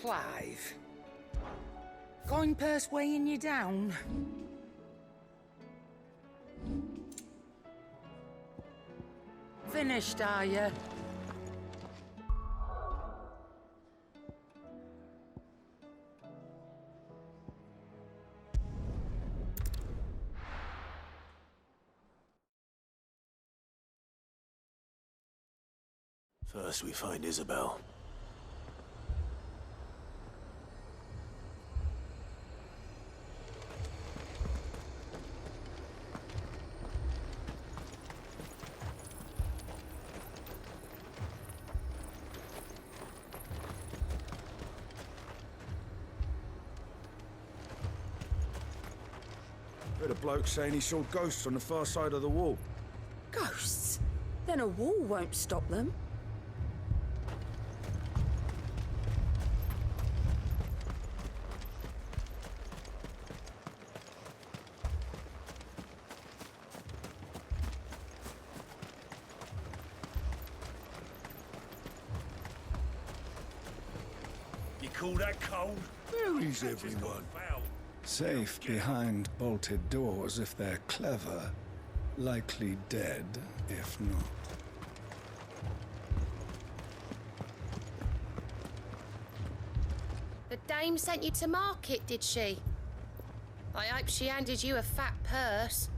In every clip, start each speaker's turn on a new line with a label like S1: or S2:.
S1: Clive. Coin purse weighing you down? Finished, are you?
S2: First we find Isabel.
S3: Heard a bloke saying he saw ghosts on the far side of the wall.
S4: Ghosts? Then a wall won't stop them.
S2: You call that cold?
S3: Who's everyone? Safe behind bolted doors if they're clever. Likely dead if not.
S5: The dame sent you to market, did she? I hope she handed you a fat purse.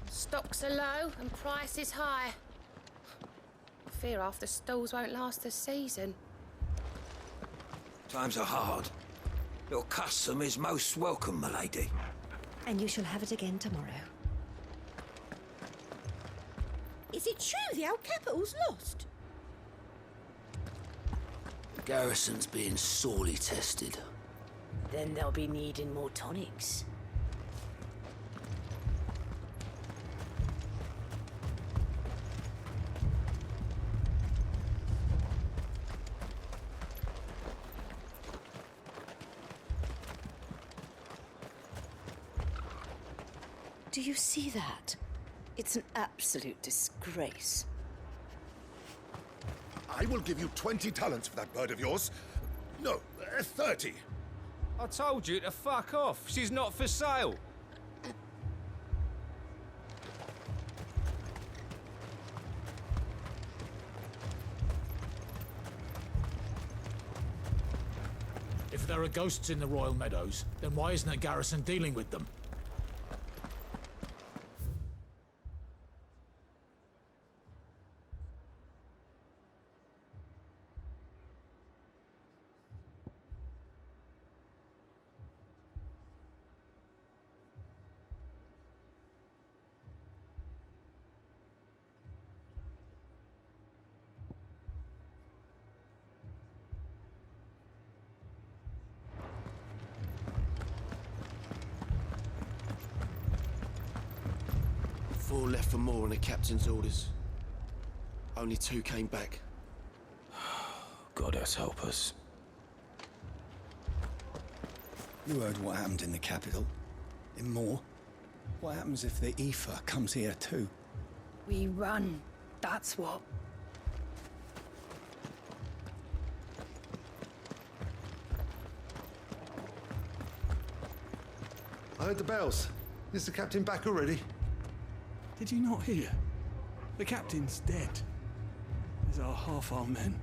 S5: Stocks are low and prices high. I fear half the stalls won't last the season.
S6: Times are hard. Your custom is most welcome, my lady.
S7: And you shall have it again tomorrow. Is it true the old capital's lost?
S6: The garrison's being sorely tested.
S7: Then they'll be needing more tonics. Do you see that? It's an absolute disgrace.
S8: I will give you 20 talents for that bird of yours. No, 30.
S9: I told you to fuck off. She's not for sale.
S10: there are ghosts in the Royal Meadows, then why isn't a garrison dealing with them?
S11: Four left for more on the captain's orders. Only 2 came back.
S6: Goddess help us.
S3: You heard what happened in the capital? In Moor? What happens if the Aoife comes here too?
S4: We run, that's what.
S8: I heard the bells. Is the captain back already?
S12: Did you not hear? The captain's dead. As are half our men.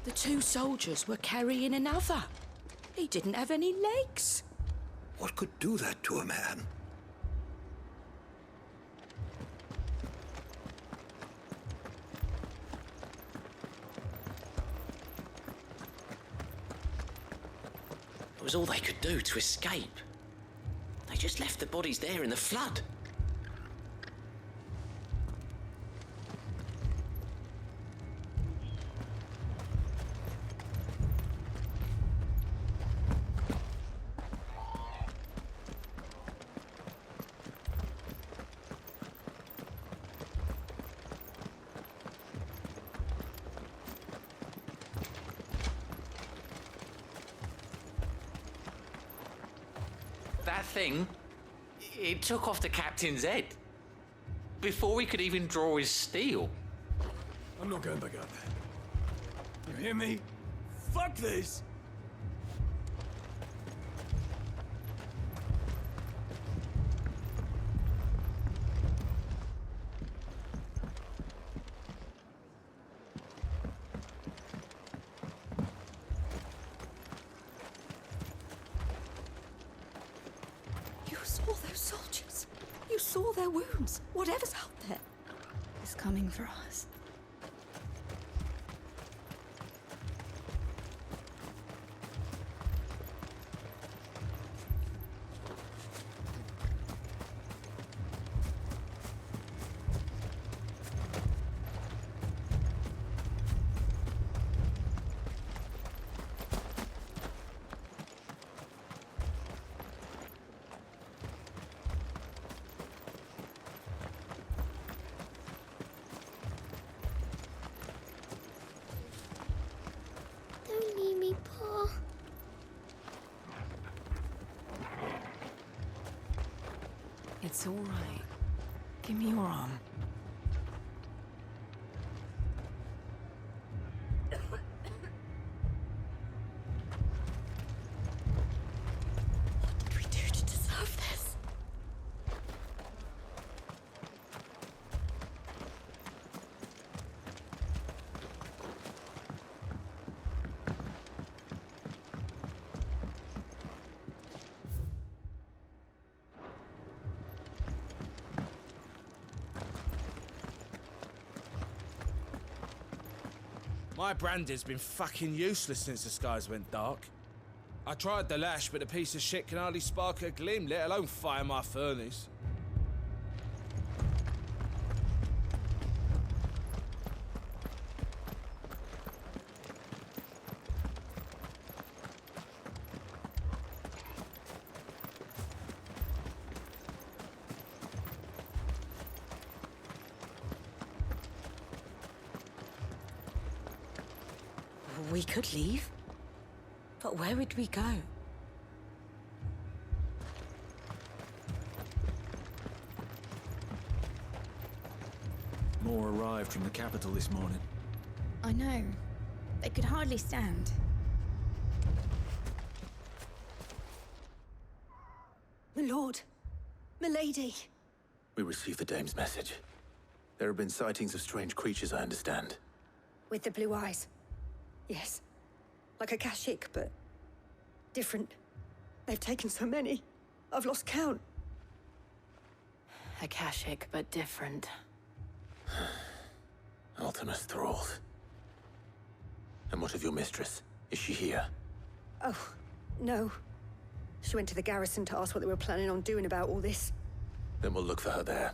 S4: The 2 soldiers were carrying another. He didn't have any legs.
S6: What could do that to a man?
S13: It was all they could do to escape. They just left the bodies there in the flood. That thing, it took off the captain's head before he could even draw his steel.
S12: I'm not going back out there. You hear me? Fuck this!
S4: You saw those soldiers. You saw their wounds. Whatever's out there is coming for us.
S5: Don't leave me, Pa.
S4: It's all right. Give me your arm. What did we do to deserve this?
S9: My brandy's been fucking useless since the skies went dark. I tried the lash, but the piece of shit can hardly spark a gleam, let alone fire my furnace.
S7: We could leave. But where would we go?
S14: More arrived from the capital this morning.
S15: I know. They could hardly stand.
S7: My lord. Milady.
S14: We received the dame's message. There have been sightings of strange creatures, I understand.
S4: With the blue eyes. Yes. Like a Kashik, but different. They've taken so many. I've lost count.
S16: A Kashik, but different.
S2: Ultimus thralls. And what of your mistress? Is she here?
S4: Oh, no. She went to the garrison to ask what they were planning on doing about all this.
S2: Then we'll look for her there.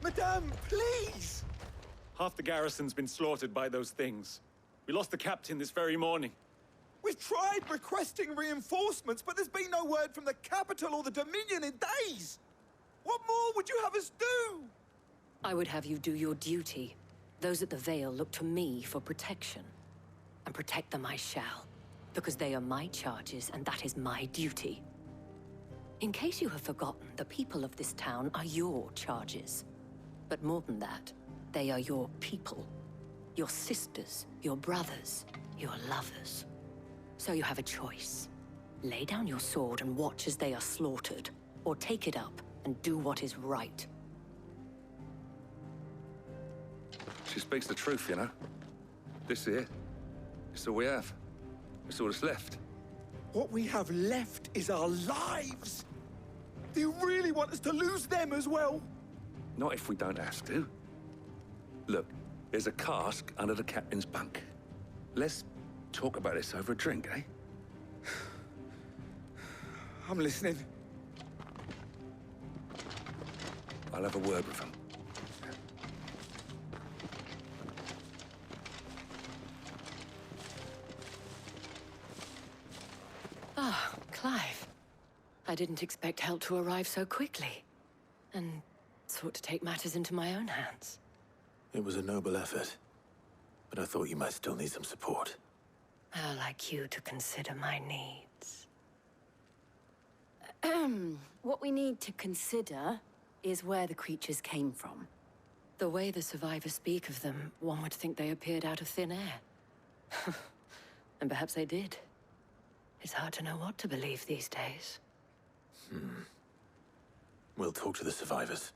S17: Madame, please! Half the garrison's been slaughtered by those things. We lost the captain this very morning.
S18: We've tried requesting reinforcements, but there's been no word from the capital or the Dominion in days! What more would you have us do?
S16: I would have you do your duty. Those at the Vale look to me for protection. And protect them I shall. Because they are my charges, and that is my duty. In case you have forgotten, the people of this town are your charges. But more than that, they are your people. Your sisters, your brothers, your lovers. So you have a choice. Lay down your sword and watch as they are slaughtered, or take it up and do what is right.
S19: She speaks the truth, you know. This here, it's all we have. It's all that's left.
S18: What we have left is our lives! Do you really want us to lose them as well?
S19: Not if we don't have to. Look, there's a cask under the captain's bunk. Let's talk about this over a drink, eh?
S18: I'm listening.
S19: I'll have a word with him.
S16: Ah, Clive. I didn't expect help to arrive so quickly. And sought to take matters into my own hands.
S2: It was a noble effort. But I thought you might still need some support.
S16: I'd like you to consider my needs.
S7: What we need to consider is where the creatures came from.
S16: The way the survivors speak of them, one would think they appeared out of thin air. And perhaps they did. It's hard to know what to believe these days.
S2: We'll talk to the survivors.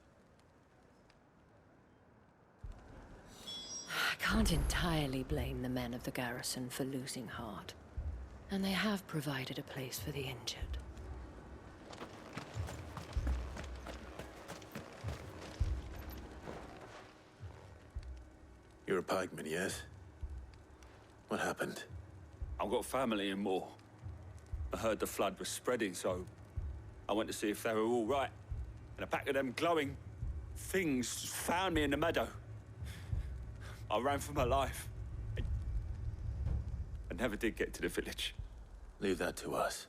S16: I can't entirely blame the men of the garrison for losing heart. And they have provided a place for the injured.
S2: You're a pikeman, yes? What happened?
S17: I've got family in Moor. I heard the flood was spreading, so I went to see if they were all right. And a pack of them glowing things found me in the meadow. I ran for my life. I never did get to the village.
S2: Leave that to us.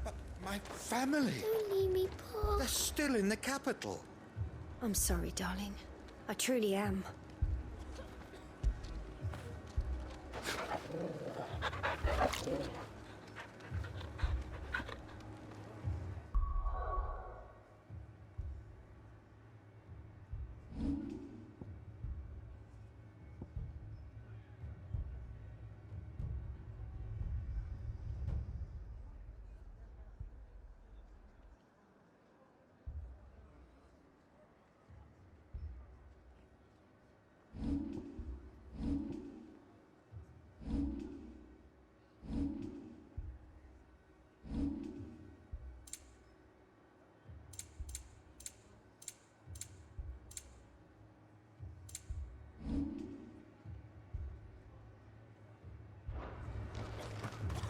S18: But my family...
S4: Don't leave me, Paul.
S18: They're still in the capital.
S4: I'm sorry, darling. I truly am.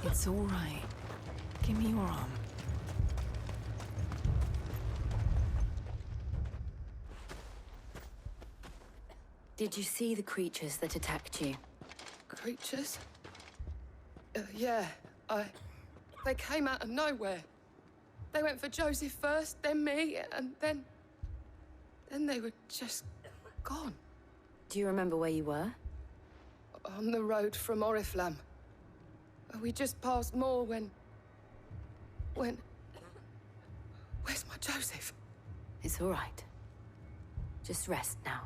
S16: It's all right. Give me your arm.
S7: Did you see the creatures that attacked you?
S20: Creatures? Yeah, they came out of nowhere.
S5: They went for Joseph first, then me, and then they were just gone.
S16: Do you remember where you were?
S5: On the road from Oriflamme. We just passed Moor when... Where's my Joseph?
S16: It's all right. Just rest now.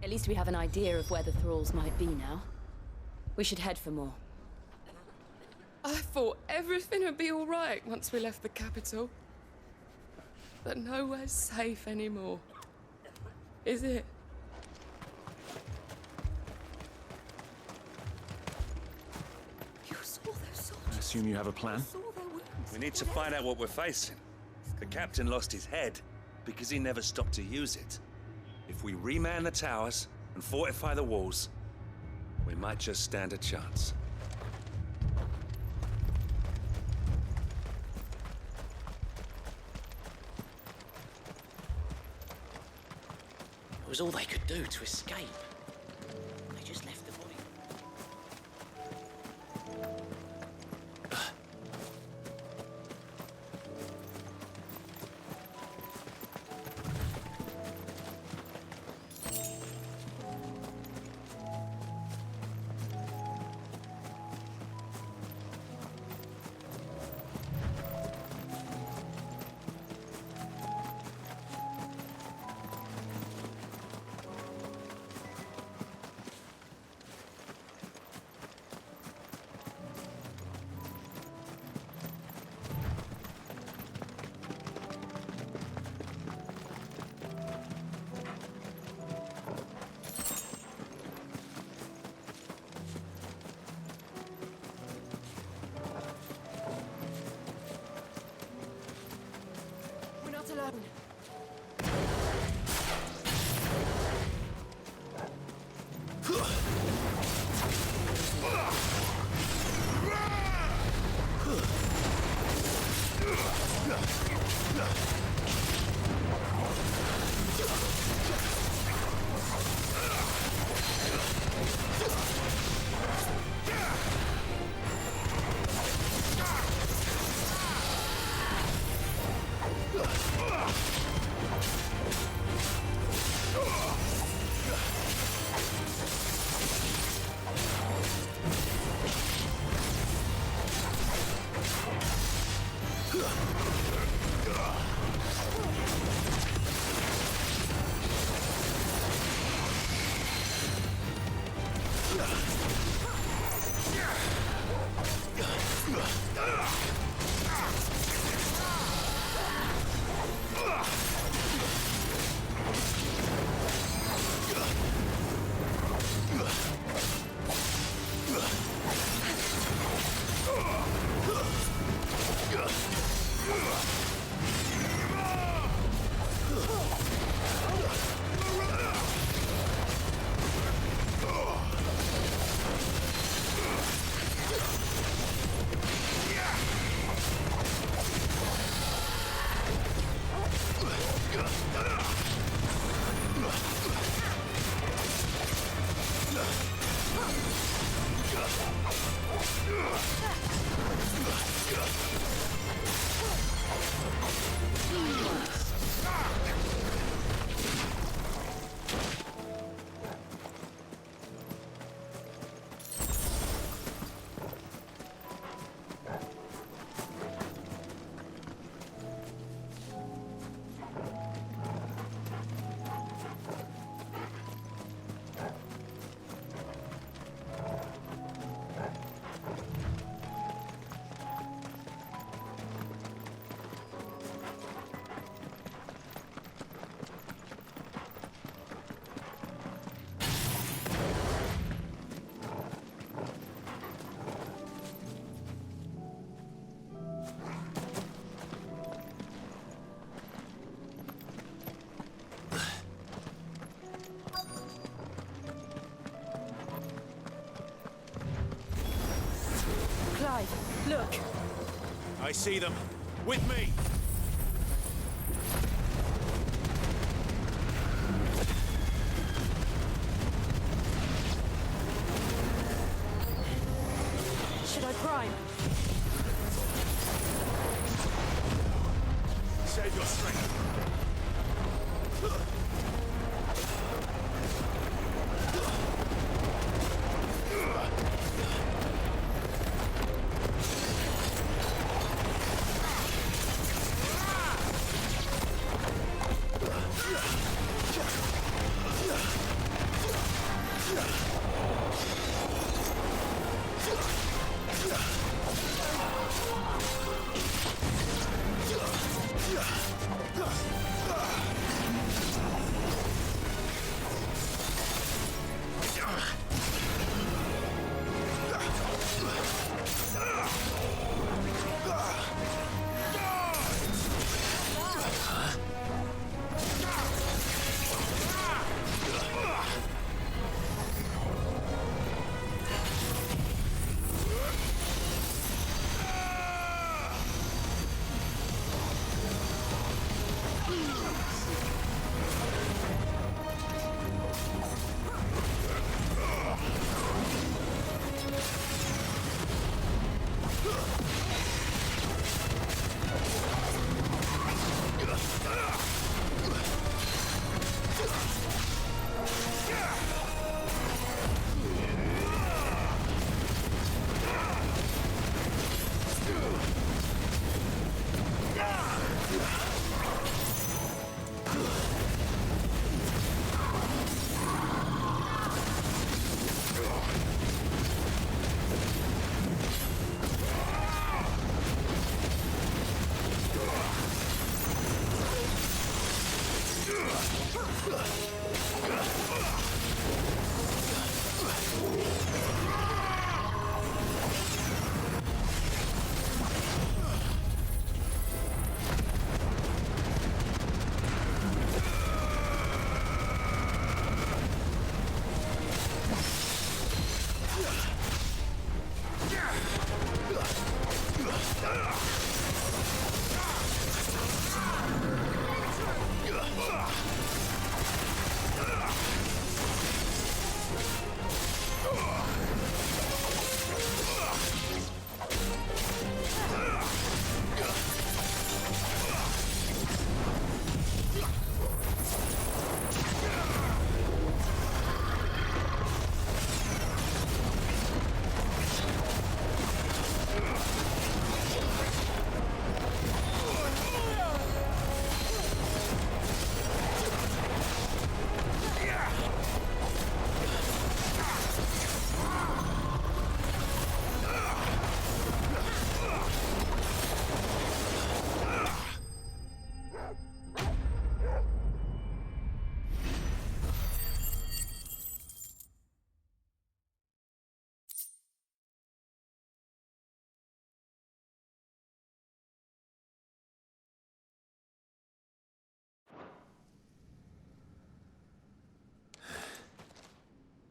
S16: At least we have an idea of where the thralls might be now. We should head for more.
S5: I thought everything would be all right once we left the capital. But nowhere's safe anymore. Is it?
S4: You saw those soldiers.
S14: I assume you have a plan?
S19: We need to find out what we're facing. The captain lost his head because he never stopped to use it. If we reman the towers and fortify the walls, we might just stand a chance.
S13: It was all they could do to escape. They just left the body.
S4: We're not alone. Look!
S9: I see them. With me!
S4: Should I prime?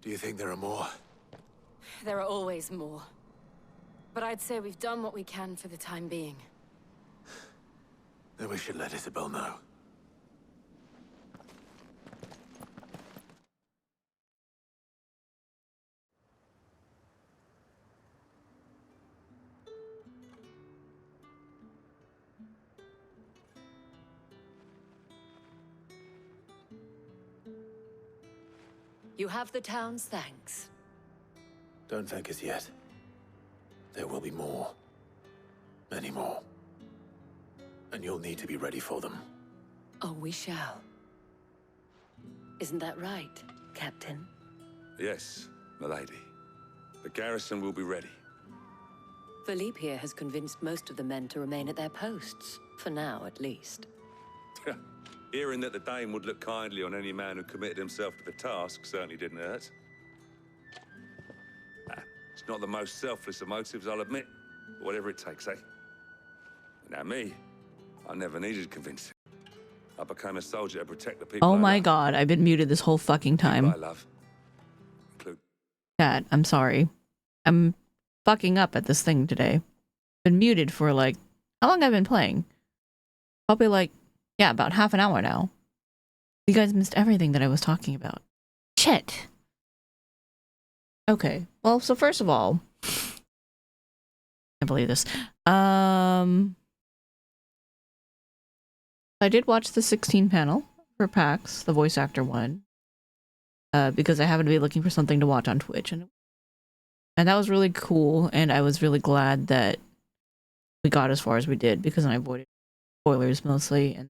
S2: Do you think there are more?
S16: There are always more. But I'd say we've done what we can for the time being.
S2: Then we should let Isabel know.
S16: You have the town's thanks.
S2: Don't thank us yet. There will be more. Many more. And you'll need to be ready for them.
S16: Oh, we shall. Isn't that right, Captain?
S19: Yes, milady. The garrison will be ready.
S16: Philippe here has convinced most of the men to remain at their posts. For now, at least.
S19: Hearing that the Dane would look kindly on any man who committed himself to the task certainly didn't hurt. It's not the most selfless of motives, I'll admit. But whatever it takes, eh? Now me, I never needed convincing. I became a soldier to protect the people
S20: Oh
S19: I
S20: my
S19: love.
S20: god, I've been muted this whole fucking time.
S19: I love.
S20: Chat, I'm sorry. I'm fucking up at this thing today. Been muted for like, how long have I been playing? Probably like, yeah, about half an hour now. You guys missed everything that I was talking about. Shit. Okay, well, so first of all, I can't believe this. I did watch the 16 panel for PAX, the voice actor one, because I happened to be looking for something to watch on Twitch, and that was really cool, and I was really glad that we got as far as we did, because I avoided spoilers mostly, and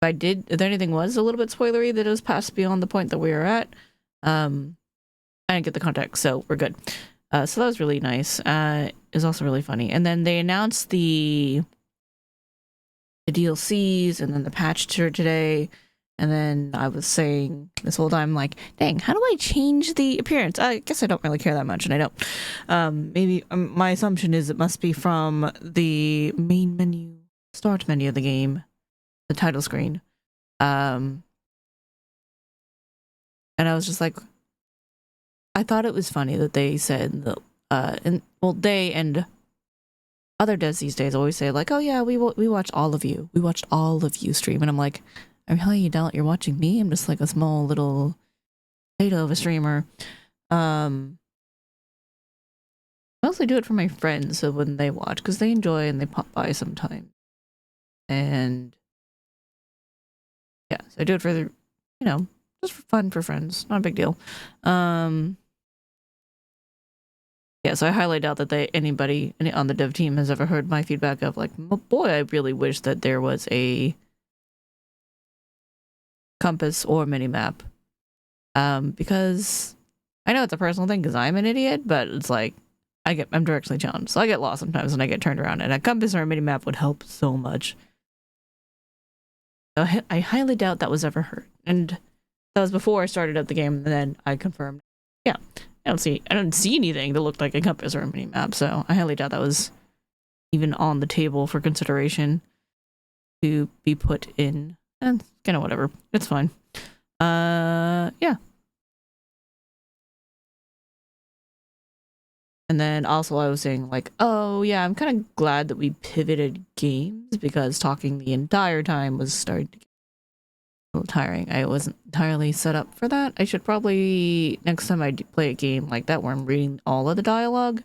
S20: if anything was a little bit spoilery that was passed beyond the point that we were at, I didn't get the context, so we're good. So that was really nice. It was also really funny. And then they announced the DLCs and then the patch today. And then I was saying this whole time, like, dang, how do I change the appearance? I guess I don't really care that much, and I don't. Maybe my assumption is it must be from the main menu, start menu of the game, the title screen. And I was just like, I thought it was funny that they said that, they and other devs these days always say like, oh yeah, we watched all of you. We watched all of you stream. And I'm like, I really doubt you're watching me. I'm just like a small little potato of a streamer. I mostly do it for my friends, so when they watch, because they enjoy and they pop by sometimes. And yeah, so I do it for the, just for fun for friends. Not a big deal. Yeah, so I highly doubt that anybody on the dev team has ever heard my feedback of like, boy, I really wish that there was a compass or minimap. Because I know it's a personal thing because I'm an idiot, but it's like, I'm directly challenged. So I get lost sometimes when I get turned around, and a compass or a minimap would help so much. So I highly doubt that was ever heard. And that was before I started up the game, and then I confirmed. Yeah. I don't see anything that looked like a compass or a mini map, so I highly doubt that was even on the table for consideration to be put in. And kind of whatever. It's fine. Yeah. And then also I was saying like, oh yeah, I'm kind of glad that we pivoted games, because talking the entire time was starting to get a little tiring. I wasn't entirely set up for that. I should probably, next time I play a game like that where I'm reading all of the dialogue,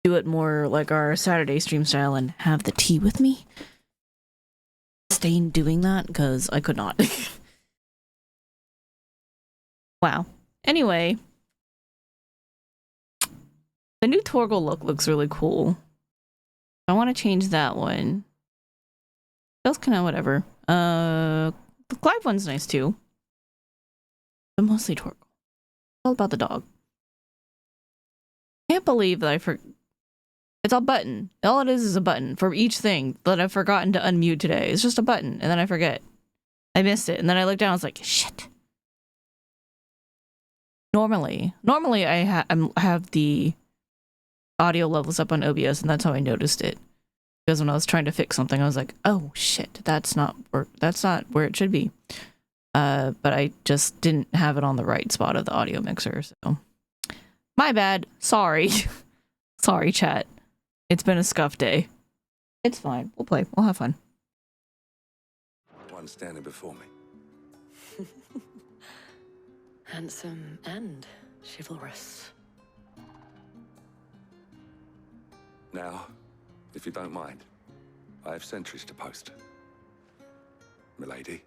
S20: do it more like our Saturday stream style and have the tea with me. Staying doing that, because I could not. Wow. Anyway, the new Torgal look looks really cool. I want to change that one. That's kind of whatever. The Clive one's nice too. But mostly Torgal. All about the dog. Can't believe that it's a button. All it is a button for each thing that I've forgotten to unmute today. It's just a button, and then I forget. I missed it, and then I looked down, I was like, shit. Normally I have the audio levels up on OBS, and that's how I noticed it. Because when I was trying to fix something, I was like, oh shit, that's not where it should be. but I just didn't have it on the right spot of the audio mixer, so my bad. Sorry. Sorry, chat. It's been a scuff day. It's fine. We'll play. We'll have fun.
S19: One standing before me.
S16: Handsome and chivalrous.
S19: Now, if you don't mind, I have sentries to post. Milady.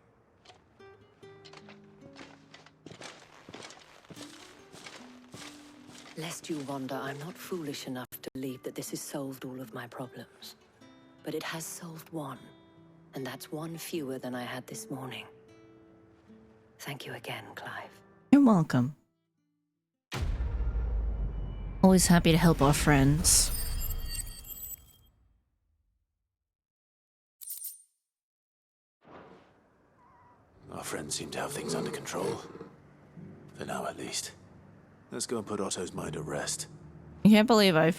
S16: Lest you wonder, I'm not foolish enough to believe that this has solved all of my problems. But it has solved one, and that's one fewer than I had this morning. Thank you again, Clive.
S20: You're welcome. Always happy to help our friends.
S2: Our friends seem to have things under control. For now, at least. Let's go and put Otto's mind at rest.
S20: I can't believe I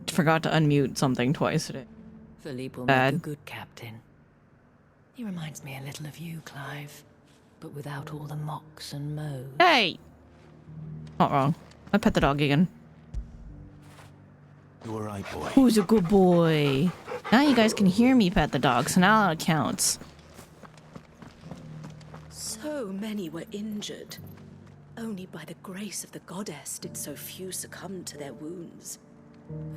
S20: forgot to unmute something twice today.
S16: Philippe will
S20: Bad.
S16: make a good captain. He reminds me a little of you, Clive, but without all the mocks and mows.
S20: Hey! Not wrong. I pet the dog again.
S2: You alright, boy?
S20: Who's a good boy? Now you guys can hear me pet the dog, so now it counts.
S7: So many were injured. Only by the grace of the goddess did so few succumb to their wounds.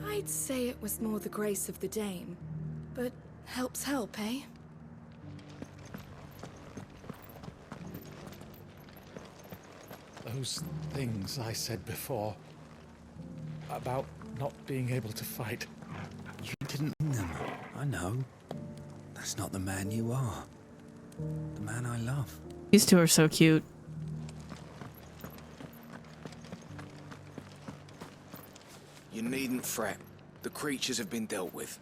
S21: I'd say it was more the grace of the dame. But help's help, eh?
S10: Those things I said before about not being able to fight.
S14: You didn't mean them. I know. That's not the man you are. The man I love.
S20: These two are so cute.
S11: You needn't fret. The creatures have been dealt with.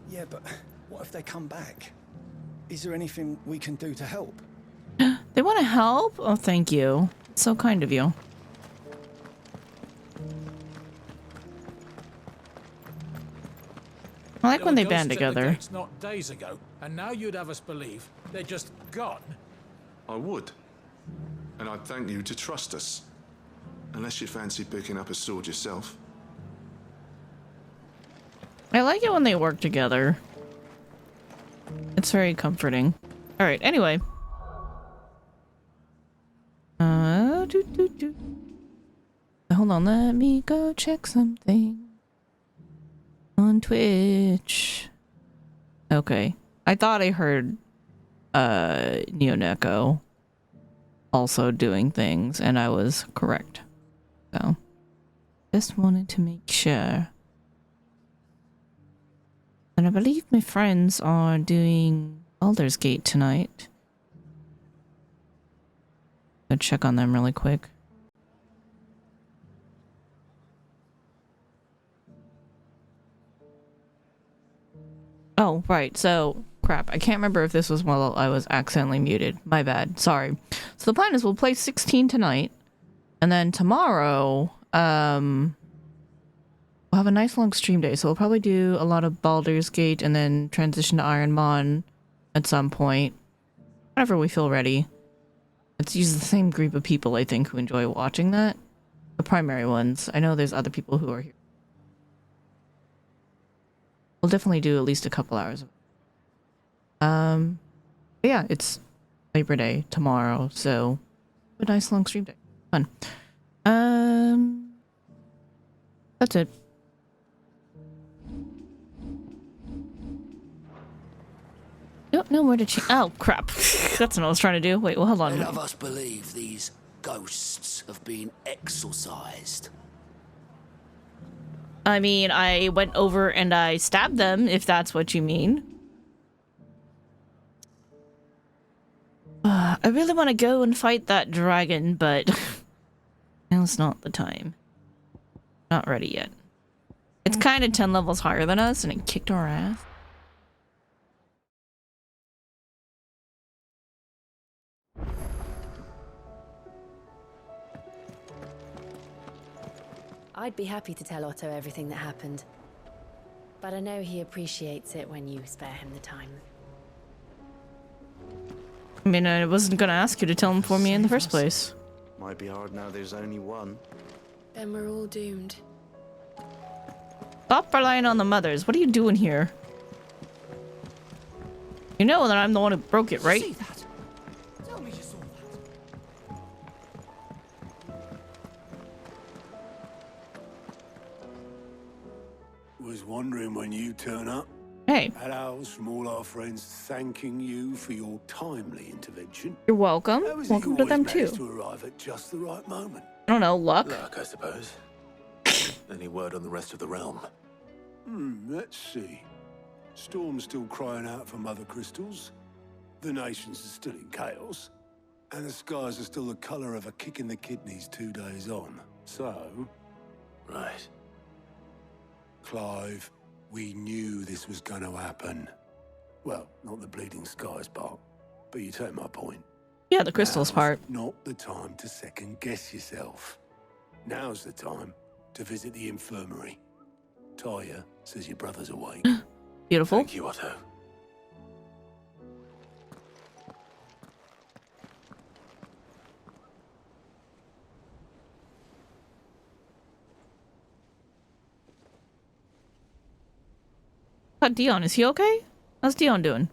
S3: Yeah, but what if they come back? Is there anything we can do to help?
S20: They want to help? Oh, thank you. So kind of you. I like when they band together.
S10: It's not days ago, and now you'd have us believe they're just gone.
S8: I would. And I'd thank you to trust us. Unless you fancy picking up a sword yourself.
S20: I like it when they work together. It's very comforting. Alright, anyway. Hold on, let me go check something. On Twitch. Okay. I thought I heard Neoneko also doing things, and I was correct. So just wanted to make sure. And I believe my friends are doing Baldur's Gate tonight. Go check on them really quick. Oh, right. So, crap. I can't remember if this was while I was accidentally muted. My bad. Sorry. So the plan is we'll play 16 tonight. And then tomorrow, we'll have a nice long stream day. So we'll probably do a lot of Baldur's Gate and then transition to Iron Mon at some point. Whenever we feel ready. It's usually the same group of people, I think, who enjoy watching that. The primary ones. I know there's other people who are here. We'll definitely do at least a couple hours. But yeah, it's Labor Day tomorrow, so a nice long stream day. Fun. That's it. Don't know where to change. Oh, crap. That's what I was trying to do. Wait, well, hold on.
S11: Let us believe these ghosts have been exorcised.
S20: I mean, I went over and I stabbed them, if that's what you mean. I really want to go and fight that dragon, but now's not the time. Not ready yet. It's kind of 10 levels higher than us, and it kicked our ass.
S22: I'd be happy to tell Otto everything that happened. But I know he appreciates it when you spare him the time.
S20: I mean, I wasn't gonna ask you to tell him for me in the first place.
S11: Might be hard now there's only one.
S21: Then we're all doomed.
S20: Stop relying on the mothers. What are you doing here? You know that I'm the one who broke it, right?
S12: See that? Tell me you saw that.
S1: Was wondering when you turn up.
S20: Hey.
S1: Had owls from all our friends thanking you for your timely intervention.
S20: You're welcome.
S1: How is it
S20: Welcome
S1: you
S20: to them
S1: always manage
S20: too.
S1: to arrive at just the right moment?
S20: I don't know, luck.
S2: Luck, I suppose. Any word on the rest of the realm?
S1: Let's see. Storm's still crying out for mother crystals. The nations are still in chaos. And the skies are still the colour of a kick in the kidneys 2 days on. So...
S2: Right.
S1: Clive, we knew this was going to happen. Well, not the bleeding skies part, but you take my point.
S20: Yeah, the crystals part.
S1: Not the time to second guess yourself. Now's the time to visit the infirmary. Talia says your brother's awake.
S20: Beautiful.
S2: Thank you, Otto.
S20: Dion, is he okay? How's Dion doing?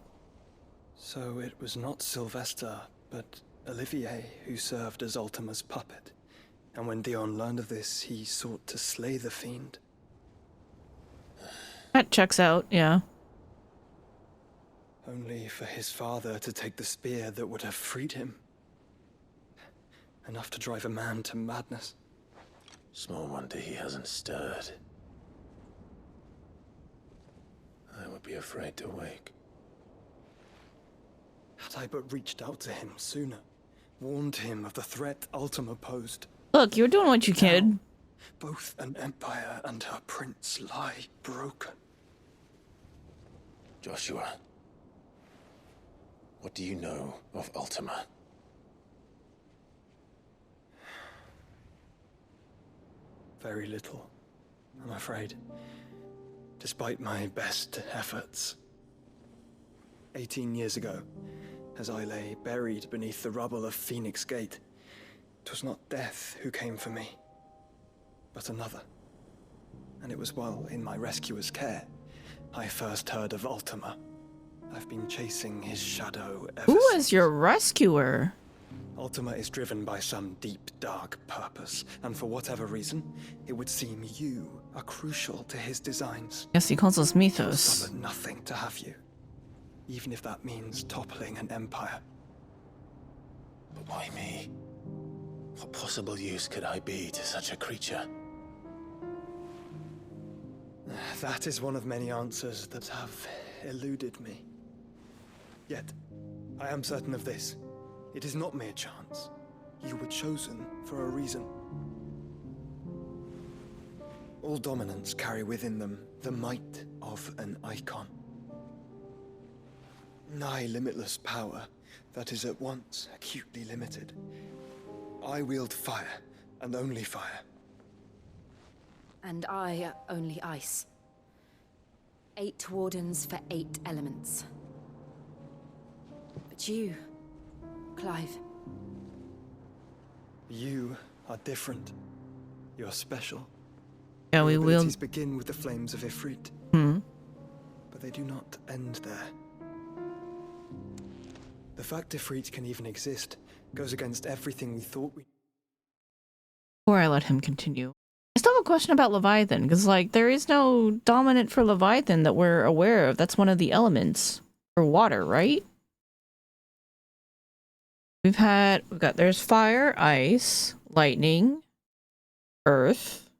S10: So it was not Sylvester, but Olivier who served as Ultima's puppet. And when Dion learned of this, he sought to slay the fiend.
S20: That checks out, yeah.
S10: Only for his father to take the spear that would have freed him. Enough to drive a man to madness.
S2: Small wonder he hasn't stirred. I would be afraid to wake.
S10: Had I but reached out to him sooner, warned him of the threat Ultima posed.
S20: Look, you're doing what you can.
S10: Both an empire and her prince lie broken.
S2: Joshua, what do you know of Ultima?
S10: Very little, I'm afraid. Despite my best efforts. 18 years ago, as I lay buried beneath the rubble of Phoenix Gate, 'twas not death who came for me, but another. And it was while in my rescuer's care, I first heard of Ultima. I've been chasing his shadow ever
S20: Who
S10: since.
S20: is your rescuer?
S10: Ultima is driven by some deep, dark purpose, and for whatever reason, it would seem you are crucial to his designs.
S20: Yes, he calls us
S10: He'll
S20: Mythos.
S10: suffer nothing to have you, even if that means toppling an empire.
S2: But why me? What possible use could I be to such a creature?
S10: That is one of many answers that have eluded me. Yet, I am certain of this. It is not mere chance. You were chosen for a reason. All dominants carry within them the might of an icon. Nigh limitless power that is at once acutely limited. I wield fire, and only fire.
S22: And I only ice. 8 wardens for 8 elements. But you, Clive.
S10: You are different. You're special.
S20: Yeah, we
S10: Your
S20: will.
S10: abilities begin with the flames of Ifrit. But they do not end there. The fact Ifrit can even exist goes against everything we thought we...
S20: Before I let him continue, I still have a question about Leviathan, because, like, there is no dominant for Leviathan that we're aware of. That's one of the elements for water, right? There's fire, ice, lightning, earth,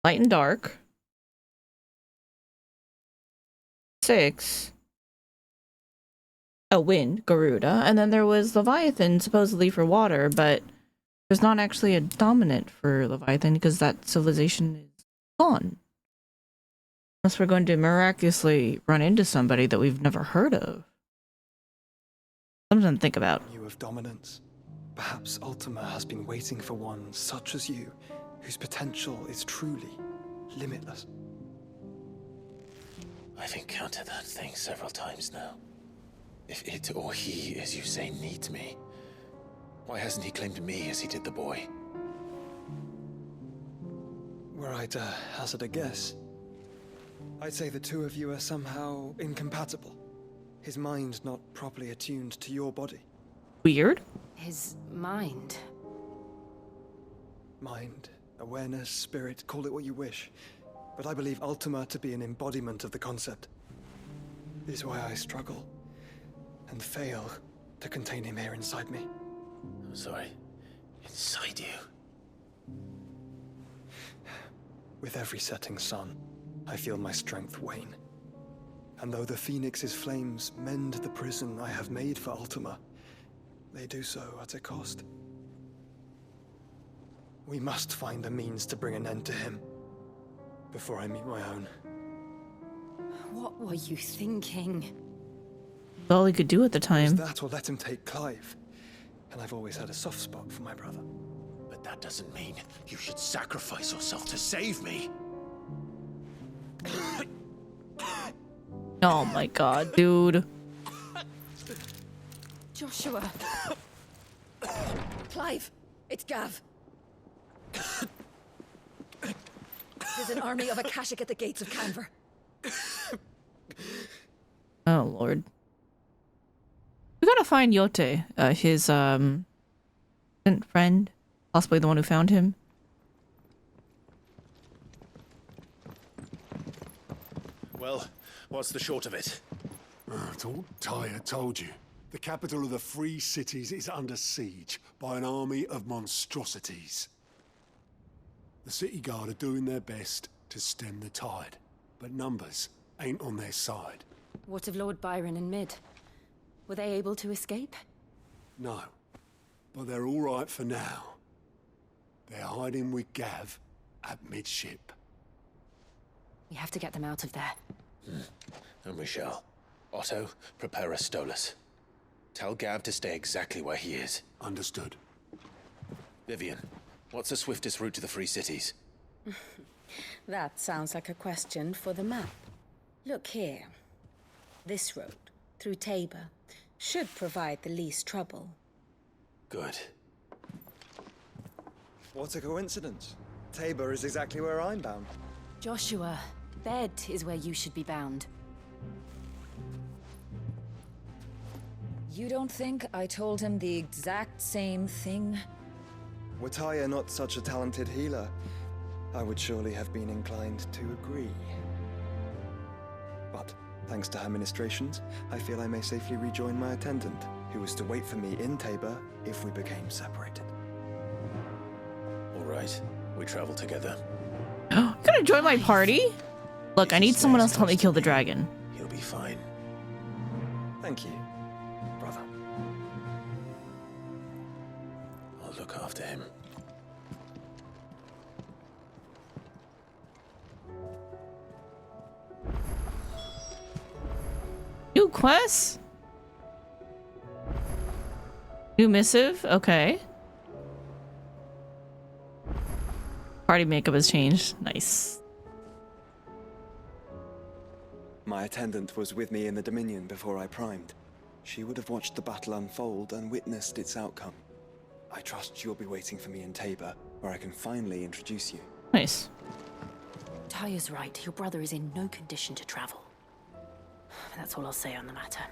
S20: light and dark. 6. Oh, wind, Garuda. And then there was Leviathan, supposedly for water, but there's not actually a dominant for Leviathan because that civilization is gone. Unless we're going to miraculously run into somebody that we've never heard of. Something to think about.
S10: You of dominance. Perhaps Ultima has been waiting for one such as you, whose potential is truly limitless.
S2: I've encountered that thing several times now. If it or he, as you say, needs me, why hasn't he claimed me as he did the boy?
S10: Were I to hazard a guess, I'd say the two of you are somehow incompatible. His mind not properly attuned to your body.
S20: Weird.
S16: His mind.
S10: Mind, awareness, spirit, call it what you wish. But I believe Ultima to be an embodiment of the concept. This is why I struggle and fail to contain him here inside me.
S2: I'm sorry. Inside you?
S10: With every setting sun, I feel my strength wane. And though the Phoenix's flames mend the prison I have made for Ultima, they do so at a cost. We must find a means to bring an end to him before I meet my own.
S16: What were you thinking?
S20: All he could do at the time.
S10: Was that or let him take Clive. And I've always had a soft spot for my brother.
S2: But that doesn't mean you should sacrifice yourself to save me.
S20: Oh my god, dude.
S4: Joshua. Clive, it's Gav. There's an army of Akashic at the gates of Canver.
S20: Oh lord. We gotta find Yote, his friend, possibly the one who found him.
S2: Well, what's the short of it?
S1: Thought Tyre told you. The capital of the Free Cities is under siege by an army of monstrosities. The city guard are doing their best to stem the tide, but numbers ain't on their side.
S16: What of Lord Byron and Mid? Were they able to escape?
S1: No, but they're all right for now. They're hiding with Gav at midship.
S16: We have to get them out of there.
S2: And we shall. Otto, prepare a Stolas. Tell Gav to stay exactly where he is.
S1: Understood.
S2: Vivian, what's the swiftest route to the Free Cities?
S7: That sounds like a question for the map. Look here. This road, through Tabor, should provide the least trouble.
S2: Good.
S10: What a coincidence. Tabor is exactly where I'm bound.
S16: Joshua, bed is where you should be bound.
S6: You don't think I told him the exact same thing?
S10: Were Tyre not such a talented healer, I would surely have been inclined to agree. But, thanks to her ministrations, I feel I may safely rejoin my attendant, who was to wait for me in Tabor if we became separated.
S2: All right, we travel together.
S20: You gonna join my party? Look, I need someone else to help me kill the dragon.
S2: He'll be fine.
S10: Thank you, brother.
S2: I'll look after him.
S20: New quest? New missive? Okay. Party makeup has changed. Nice.
S10: My attendant was with me in the Dominion before I primed. She would have watched the battle unfold and witnessed its outcome. I trust you'll be waiting for me in Tabor, where I can finally introduce you.
S20: Nice.
S16: Tyre's right. Your brother is in no condition to travel. That's all I'll say on the matter.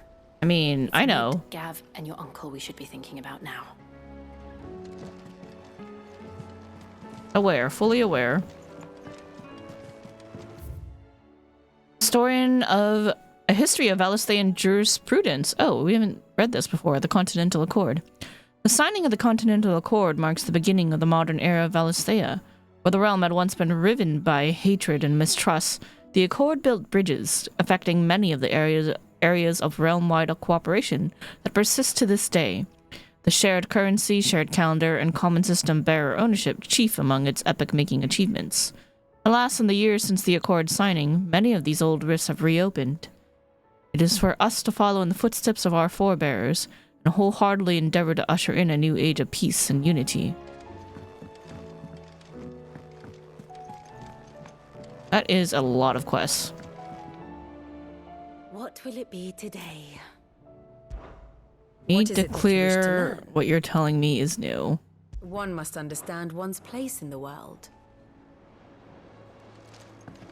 S20: I mean, I know.
S16: Gav and your uncle we should be thinking about now.
S20: Aware, fully aware. Historian of a history of Valisthean jurisprudence. Oh, we haven't read this before. The Continental Accord. The signing of the Continental Accord marks the beginning of the modern era of Valisthea. Where the realm had once been riven by hatred and mistrust, the Accord built bridges, affecting many of the areas of realm-wide cooperation that persist to this day. The shared currency, shared calendar, and common system bearer ownership chief among its epic-making achievements. Alas, in the years since the Accord signing, many of these old rifts have reopened. It is for us to follow in the footsteps of our forebears and wholeheartedly endeavor to usher in a new age of peace and unity. That is a lot of quests.
S16: What will it be today?
S20: Need to clear what you're telling me is new.
S22: One must understand one's place in the world.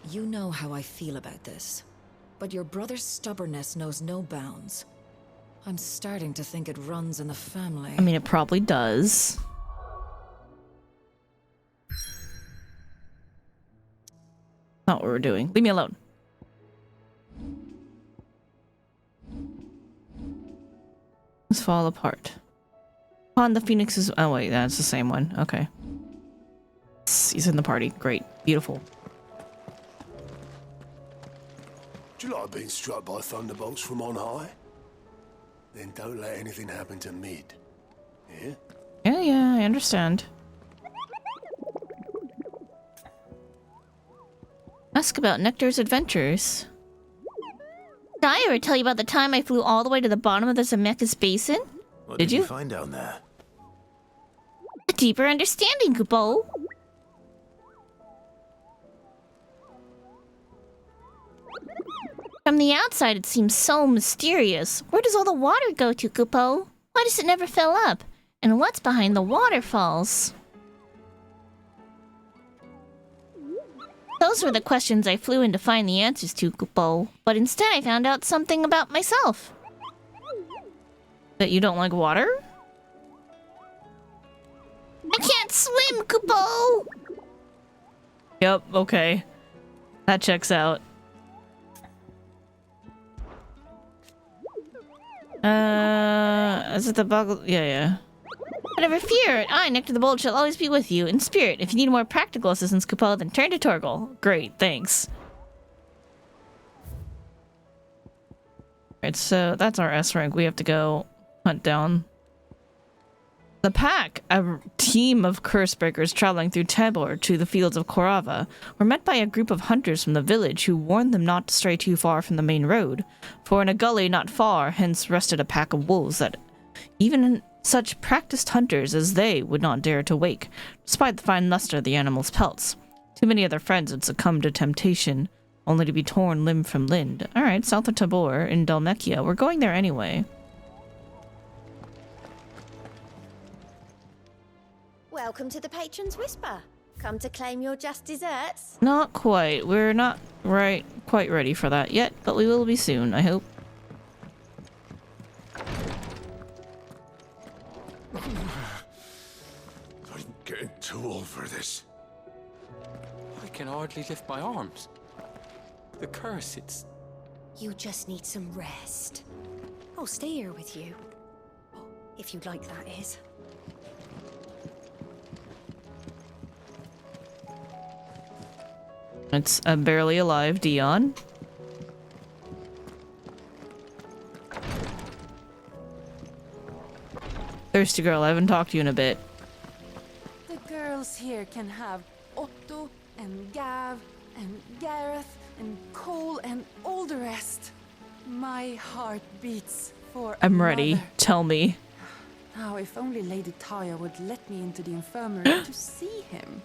S6: You know how I feel about this, but your brother's stubbornness knows no bounds. I'm starting to think it runs in the family.
S20: I mean, it probably does. Not what we're doing. Leave me alone. Let's fall apart. Upon the Phoenix's... Oh, wait, that's the same one. Okay. He's in the party. Great. Beautiful.
S1: Do you like being struck by thunderbolts from on high? Then don't let anything happen to Mid. Yeah?
S20: Yeah, I understand. Ask about Nectar's adventures.
S15: Did I ever tell you about the time I flew all the way to the bottom of the Zemeckis Basin?
S2: What
S20: did you
S2: find down there?
S15: A deeper understanding, Kupo. From the outside, it seems so mysterious. Where does all the water go to, Kupo? Why does it never fill up? And what's behind the waterfalls? Those were the questions I flew in to find the answers to, Kupo. But instead I found out something about myself.
S20: That you don't like water?
S15: I can't swim, Kupo!
S20: Yep, okay. That checks out. Is it the bug? Yeah.
S15: But never fear, I, Nectar the Bold, shall always be with you, in spirit. If you need more practical assistance, Kupo, then turn to Torgal.
S20: Great, thanks. Alright, so that's our S rank. We have to go hunt down the pack. A team of Cursebreakers traveling through Tabor to the fields of Korava were met by a group of hunters from the village who warned them not to stray too far from the main road, for in a gully not far hence rested a pack of wolves that even such practiced hunters as they would not dare to wake, despite the fine luster of the animals' pelts. Too many of their friends had succumbed to temptation, only to be torn limb from limb. Alright, south of Tabor in Dalmekia. We're going there anyway.
S22: Welcome to the Patron's Whisper. Come to claim your just desserts?
S20: Not quite. We're not quite ready for that yet, but we will be soon, I hope.
S17: I'm getting too old for this.
S13: I can hardly lift my arms. The curse, it's...
S4: You just need some rest. I'll stay here with you. If you'd like, that is.
S20: It's a barely alive Dion. Thirsty girl, I haven't talked to you in a bit.
S21: The girls here can have Otto and Gav and Gareth and Cole and all the rest. My heart beats for
S20: I'm ready.
S21: another.
S20: Tell me.
S21: Now, if only Lady Taya would let me into the infirmary to see him.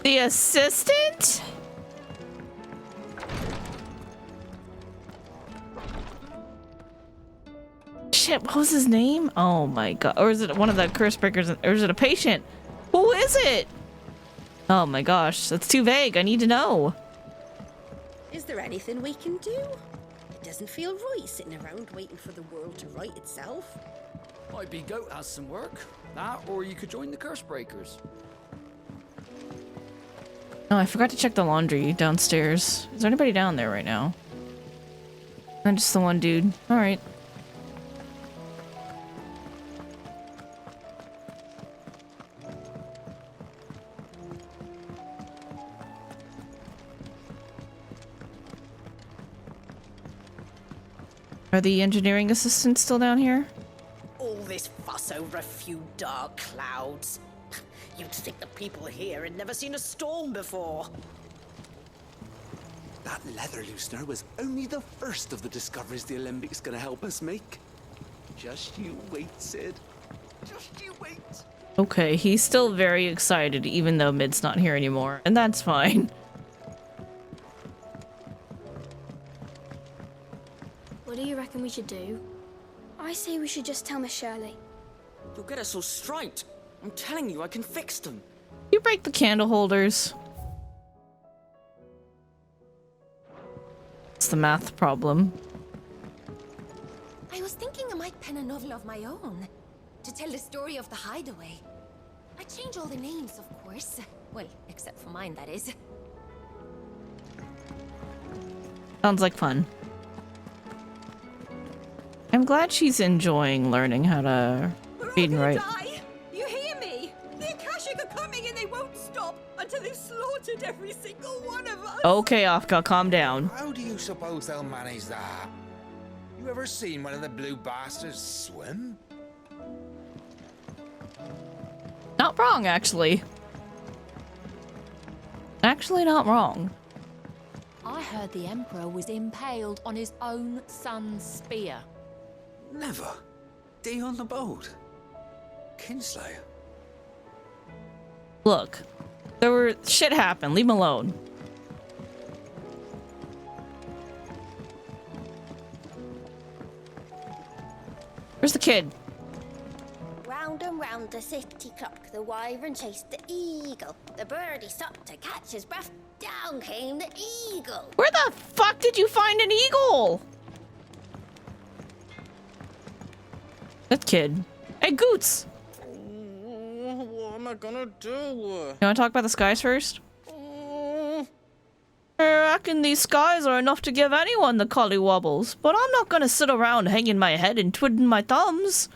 S20: The assistant? Shit, what was his name? Oh my god. Or is it one of the Cursebreakers? Or is it a patient? Who is it? Oh my gosh, that's too vague. I need to know.
S23: Is there anything we can do? It doesn't feel right sitting around waiting for the world to right itself.
S24: Might be Goat has some work. That, or you could join the Cursebreakers.
S20: Oh, I forgot to check the laundry downstairs. Is there anybody down there right now? I'm just the one dude. Alright. Are the engineering assistants still down here?
S23: All this fuss over a few dark clouds. You'd think the people here had never seen a storm before.
S11: That leather loosener was only the first of the discoveries the Alembic gonna help us make. Just you wait, Sid. Just you wait.
S20: Okay, he's still very excited even though Mid's not here anymore, and that's fine.
S25: What do you reckon we should do?
S5: I say we should just tell Miss Shirley.
S24: You'll get us all straight. I'm telling you, I can fix them.
S20: You break the candle holders. It's the math problem.
S9: I was thinking I might pen a novel of my own to tell the story of the hideaway. I change all the names, of course. Well, except for mine, that is.
S20: Sounds like fun. I'm glad she's enjoying learning how to read and write.
S4: You hear me? The Akashic are coming and they won't stop until they've slaughtered every single one of us.
S20: Okay, Afka, calm down.
S18: How do you suppose they'll manage that? You ever seen one of the blue bastards swim?
S20: Not wrong, actually. Actually, not wrong.
S23: I heard the Emperor was impaled on his own son's spear.
S14: Never. Day on the boat. Kinslayer.
S20: Look, shit happened. Leave him alone. Where's the kid?
S5: Round and round the city clock, the wyvern chased the eagle. The birdie stopped to catch his breath. Down came the eagle.
S20: Where the fuck did you find an eagle? That kid. Hey, Goots!
S24: What am I gonna do?
S20: You wanna talk about the skies first? I reckon these skies are enough to give anyone the collywobbles, but I'm not gonna sit around hanging my head and twiddling my thumbs.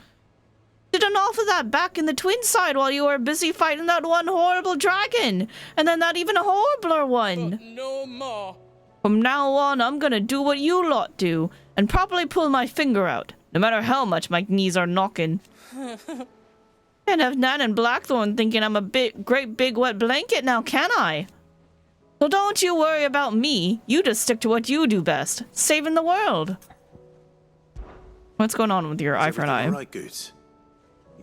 S20: Did enough of that back in the twin side while you were busy fighting that one horrible dragon, and then that even horribler one.
S24: But no more.
S20: From now on, I'm gonna do what you lot do, and properly pull my finger out, no matter how much my knees are knocking. Can't have Nan and Blackthorn thinking I'm a great big wet blanket now, can I? So don't you worry about me. You just stick to what you do best, saving the world. What's going on with your eye for an eye?
S2: All right, Goots.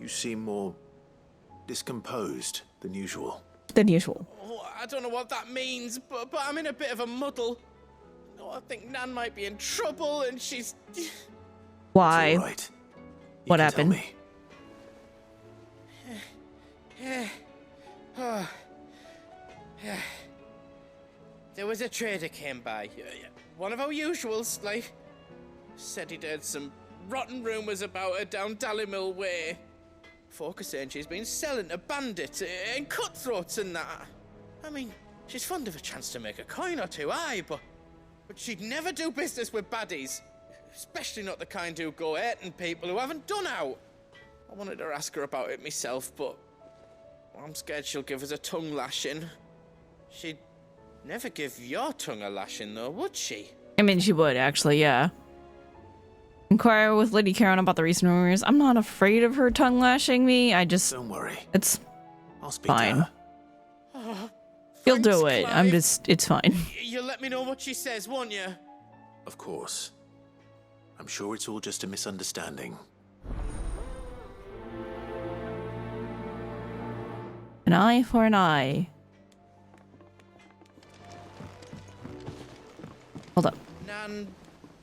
S2: You seem more discomposed than usual.
S24: Oh, I don't know what that means, but I'm in a bit of a muddle. Oh, I think Nan might be in trouble, and she's...
S20: Why?
S2: It's all right.
S20: What happened?
S24: There was a trader came by. One of our usuals, like... Said he'd heard some rotten rumours about her down Dallymill Way. Folk are saying she's been selling to bandits and cutthroats and that. I mean, she's fond of a chance to make a coin or two, aye, but she'd never do business with baddies. Especially not the kind who go hurting people who haven't done out. I wanted to ask her about it myself, but I'm scared she'll give us a tongue lashing. She'd never give your tongue a lashing, though, would she?
S20: I mean, she would, actually, yeah. Inquire with Lady Karen about the recent rumors. I'm not afraid of her tongue lashing me. I just...
S2: Don't worry.
S20: It's
S2: I'll speak
S20: fine.
S2: to her.
S24: Oh,
S20: You'll do it.
S24: Clive.
S20: It's fine.
S24: You'll let me know what she says, won't you?
S2: Of course. I'm sure it's all just a misunderstanding.
S20: An eye for an eye. Hold up.
S24: Nan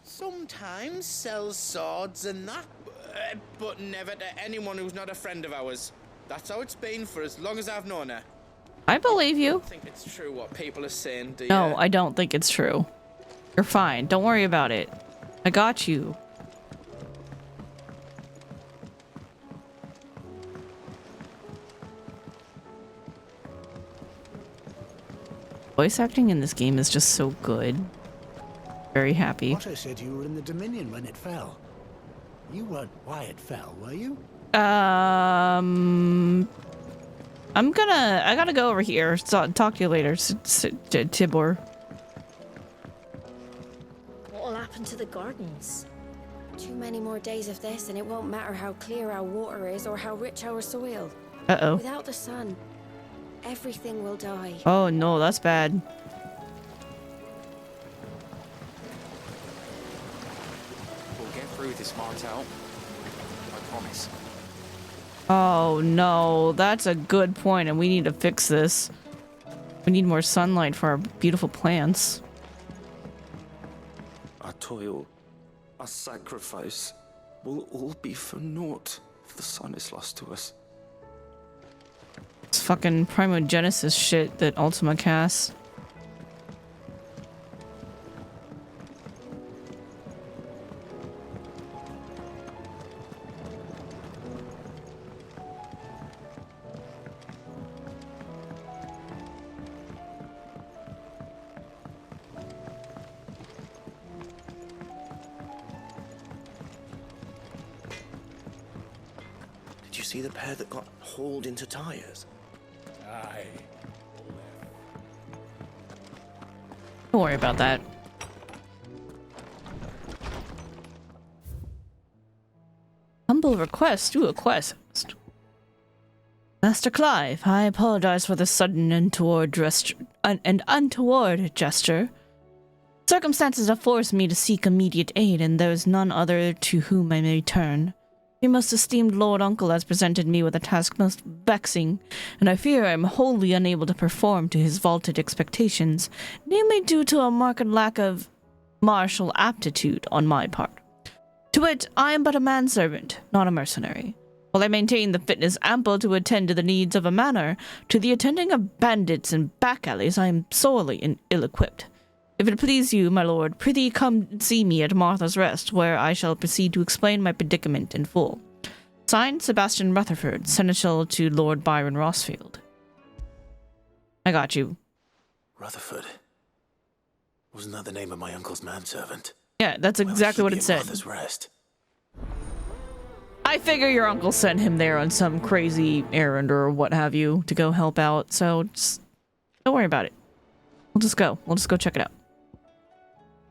S24: sometimes sells swords and that, but never to anyone who's not a friend of ours. That's how it's been for as long as I've known her.
S20: I believe you.
S24: I think it's true what people are saying, do you?
S20: No, I don't think it's true. You're fine. Don't worry about it. I got you. Voice acting in this game is just so good. Very happy.
S19: Potter said you were in the Dominion when it fell. You weren't why it fell, were you?
S20: I gotta go over here. So, talk to you later, Tibor.
S4: What'll happen to the gardens? Too many more days of this and it won't matter how clear our water is or how rich our soil.
S20: Uh-oh.
S4: Without the sun, everything will die.
S20: Oh no, that's bad.
S24: We'll get through this, Martel. I promise.
S20: Oh no, that's a good point, and we need to fix this. We need more sunlight for our beautiful plants.
S25: A toil, a sacrifice,
S11: will all be for naught if the sun is lost to us.
S20: It's fucking Primogenesis shit that Ultima casts.
S3: Did you see the pair that got hauled into tires?
S1: Aye.
S20: Don't worry about that. Humble request. Ooh, a quest. Master Clive, I apologize for the sudden and untoward gesture. Circumstances have forced me to seek immediate aid, and there is none other to whom I may turn. Your most esteemed Lord Uncle has presented me with a task most vexing, and I fear I am wholly unable to perform to his vaulted expectations, namely due to a marked lack of martial aptitude on my part. To wit, I am but a manservant, not a mercenary. While I maintain the fitness ample to attend to the needs of a manor, to the attending of bandits and back alleys I am sorely ill-equipped. If it please you, my lord, prithee come see me at Martha's Rest, where I shall proceed to explain my predicament in full. Signed, Sebastian Rutherford, Seneschal to Lord Byron Rossfield. I got you.
S2: Rutherford. Wasn't that the name of my uncle's manservant?
S20: Yeah, that's exactly what it said.
S2: Martha's Rest.
S20: I figure your uncle sent him there on some crazy errand or what have you to go help out, so just don't worry about it. We'll just go check it out.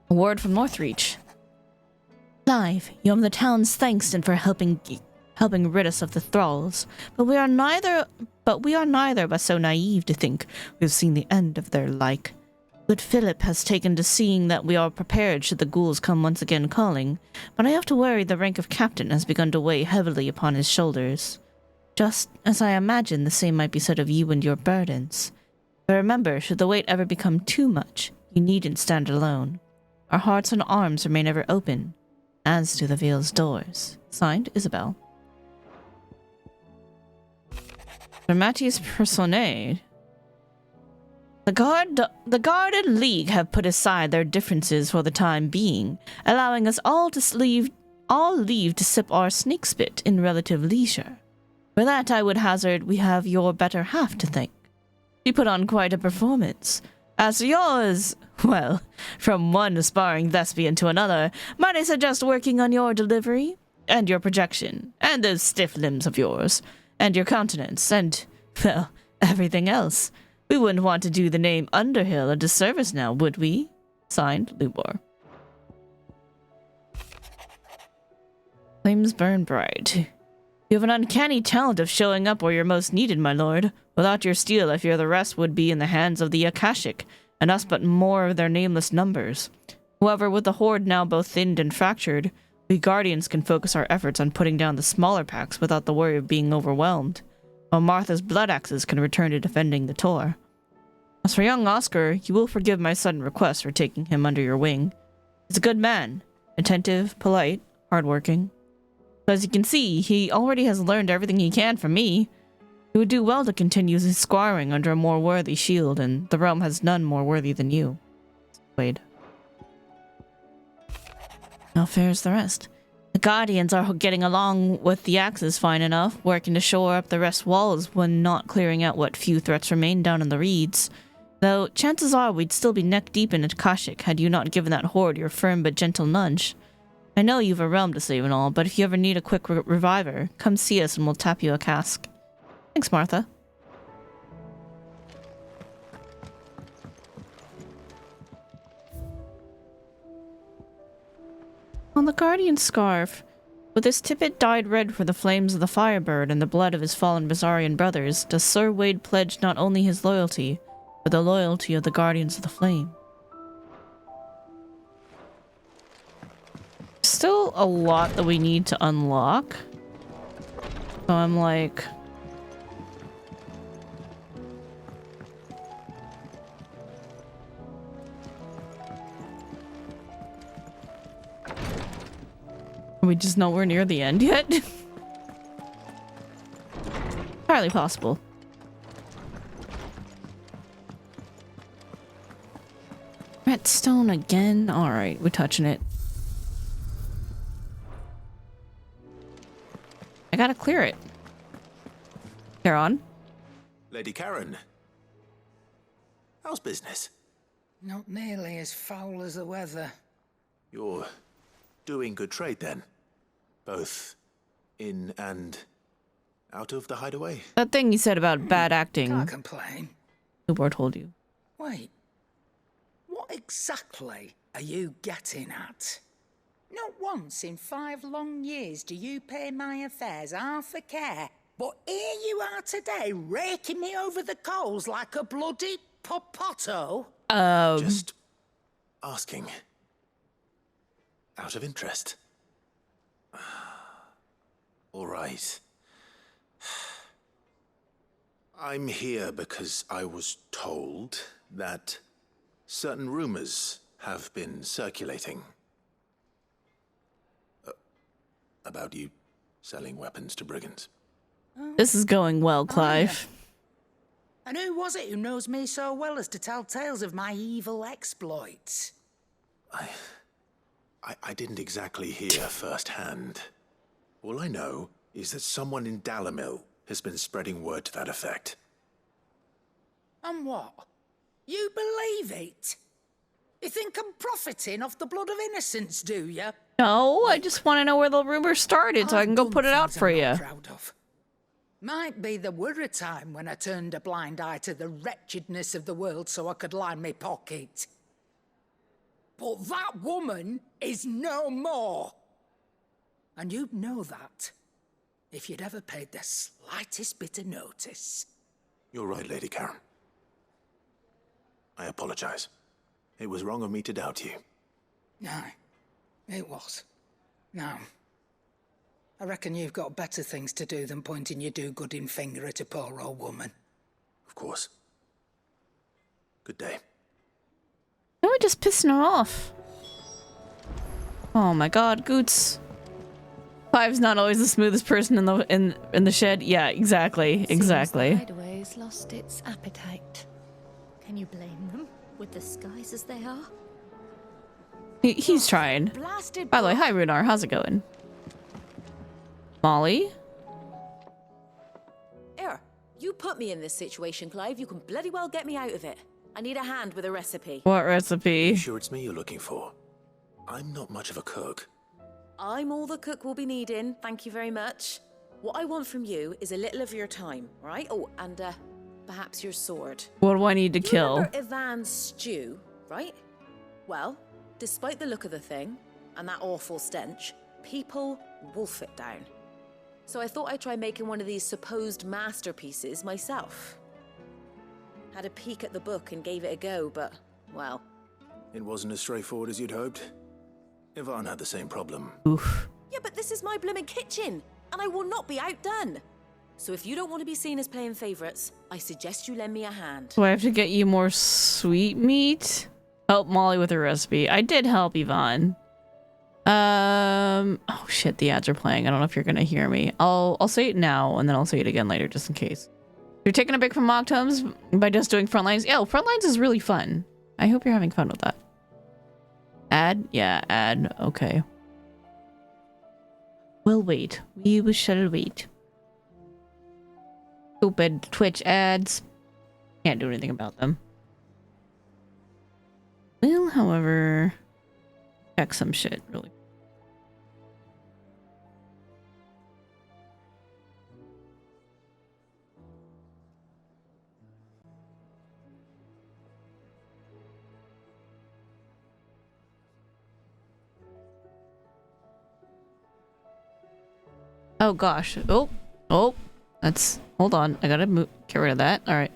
S20: A word from Northreach. Clive, you have the town's thanks for helping rid us of the thralls, but we are neither of us so naive to think we've seen the end of their like. Good Philip has taken to seeing that we are prepared should the ghouls come once again calling, but I have to worry the rank of captain has begun to weigh heavily upon his shoulders. Just as I imagine the same might be said of you and your burdens. But remember, should the weight ever become too much, you needn't stand alone. Our hearts and arms remain ever open, as do the Vale's doors. Signed, Isabel. Dramatis Personae. The Guard and League have put aside their differences for the time being, allowing us all leave to sip our snake spit in relative leisure. For that, I would hazard we have your better half to thank. She put on quite a performance. As for yours, well, from one aspiring thespian to another, might I suggest working on your delivery, and your projection, and those stiff limbs of yours, and your countenance, and, well, everything else. We wouldn't want to do the name Underhill a disservice now, would we? Signed, Lubor. Flames burn bright. You have an uncanny talent of showing up where you're most needed, my lord. Without your steel, I fear the rest would be in the hands of the Akashic, and us but more of their nameless numbers. However, with the horde now both thinned and fractured, we Guardians can focus our efforts on putting down the smaller packs without the worry of being overwhelmed, while Martha's blood axes can return to defending the Tor. As for young Oscar, you will forgive my sudden request for taking him under your wing. He's a good man, attentive, polite, hardworking. But as you can see, he already has learned everything he can from me. He would do well to continue his squiring under a more worthy shield, and the realm has none more worthy than you. Wade. How fares the rest? The Guardians are getting along with the axes fine enough, working to shore up the rest walls when not clearing out what few threats remain down in the reeds. Though, chances are we'd still be neck-deep in Akashic had you not given that horde your firm but gentle nudge. I know you've a realm to save and all, but if you ever need a quick reviver, come see us and we'll tap you a cask. Thanks, Martha. On the Guardian's scarf, with his tippet dyed red for the flames of the Firebird and the blood of his fallen Bazarian brothers, does Sir Wade pledge not only his loyalty, but the loyalty of the Guardians of the Flame. Still a lot that we need to unlock. So I'm like... we just nowhere near the end yet? Entirely possible. Redstone again? Alright, we're touching it. I gotta clear it. Charon?
S2: Lady Karen. How's business?
S7: Not nearly as foul as the weather.
S2: You're doing good trade then? Both in and out of the hideaway?
S20: That thing you said about bad acting.
S7: Can't complain.
S20: Who told you?
S7: Wait. What exactly are you getting at? Not once in 5 long years do you pay my affairs half a care. But here you are today, raking me over the coals like a bloody popoto.
S2: Just asking. Out of interest. All right. I'm here because I was told that certain rumors have been circulating. About you selling weapons to brigands.
S20: This is going well, Clive.
S7: And who was it who knows me so well as to tell tales of my evil exploits?
S2: I didn't exactly hear firsthand. All I know is that someone in Dalimil has been spreading word to that effect.
S7: And what? You believe it? You think I'm profiting off the blood of innocents, do you?
S20: No, I just want to know where the rumor started so I can go put it out for you.
S7: Might be there were a time when I turned a blind eye to the wretchedness of the world so I could line my pocket. But that woman is no more. And you'd know that if you'd ever paid the slightest bit of notice.
S2: You're right, Lady Karen. I apologize. It was wrong of me to doubt you.
S7: No, it was. Now, I reckon you've got better things to do than pointing your do-gooding finger at a poor old woman.
S2: Of course. Good day.
S20: No, we're just pissing her off. Oh my god, Goots. Clive's not always the smoothest person in the shed. Yeah, exactly. Exactly.
S4: Seems the hideaway's lost its appetite. Can you blame them, with the skies as they are?
S20: He's trying. By the way, hi Runar, how's it going? Molly?
S8: Here, you put me in this situation, Clive. You can bloody well get me out of it. I need a hand with a recipe.
S20: What recipe?
S2: You sure it's me you're looking for? I'm not much of a cook.
S8: I'm all the cook will be needing, thank you very much. What I want from you is a little of your time, right? Oh, and perhaps your sword.
S20: What do I need to kill?
S8: Remember Ivan's stew, right? Well, despite the look of the thing, and that awful stench, people wolf it down. So I thought I'd try making one of these supposed masterpieces myself. Had a peek at the book and gave it a go, but, well...
S2: It wasn't as straightforward as you'd hoped. Ivan had the same problem.
S20: Oof.
S8: Yeah, but this is my blooming kitchen, and I will not be outdone. So if you don't want to be seen as playing favourites, I suggest you lend me a hand.
S20: Do I have to get you more sweet meat? Help Molly with her recipe. I did help Ivan. Oh shit, the ads are playing. I don't know if you're gonna hear me. I'll say it now, and then I'll say it again later, just in case. You're taking a break from mock tomes by just doing frontlines. Yeah, frontlines is really fun. I hope you're having fun with that. Ad? Yeah, ad. Okay. We'll wait. We shall wait. Stupid Twitch ads. Can't do anything about them. Will, however, check some shit really. Oh gosh. Oh. That's... Hold on. I gotta get rid of that. Alright.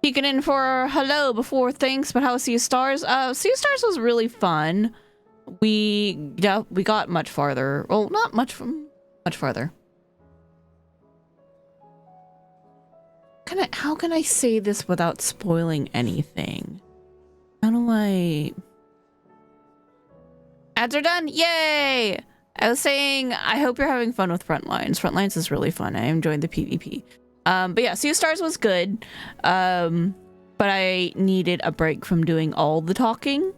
S20: Peeking in for hello before thanks, but how was Sea of Stars? Sea of Stars was really fun. We got much farther. Well, not much farther. How can I say this without spoiling anything? How do I... Ads are done! Yay! I was saying, I hope you're having fun with Frontlines. Frontlines is really fun. I enjoyed the PvP. But yeah, Sea of Stars was good. But I needed a break from doing all the talking.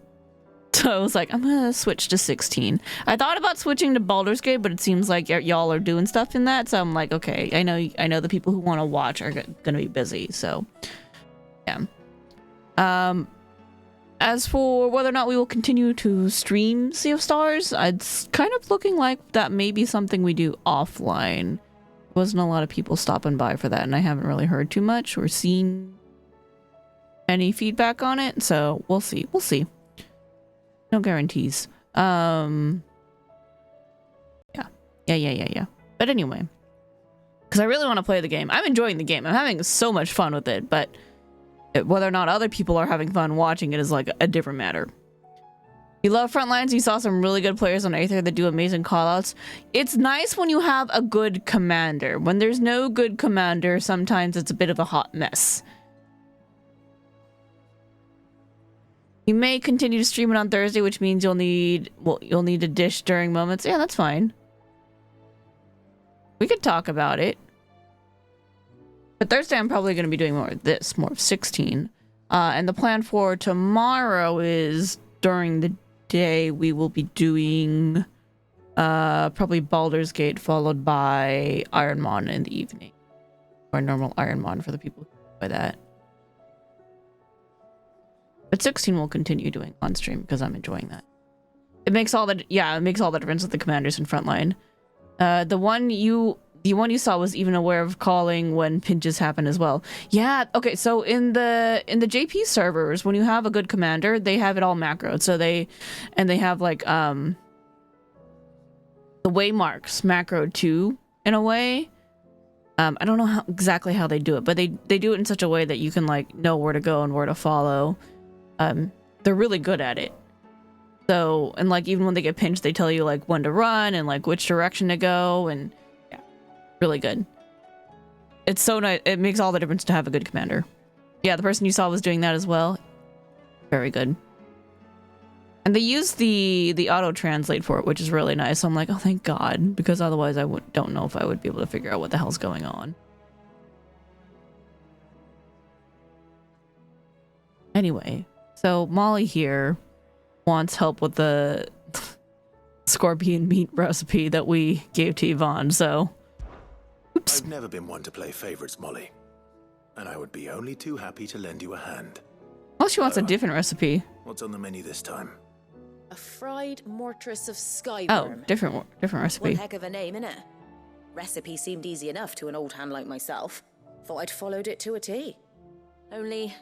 S20: So I was like, I'm gonna switch to 16. I thought about switching to Baldur's Gate, but it seems like y'all are doing stuff in that. So I'm like, okay, I know the people who want to watch are gonna be busy. So yeah. As for whether or not we will continue to stream Sea of Stars, it's kind of looking like that may be something we do offline. Wasn't a lot of people stopping by for that, and I haven't really heard too much or seen any feedback on it, so we'll see. We'll see. No guarantees. Yeah. But anyway, because I really want to play the game. I'm enjoying the game. I'm having so much fun with it, but whether or not other people are having fun watching it is like a different matter. You love Frontlines. You saw some really good players on Aether that do amazing callouts. It's nice when you have a good commander. When there's no good commander, sometimes it's a bit of a hot mess. You may continue to stream it on Thursday, which means you'll need a dish during moments. Yeah, that's fine. We could talk about it. But Thursday, I'm probably going to be doing more of this, more of 16. And the plan for tomorrow is during the day, we will be doing probably Baldur's Gate, followed by Ironmon in the evening. Or normal Ironmon for the people who enjoy that. But 16 will continue doing on stream because I'm enjoying that. It makes all the difference with the commanders in Frontline. The one you saw was even aware of calling when pinches happen as well. Yeah, okay, so in the JP servers, when you have a good commander, they have it all macroed. So they have like the waymarks macroed too, in a way. I don't know exactly how they do it, but they do it in such a way that you can like know where to go and where to follow. They're really good at it. So, and like even when they get pinched, they tell you like when to run and like which direction to go, and yeah, really good. It's so nice. It makes all the difference to have a good commander. Yeah, the person you saw was doing that as well. Very good. And they use the auto translate for it, which is really nice. So I'm like, oh, thank God, because otherwise I don't know if I would be able to figure out what the hell's going on. Anyway, so Molly here wants help with the scorpion meat recipe that we gave to Yvonne, so... Oops.
S2: I've never been one to play favorites, Molly. And I would be only too happy to lend you a hand.
S20: Well, she wants a different recipe.
S2: What's on the menu this time?
S8: A fried mortress of skyworm.
S20: Oh, different recipe.
S8: One heck of a name, innit? Recipe seemed easy enough to an old hand like myself. Thought I'd followed it to a T. Only,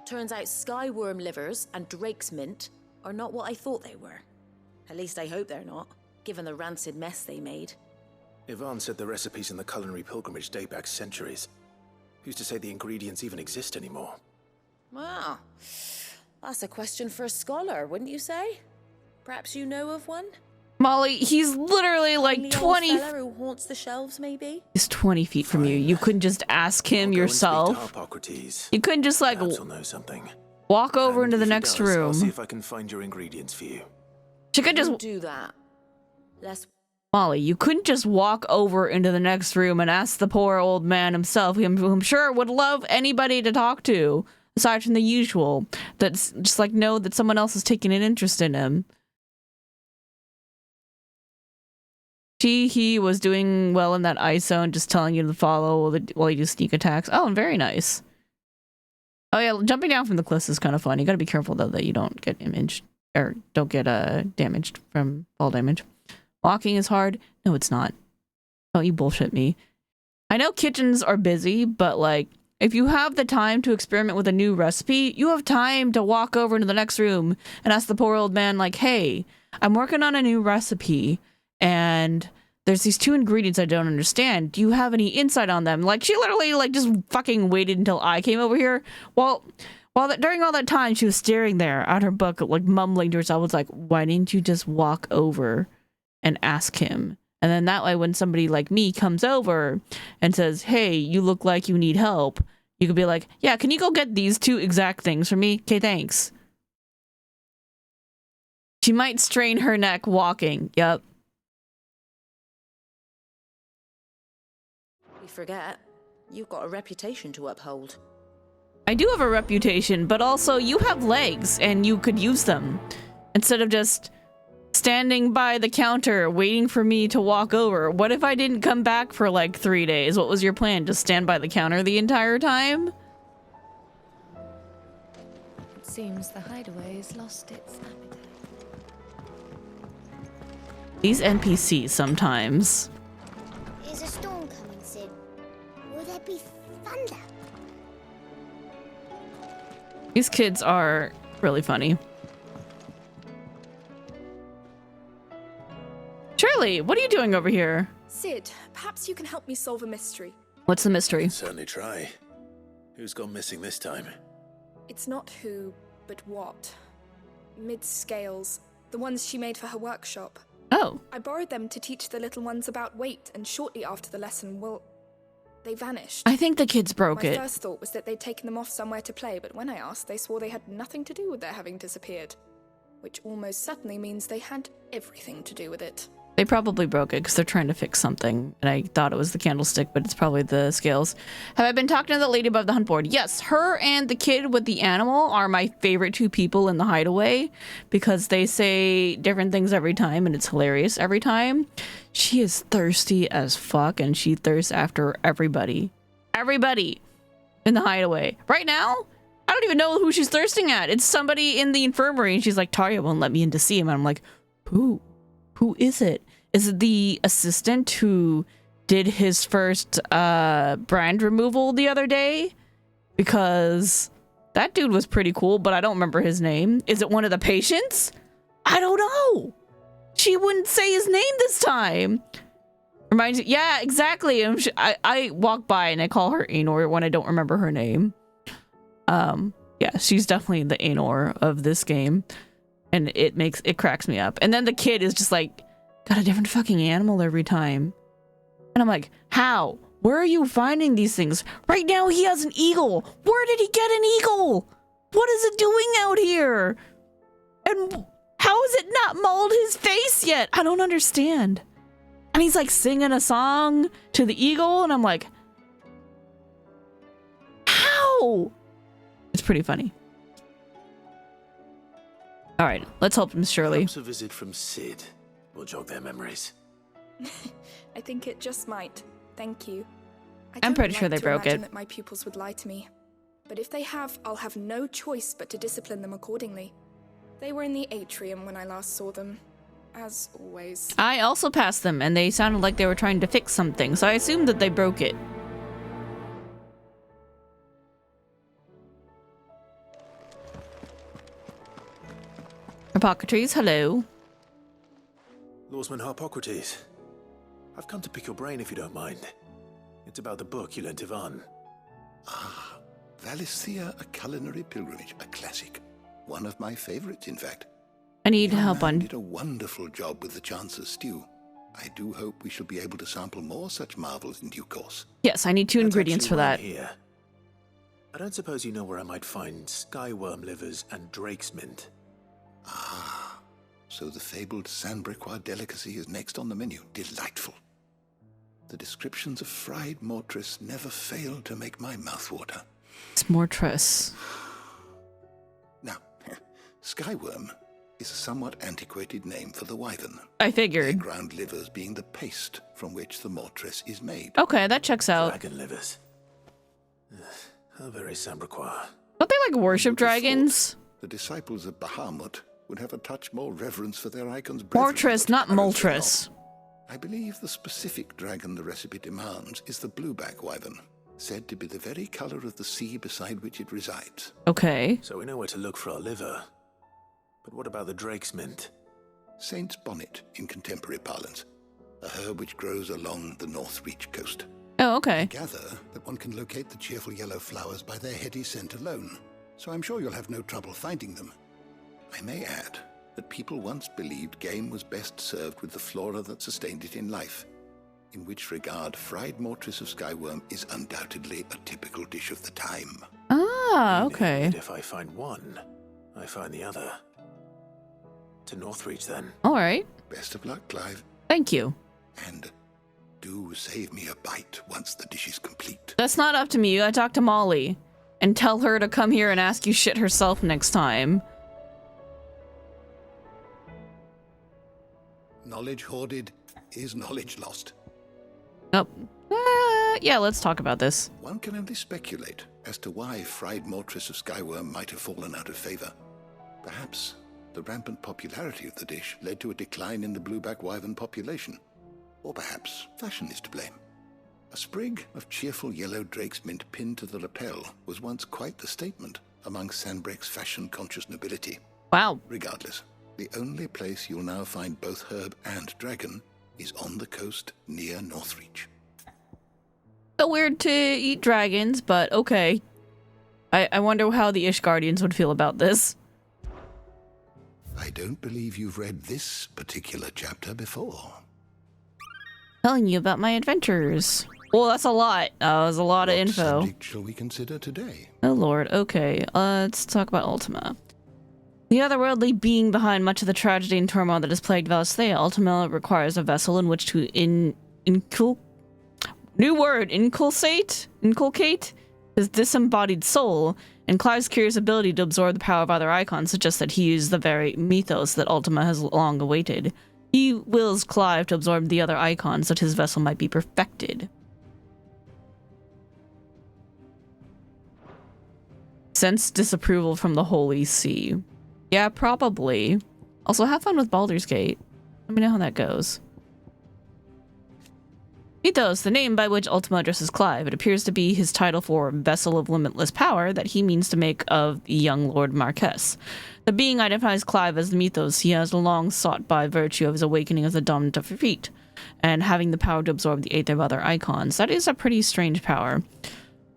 S8: turns out skyworm livers and drake's mint are not what I thought they were. At least I hope they're not, given the rancid mess they made.
S2: Yvonne said the recipes in the culinary pilgrimage date back centuries. Who's to say the ingredients even exist anymore?
S8: Well, that's a question for a scholar, wouldn't you say? Perhaps you know of one?
S20: Molly, he's literally like 20...
S8: Old fella who haunts the shelves, maybe?
S20: He's 20 feet from you. You couldn't just ask him yourself. You couldn't just like
S2: know something.
S20: Walk over into the next room.
S2: I'll see if I can find your ingredients for you.
S20: She could just
S8: do that.
S20: Molly, you couldn't just walk over into the next room and ask the poor old man himself, who I'm sure would love anybody to talk to, aside from the usual. That's just like know that someone else is taking an interest in him. He was doing well in that ice zone, just telling you to follow while you do sneak attacks. Oh, and very nice. Oh yeah, jumping down from the cliffs is kind of fun. You gotta be careful though that you don't get imaged or don't get damaged from fall damage. Walking is hard. No, it's not. Don't you bullshit me. I know kitchens are busy, but like if you have the time to experiment with a new recipe, you have time to walk over into the next room and ask the poor old man like, "Hey, I'm working on a new recipe. And there's these two ingredients I don't understand. Do you have any insight on them?" Like, she literally, like, just fucking waited until I came over here. During all that time, she was staring there at her book, like, mumbling to herself. I was like, why didn't you just walk over and ask him? And then that way, when somebody like me comes over and says, "Hey, you look like you need help," you could be like, "Yeah, can you go get these two exact things for me? Okay, thanks." She might strain her neck walking. Yep.
S8: forget, you've got a reputation to uphold.
S20: I do have a reputation, but also you have legs and you could use them. Instead of just standing by the counter waiting for me to walk over. What if I didn't come back for like 3 days? What was your plan? Just stand by the counter the entire time?
S9: It seems the hideaway has lost its appetite.
S20: These NPCs sometimes.
S5: Is a storm coming soon? Will there be thunder?
S20: These kids are really funny. Shirley, what are you doing over here?
S6: Sid, perhaps you can help me solve a mystery.
S20: What's the mystery?
S2: Certainly try. Who's gone missing this time?
S6: It's not who, but what. Mid-scales, the ones she made for her workshop.
S20: Oh.
S6: I borrowed them to teach the little ones about weight, and shortly after the lesson, well, they vanished.
S20: I think the kids broke it.
S6: My first thought was that they'd taken them off somewhere to play, but when I asked, they swore they had nothing to do with their having disappeared. Which almost certainly means they had everything to do with it.
S20: They probably broke it because they're trying to fix something. And I thought it was the candlestick, but it's probably the scales. Have I been talking to the lady above the hunt board? Yes, her and the kid with the animal are my favorite two people in the hideaway because they say different things every time and it's hilarious every time. She is thirsty as fuck and she thirsts after everybody. Everybody in the hideaway. Right now, I don't even know who she's thirsting at. It's somebody in the infirmary and she's like, Taria won't let me in to see him. And I'm like, who? Who is it? Is it the assistant who did his first brand removal the other day? Because that dude was pretty cool, but I don't remember his name. Is it one of the patients? I don't know. She wouldn't say his name this time. Reminds me, yeah, exactly. I walk by and I call her Anor when I don't remember her name. Yeah, she's definitely the Anor of this game. And it cracks me up. And then the kid is just like, got a different fucking animal every time. And I'm like, how? Where are you finding these things? Right now he has an eagle. Where did he get an eagle? What is it doing out here? And how has it not mauled his face yet? I don't understand. And he's like singing a song to the eagle. And I'm like, how? It's pretty funny. All right, let's help Miss Shirley.
S2: Perhaps a visit from Sid will jog their memories.
S6: I think it just might. Thank you.
S20: I'm pretty sure they broke it.
S6: That my pupils would lie to me. But if they have, I'll have no choice but to discipline them accordingly. They were in the atrium when I last saw them. As always.
S20: I also passed them, and they sounded like they were trying to fix something, so I assumed that they broke it. Hippocrates, hello.
S2: Lawsman Harpocrates. I've come to pick your brain if you don't mind. It's about the book you lent Ivan.
S10: Ah, Valisthean, A Culinary Pilgrimage, a classic. One of my favorites, in fact.
S20: I need help on...
S10: did a wonderful job with the Chance's stew. I do hope we shall be able to sample more such marvels in due course.
S20: Yes, I need 2 ingredients for that.
S2: Here. I don't suppose you know where I might find skyworm livers and drake's mint.
S10: Ah, so the fabled Sandbricois delicacy is next on the menu. Delightful. The descriptions of fried mortress never fail to make my mouth water.
S20: It's mortress.
S10: Now, skyworm is a somewhat antiquated name for the wyvern.
S20: I figured.
S10: Their ground livers being the paste from which the mortress is made.
S20: Okay, that checks out.
S2: Dragon livers. How very Sandbricois.
S20: Don't they like worship dragons?
S10: The disciples of Bahamut would have a touch more reverence for their icon's
S20: Mortress, not Moltress.
S10: I believe the specific dragon the recipe demands is the blueback wyvern, said to be the very color of the sea beside which it resides.
S20: Okay.
S2: So we know where to look for our liver. But what about the drake's mint?
S10: Saint's bonnet in contemporary parlance, a herb which grows along the North Reach coast.
S20: Oh, okay.
S10: I gather that one can locate the cheerful yellow flowers by their heady scent alone, so I'm sure you'll have no trouble finding them. I may add that people once believed game was best served with the flora that sustained it in life, in which regard fried mortress of skyworm is undoubtedly a typical dish of the time.
S20: Ah, okay.
S2: And if I find one, I find the other. To Northreach, then.
S20: All right.
S10: Best of luck, Clive.
S20: Thank you.
S10: And Do save me a bite once the dish is complete.
S20: That's not up to me. You gotta talk to Molly and tell her to come here and ask you shit herself next time.
S10: Knowledge hoarded is knowledge lost.
S20: Nope. Yeah, let's talk about this.
S10: One can only speculate as to why fried mortress of skyworm might have fallen out of favor. Perhaps the rampant popularity of the dish led to a decline in the blueback wyvern population. Or perhaps fashion is to blame. A sprig of cheerful yellow drake's mint pinned to the lapel was once quite the statement among Sanbreque's fashion-conscious nobility.
S20: Wow.
S10: Regardless, the only place you'll now find both herb and dragon is on the coast near Northreach.
S20: So weird to eat dragons, but okay. I wonder how the Ishgardians would feel about this.
S10: I don't believe you've read this particular chapter before.
S20: Telling you about my adventures. Well, that's a lot. That was a lot of info.
S10: What subject shall we consider today?
S20: Oh lord, okay. Let's talk about Ultima. The otherworldly being behind much of the tragedy and turmoil that has plagued Valisthean, Ultima requires a vessel in which to inculcate his disembodied soul, and Clive's curious ability to absorb the power of other icons suggests that he is the very mythos that Ultima has long awaited. He wills Clive to absorb the other icons so that his vessel might be perfected. Sense disapproval from the Holy See. Yeah, probably. Also, have fun with Baldur's Gate. Let me know how that goes. Mythos, the name by which Ultima addresses Clive. It appears to be his title for vessel of limitless power that he means to make of the young Lord Marquess. The being identifies Clive as the mythos he has long sought by virtue of his awakening as a dominant of feet, and having the power to absorb the aether of other icons. That is a pretty strange power.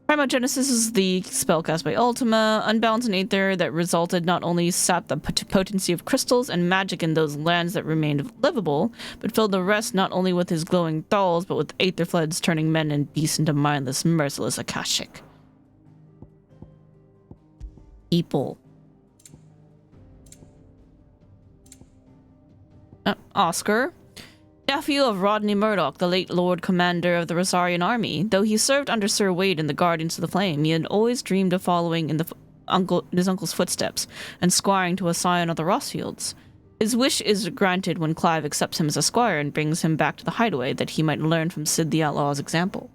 S20: Primogenesis is the spell cast by Ultima, unbalanced in aether that resulted not only sapped the potency of crystals and magic in those lands that remained livable, but filled the rest not only with his glowing thralls, but with aether floods turning men and beasts into mindless, merciless Akashic. People. Oscar. Nephew of Rodney Murdoch, the late Lord Commander of the Rosarian Army. Though he served under Sir Wade in the Guardians of the Flame, he had always dreamed of following in his uncle's footsteps and squiring to a scion of the Rossfields. His wish is granted when Clive accepts him as a squire and brings him back to the hideaway that he might learn from Sid the Outlaw's example.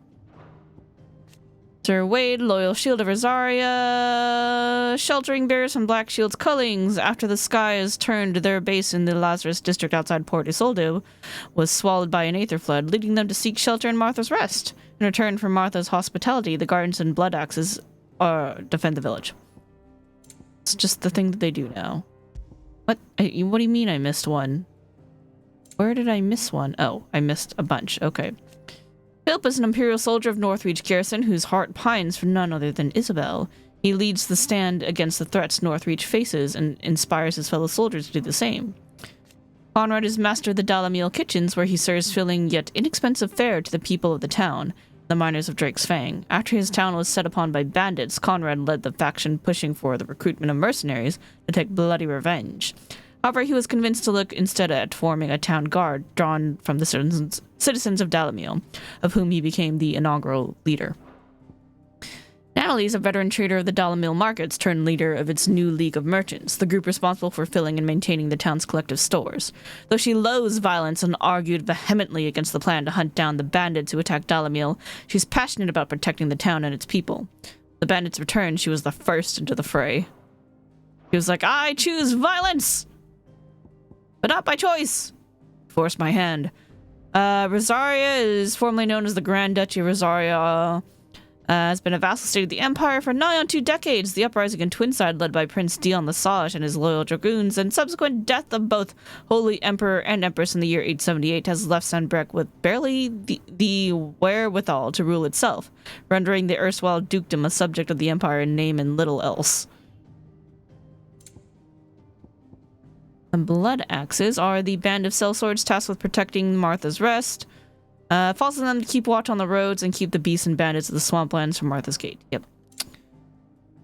S20: Sir Wade, loyal shield of Rosaria, sheltering bears from Black Shield's cullings after the skies turned their base in the Lazarus district outside Port Isolde, was swallowed by an aether flood, leading them to seek shelter in Martha's Rest. In return for Martha's hospitality, the Guardians and Blood Axes defend the village. It's just the thing that they do now. What do you mean I missed one? Where did I miss one? Oh, I missed a bunch. Okay. Philip is an Imperial soldier of Northreach garrison whose heart pines for none other than Isabel. He leads the stand against the threats Northreach faces and inspires his fellow soldiers to do the same. Conrad is master of the Dalamil kitchens, where he serves filling yet inexpensive fare to the people of the town, the miners of Drake's Fang. After his town was set upon by bandits, Conrad led the faction pushing for the recruitment of mercenaries to take bloody revenge. However, he was convinced to look instead at forming a town guard drawn from the citizens of Dalamil, of whom he became the inaugural leader. Annalise, a veteran trader of the Dalamil markets, turned leader of its new League of Merchants, the group responsible for filling and maintaining the town's collective stores. Though she loathes violence and argued vehemently against the plan to hunt down the bandits who attacked Dalamil, she's passionate about protecting the town and its people. The bandits returned, she was the first into the fray. She was like, I choose violence! But not by choice. Forced my hand. Rosaria is formerly known as the Grand Duchy of Rosaria. Has been a vassal state of the Empire for nigh on 2 decades. The uprising in Twinside, led by Prince Dion Lesage and his loyal dragoons, and subsequent death of both Holy Emperor and Empress in the year 878, has left Sanbreque with barely the wherewithal to rule itself, rendering the erstwhile dukedom a subject of the Empire in name and little else. The Blood Axes are the band of sellswords tasked with protecting Martha's Rest. Falls on them to keep watch on the roads and keep the beasts and bandits of the swamplands from Martha's Gate. Yep.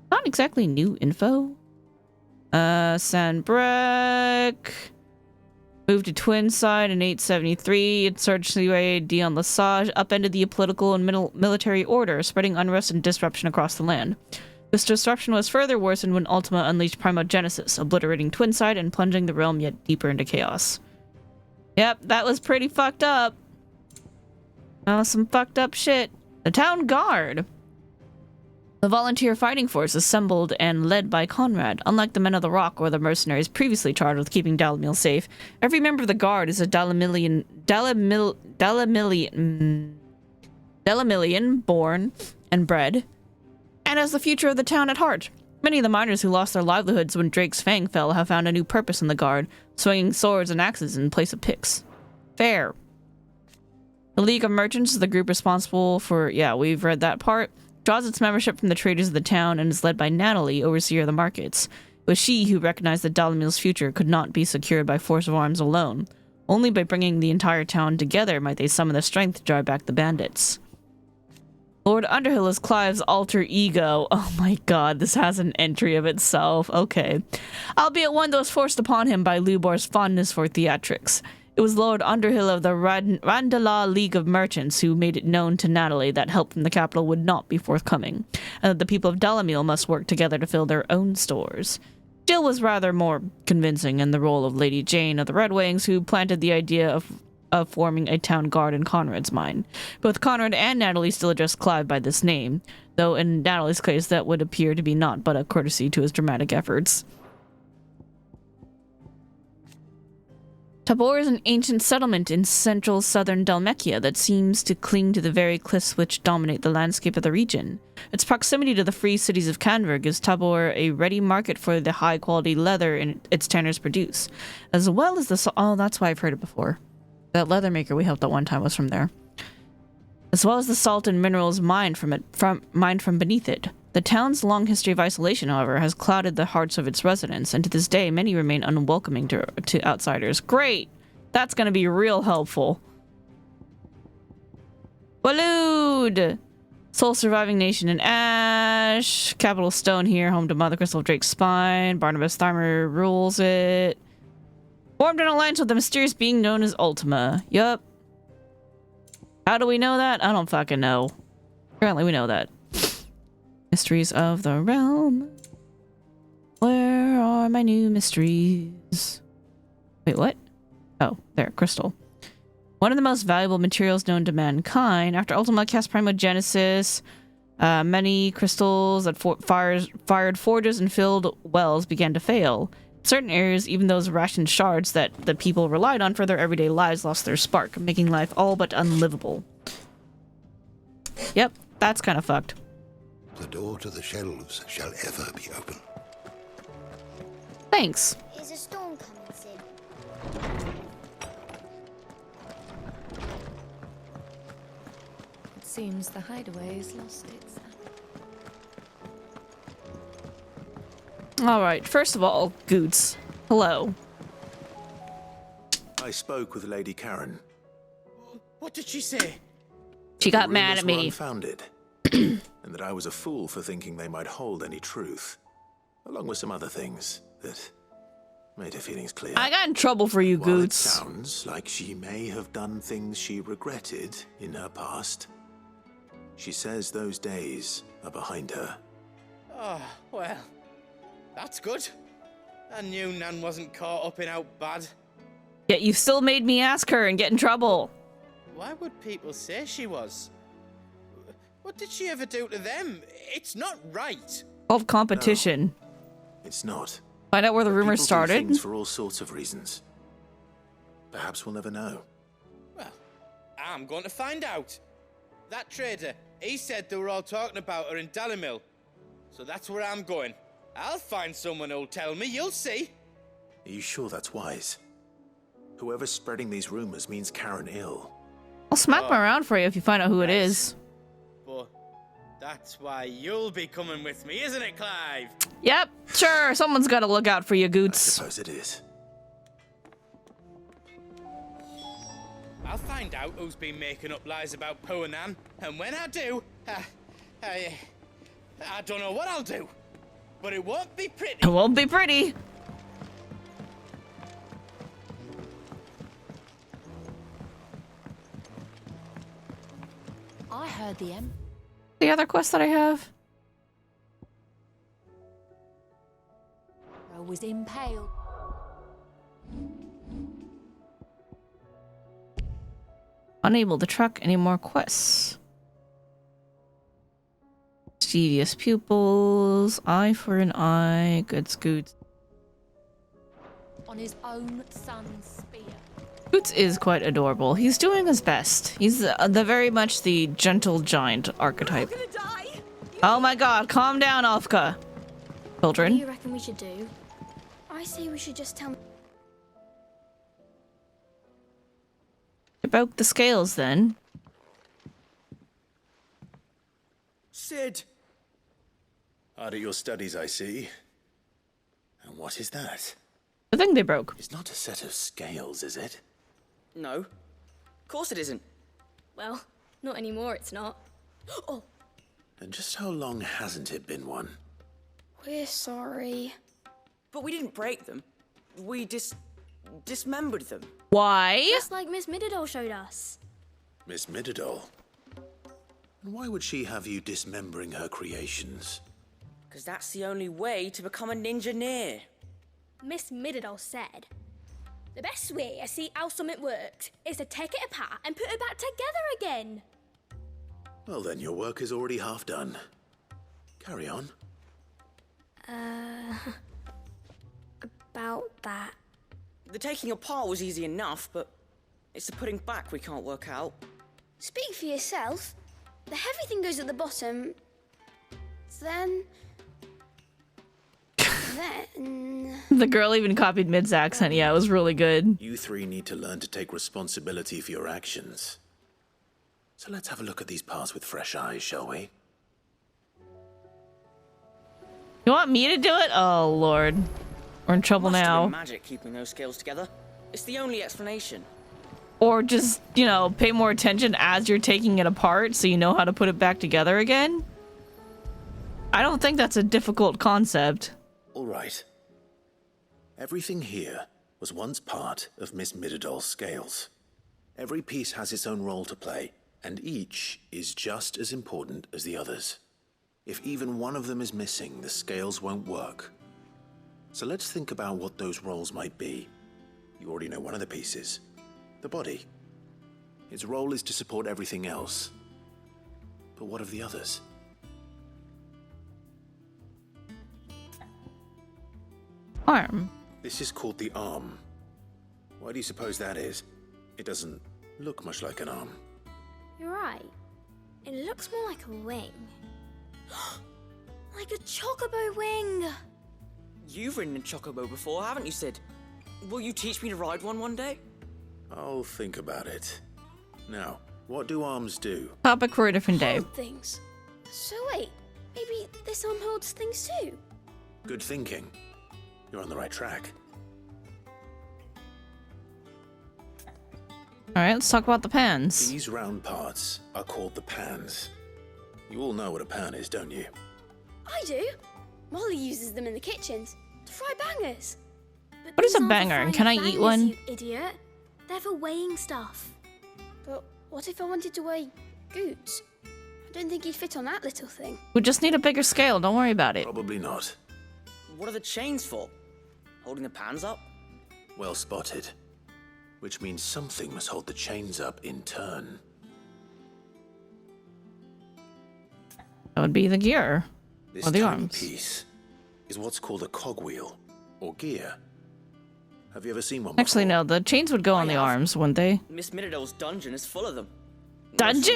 S20: Not exactly new info. Sanbreque. Moved to Twinside in 873, insurgent Dion Lesage upended the political and military order, spreading unrest and disruption across the land. This disruption was further worsened when Ultima unleashed Primogenesis, obliterating Twinside and plunging the realm yet deeper into chaos. Yep, that was pretty fucked up. That was some fucked up shit. The town guard. The volunteer fighting force assembled and led by Conrad. Unlike the Men of the Rock or the mercenaries previously charged with keeping Dalimil safe, every member of the guard is a Dalimilian born and bred, and has the future of the town at heart. Many of the miners who lost their livelihoods when Drake's Fang fell have found a new purpose in the guard, swinging swords and axes in place of picks. Fair. The League of Merchants is the group responsible for, yeah, we've read that part, draws its membership from the traders of the town and is led by Natalie, overseer of the markets. It was she who recognized that Dalimil's future could not be secured by force of arms alone. Only by bringing the entire town together might they summon the strength to drive back the bandits. Lord Underhill is Clive's alter ego. Oh my god, this has an entry of itself. Okay. Albeit one that was forced upon him by Lubor's fondness for theatrics. It was Lord Underhill of the Randala League of Merchants who made it known to Natalie that help from the capital would not be forthcoming, and that the people of Dalimil must work together to fill their own stores. Jill was rather more convincing in the role of Lady Jane of the Red Wings, who planted the idea of forming a town guard in Conrad's mind. Both Conrad and Natalie still address Clive by this name, though in Natalie's case that would appear to be not but a courtesy to his dramatic efforts. Tabor is an ancient settlement in central southern Dalmekia that seems to cling to the very cliffs which dominate the landscape of the region. Its proximity to the free cities of Canver gives Tabor a ready market for the high-quality leather its tanners produce, as well as the... Oh, that's why I've heard it before. That leather maker we helped that one time was from there. As well as the salt and minerals mined from beneath it. The town's long history of isolation, however, has clouded the hearts of its residents, and to this day, many remain unwelcoming to outsiders. Great! That's gonna be real helpful. Walood! Sole surviving nation in Ash. Capital Stone here, home to Mother Crystal of Drake's Spine. Barnabas Tharmer rules it. Formed an alliance with the mysterious being known as Ultima. Yup. How do we know that? I don't fucking know. Apparently we know that. Mysteries of the realm. Where are my new mysteries? Wait, what? Oh, there, crystal. One of the most valuable materials known to mankind. After Ultima cast Primogenesis, many crystals that fired forges and filled wells began to fail. In certain areas, even those rationed shards that the people relied on for their everyday lives lost their spark, making life all but unlivable. Yep, that's kind of fucked.
S10: The door to the shelves shall ever be open.
S20: Thanks.
S5: Is a storm coming, Sid?
S9: It seems the hideaway has lost its...
S20: Alright, first of all, Goots. Hello.
S2: I spoke with Lady Karen.
S24: What did she say?
S20: She got mad at me.
S2: Unfounded, and that I was a fool for thinking they might hold any truth, along with some other things that made her feelings clear.
S20: I got in trouble for you,
S2: While
S20: Goots.
S2: It sounds like she may have done things she regretted in her past. She says those days are behind her.
S24: Oh, well, that's good. I knew Nan wasn't caught up in out bad.
S20: Yet you still made me ask her and get in trouble.
S24: Why would people say she was? What did she ever do to them? It's not right.
S20: Called competition.
S2: No, it's not.
S20: Find out where the rumor
S2: People
S20: started.
S2: do things for all sorts of reasons. Perhaps we'll never know.
S24: Well, I'm going to find out. That trader, he said they were all talking about her in Dalimil. So that's where I'm going. I'll find someone who'll tell me, you'll see.
S2: Are you sure that's wise? Whoever's spreading these rumors means Karen ill.
S20: I'll smack them around for you if you find out who it is.
S24: But that's why you'll be coming with me, isn't it, Clive?
S20: Yep, sure. Someone's got to look out for you, Goots.
S2: I suppose it is.
S24: I'll find out who's been making up lies about Poe and Nan, and when I do, I don't know what I'll do, but it won't be pretty.
S20: It won't be pretty.
S9: I heard the
S20: The other quest that I have?
S9: Emperor was impaled.
S20: Unable to track any more quests. Mischievous pupils, eye for an eye, good Scoots.
S9: On his own son's spear.
S20: Scoots is quite adorable. He's doing his best. He's the very much the gentle giant archetype. Oh my god, calm down, Alfka. Children.
S12: What do you reckon we should do? I say we should just tell...
S20: About the scales, then.
S2: Sid! Hard at your studies, I see. And what is that?
S20: The thing they broke.
S2: It's not a set of scales, is it?
S15: No. Of course it isn't.
S12: Well, not anymore, it's not. Oh!
S2: And just how long hasn't it been one?
S12: We're sorry.
S15: But we didn't break them. We dismembered them.
S20: Why?
S12: Just like Miss Mididol showed us.
S2: Miss Mididol? And why would she have you dismembering her creations?
S15: Because that's the only way to become a ninja-neer.
S12: Miss Mididol said, the best way to see how something worked is to take it apart and put it back together again.
S2: Well then, your work is already half done. Carry on.
S12: About that.
S15: The taking apart was easy enough, but it's the putting back we can't work out.
S12: Speak for yourself. The heavy thing goes at the bottom. Then...
S20: The girl even copied Mid's accent. Yeah, it was really good.
S2: You three need to learn to take responsibility for your actions. So let's have a look at these parts with fresh eyes, shall we?
S20: You want me to do it? Oh, Lord. We're in trouble
S15: Must have
S20: now.
S15: been magic keeping those scales together. It's the only explanation.
S20: Or just, you know, pay more attention as you're taking it apart so you know how to put it back together again. I don't think that's a difficult concept.
S2: All right. Everything here was once part of Miss Mididol's scales. Every piece has its own role to play, and each is just as important as the others. If even one of them is missing, the scales won't work. So let's think about what those roles might be. You already know one of the pieces. The body. Its role is to support everything else. But what of the others?
S20: Arm.
S2: This is called the arm. Why do you suppose that is? It doesn't look much like an arm.
S12: You're right. It looks more like a wing. Like a chocobo wing!
S15: You've ridden a chocobo before, haven't you, Sid? Will you teach me to ride one day?
S2: I'll think about it. Now, what do arms do?
S20: Topic for a different day.
S12: Hold things. So wait, maybe this arm holds things too?
S2: Good thinking. You're on the right track.
S20: Alright, let's talk about the pans.
S2: These round parts are called the pans. You all know what a pan is, don't you?
S12: I do. Molly uses them in the kitchens to fry bangers. But
S20: What is
S12: these
S20: a
S12: aren't for
S20: banger, and
S12: frying
S20: can I eat
S12: bangers,
S20: one?
S12: You idiot. They're for weighing stuff. But what if I wanted to weigh goods? I don't think he'd fit on that little thing.
S20: We just need a bigger scale, don't worry about it.
S2: Probably not.
S15: What are the chains for? Holding the pans up?
S2: Well spotted. Which means something must hold the chains up in turn.
S20: That would be the gear.
S2: This
S20: Or the
S2: tiny
S20: arms.
S2: piece is what's called a cogwheel, or gear. Have you ever seen one before?
S20: Actually, no, the chains would go on the arms, wouldn't they?
S15: Miss Mididol's dungeon is full of them.
S20: Dungeon?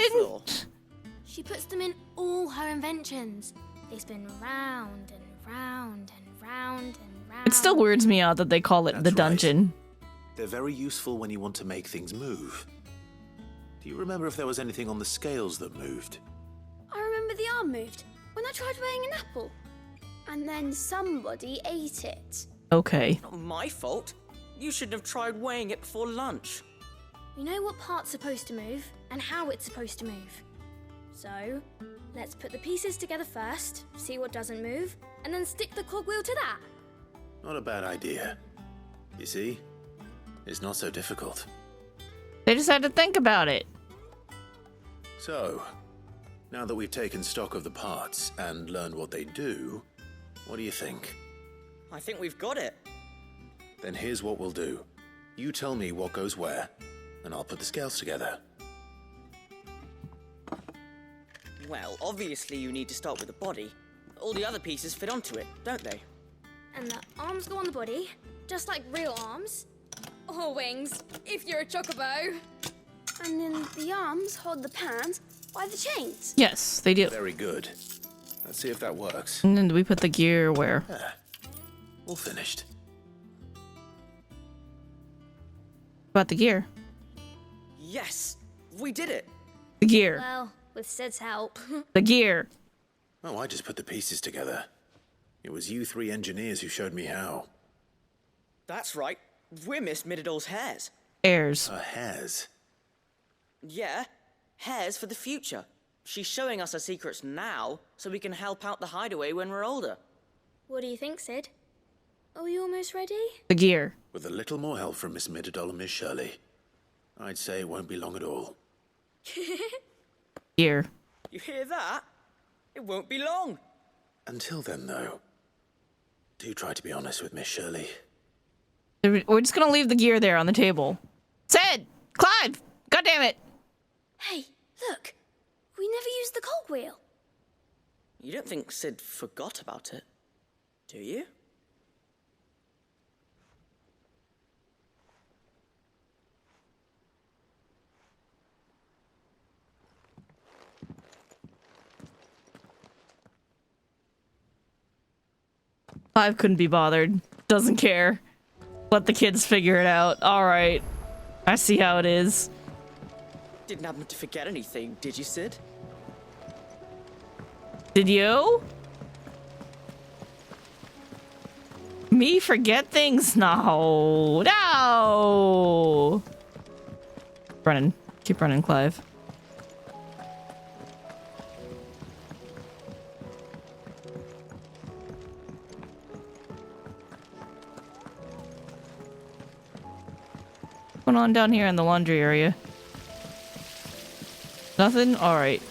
S12: She puts them in all her inventions. They spin round and round and round and round.
S20: It still weirds me out that they call it the
S2: That's right.
S20: dungeon.
S2: They're very useful when you want to make things move. Do you remember if there was anything on the scales that moved?
S12: I remember the arm moved when I tried weighing an apple. And then somebody ate it.
S20: Okay.
S15: Not my fault. You shouldn't have tried weighing it before lunch.
S12: We know what part's supposed to move and how it's supposed to move. So, let's put the pieces together first, see what doesn't move, and then stick the cogwheel to that.
S2: Not a bad idea. You see? It's not so difficult.
S20: They just had to think about it.
S2: So, Now that we've taken stock of the parts and learned what they do, what do you think?
S15: I think we've got it.
S2: Then here's what we'll do. You tell me what goes where, and I'll put the scales together.
S15: Well, obviously you need to start with the body. All the other pieces fit onto it, don't they?
S12: And the arms go on the body, just like real arms. Or wings, if you're a chocobo. And then the arms hold the pans by the chains.
S20: Yes, they do.
S2: Very good. Let's see if that works.
S20: And then we put the gear where?
S2: Yeah. All finished.
S20: About the gear.
S15: Yes! We did it!
S20: The gear.
S12: Well, with Sid's help.
S20: The gear.
S2: Oh, I just put the pieces together. It was you three engineers who showed me how.
S15: That's right. We're Miss Mididol's heirs.
S20: Heirs.
S2: Her heirs?
S15: Yeah, heirs for the future. She's showing us her secrets now, so we can help out the hideaway when we're older.
S12: What do you think, Sid? Are you almost ready?
S20: The gear.
S2: With a little more help from Miss Mididol and Miss Shirley, I'd say it won't be long at all.
S20: Gear.
S15: You hear that? It won't be long.
S2: Until then, though, do try to be honest with Miss Shirley.
S20: We're just gonna leave the gear there on the table. Sid! Clive! God damn it!
S12: Hey, look. We never used the cogwheel.
S15: You don't think Sid forgot about it, do you?
S20: Clive couldn't be bothered. Doesn't care. Let the kids figure it out. Alright. I see how it is.
S15: Didn't happen to forget anything, did you, Sid?
S20: Did you? Me forget things? No. No! Running. Keep running, Clive. What's going on down here in the laundry area? Nothing? Alright.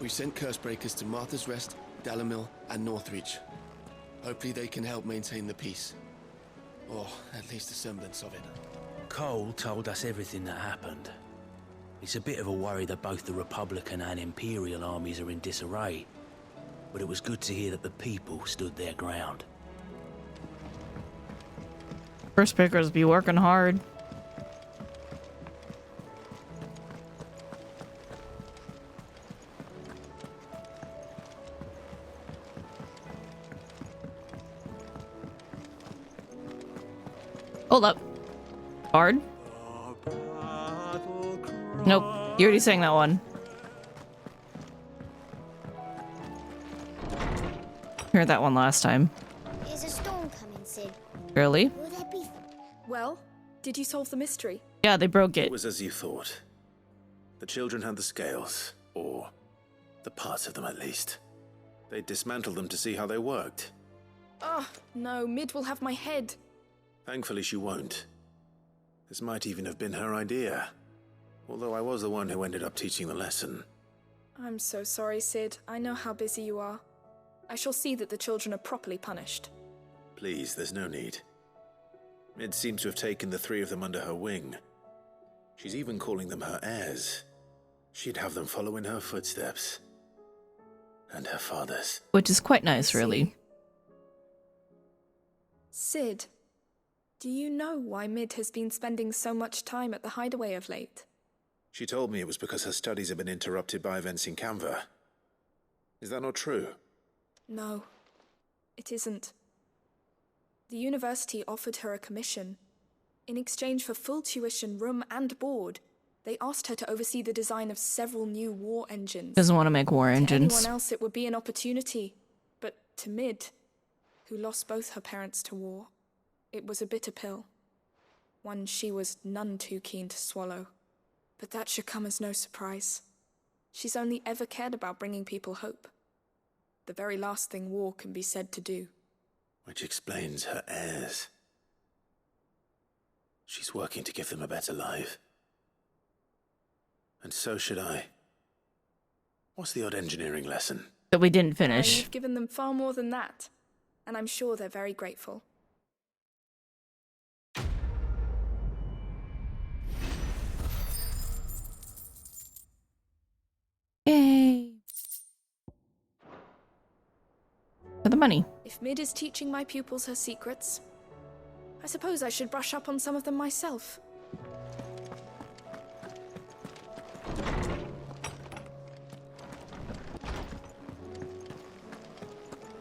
S13: We've sent Cursebreakers to Martha's Rest, Dalamil, and Northreach. Hopefully they can help maintain the peace. Or at least a semblance of it.
S14: Cole told us everything that happened. It's a bit of a worry that both the Republican and Imperial armies are in disarray. But it was good to hear that the people stood their ground.
S20: First pickers be working hard. Hold up. Bard? Nope. You already sang that one. Heard that one last time.
S5: Is a storm coming, Sid?
S20: Really?
S5: Will there be...
S6: Well, did you solve the mystery?
S20: Yeah, they broke it.
S2: It was as you thought. The children had the scales, or the parts of them at least. They dismantled them to see how they worked.
S6: Oh, no, Mid will have my head.
S2: Thankfully she won't. This might even have been her idea. Although I was the one who ended up teaching the lesson.
S6: I'm so sorry, Sid. I know how busy you are. I shall see that the children are properly punished.
S2: Please, there's no need. Mid seems to have taken the three of them under her wing. She's even calling them her heirs. She'd have them follow in her footsteps. And her father's.
S20: Which is quite nice, really.
S6: Sid, do you know why Mid has been spending so much time at the hideaway of late?
S2: She told me it was because her studies have been interrupted by events in Canva. Is that not true?
S6: No, it isn't. The university offered her a commission. In exchange for full tuition, room and board, they asked her to oversee the design of several new war engines.
S20: Doesn't want to make war engines.
S6: To anyone else it would be an opportunity, but to Mid, who lost both her parents to war, it was a bitter pill. One she was none too keen to swallow. But that should come as no surprise. She's only ever cared about bringing people hope. The very last thing war can be said to do.
S2: Which explains her heirs. She's working to give them a better life. And so should I. What's the odd engineering lesson?
S20: That we didn't finish.
S6: You've given them far more than that, and I'm sure they're very grateful.
S20: Yay! For the money.
S6: If Mid is teaching my pupils her secrets, I suppose I should brush up on some of them myself.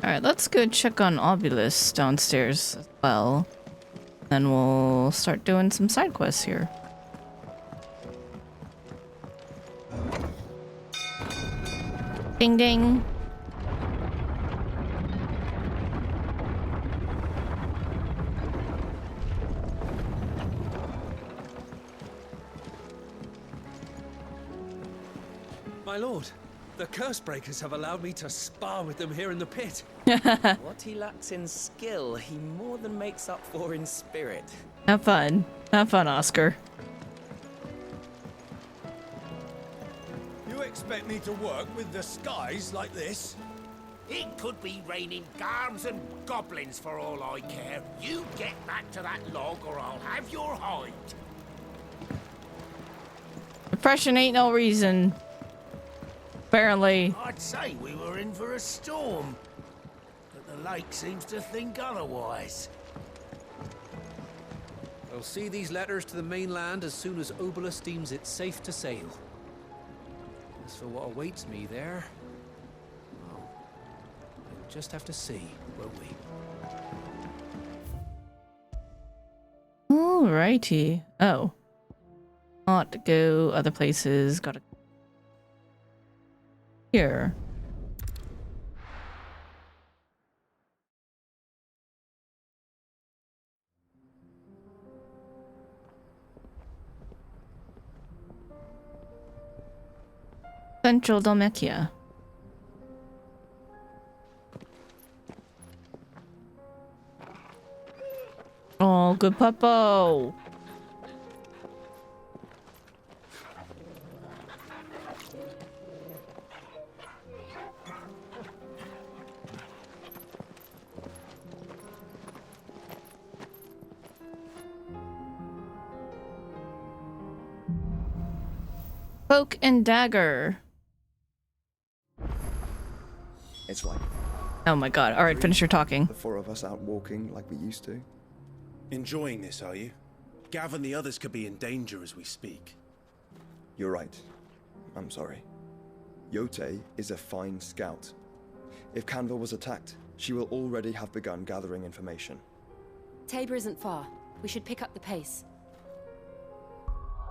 S20: Alright, let's go check on Obulus downstairs as well. Then we'll start doing some side quests here. Ding ding.
S11: My lord, the Cursebreakers have allowed me to spar with them here in the pit.
S3: What he lacks in skill, he more than makes up for in spirit.
S20: Have fun. Have fun, Oscar.
S16: You expect me to work with the skies like this?
S17: It could be raining garms and goblins for all I care. You get back to that log or I'll have your hide.
S20: Depression ain't no reason. Apparently.
S17: I'd say we were in for a storm, but the lake seems to think otherwise.
S11: I'll see these letters to the mainland as soon as Obulus deems it safe to sail. As for what awaits me there, well, we'll just have to see, won't we?
S20: Alrighty. Oh. Not to go other places. Gotta. Here. Central Dalmatia. Oh, good puppo. Cloak and dagger.
S21: It's like...
S20: Oh my god. Alright, finish your talking.
S21: The four of us out walking like we used to.
S2: Enjoying this, are you? Gav and the others could be in danger as we speak.
S21: You're right. I'm sorry. Yote is a fine scout. If Canville was attacked, she will already have begun gathering information.
S22: Tabor isn't far. We should pick up the pace.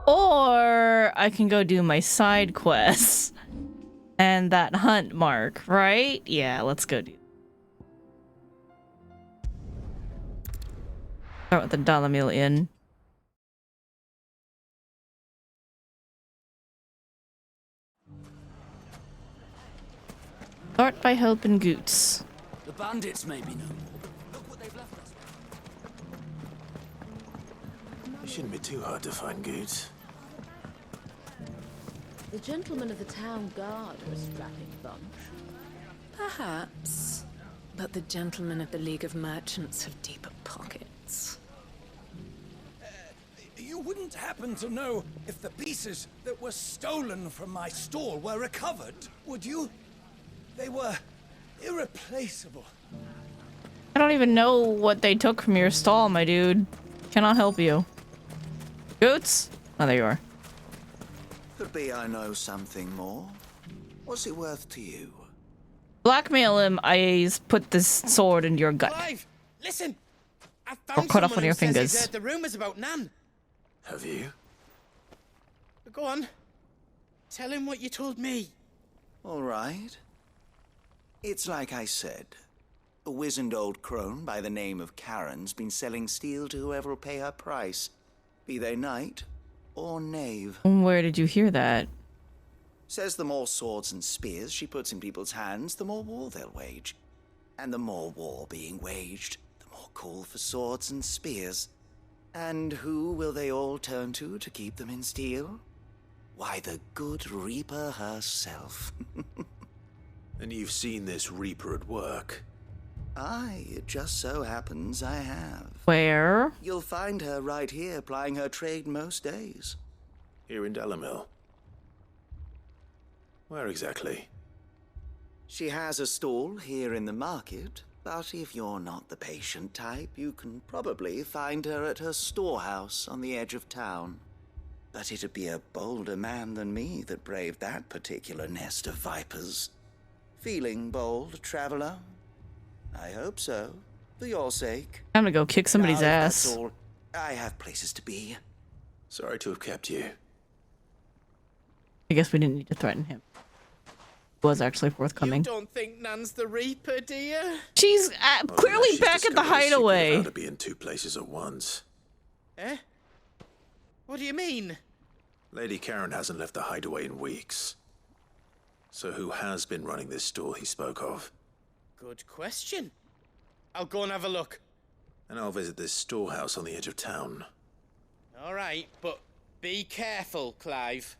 S20: Or I can go do my side quests and that hunt mark, right? Yeah, let's go do. Start with the Dalamil Inn. Start by helping Goots.
S25: The bandits may be no more. Look what they've left us.
S2: It shouldn't be too hard to find Goots.
S8: The gentlemen of the town guard are a strapping bunch.
S26: Perhaps. But the gentlemen of the League of Merchants have deeper pockets.
S16: You wouldn't happen to know if the pieces that were stolen from my store were recovered, would you? They were irreplaceable.
S20: I don't even know what they took from your stall, my dude. Cannot help you. Goots? Oh, there you are.
S27: Could be I know something more. What's it worth to you?
S20: Blackmail him, I put this sword in your gut.
S24: Clive, listen! I
S20: Or
S24: found
S20: cut off
S24: someone
S20: one of your
S24: who says he's
S20: fingers.
S24: heard the rumors about Nan.
S2: Have you?
S24: Go on. Tell him what you told me.
S27: All right. It's like I said. A wizened old crone by the name of Karen's been selling steel to whoever will pay her price, be they knight or knave.
S20: Where did you hear that?
S27: Says the more swords and spears she puts in people's hands, the more war they'll wage. And the more war being waged, the more call for swords and spears. And who will they all turn to keep them in steel? Why, the good Reaper herself.
S2: And you've seen this Reaper at work?
S27: Aye, it just so happens I have.
S20: Where?
S27: You'll find her right here plying her trade most days.
S2: Here in Dalamil. Where exactly?
S27: She has a stall here in the market, but if you're not the patient type, you can probably find her at her storehouse on the edge of town. But it'd be a bolder man than me that braved that particular nest of vipers. Feeling bold, traveler? I hope so, for your sake.
S20: I'm gonna go kick somebody's
S27: Now, if
S20: ass.
S27: that's all, I have places to be.
S2: Sorry to have kept you.
S20: I guess we didn't need to threaten him. He was actually forthcoming.
S24: You don't think Nan's the Reaper, do you?
S20: She's clearly back at the hideaway.
S2: How to be in two places at once.
S24: Eh? What do you mean?
S2: Lady Karen hasn't left the hideaway in weeks. So who has been running this stall he spoke of?
S24: Good question. I'll go and have a look.
S2: And I'll visit this storehouse on the edge of town.
S24: All right, but be careful, Clive.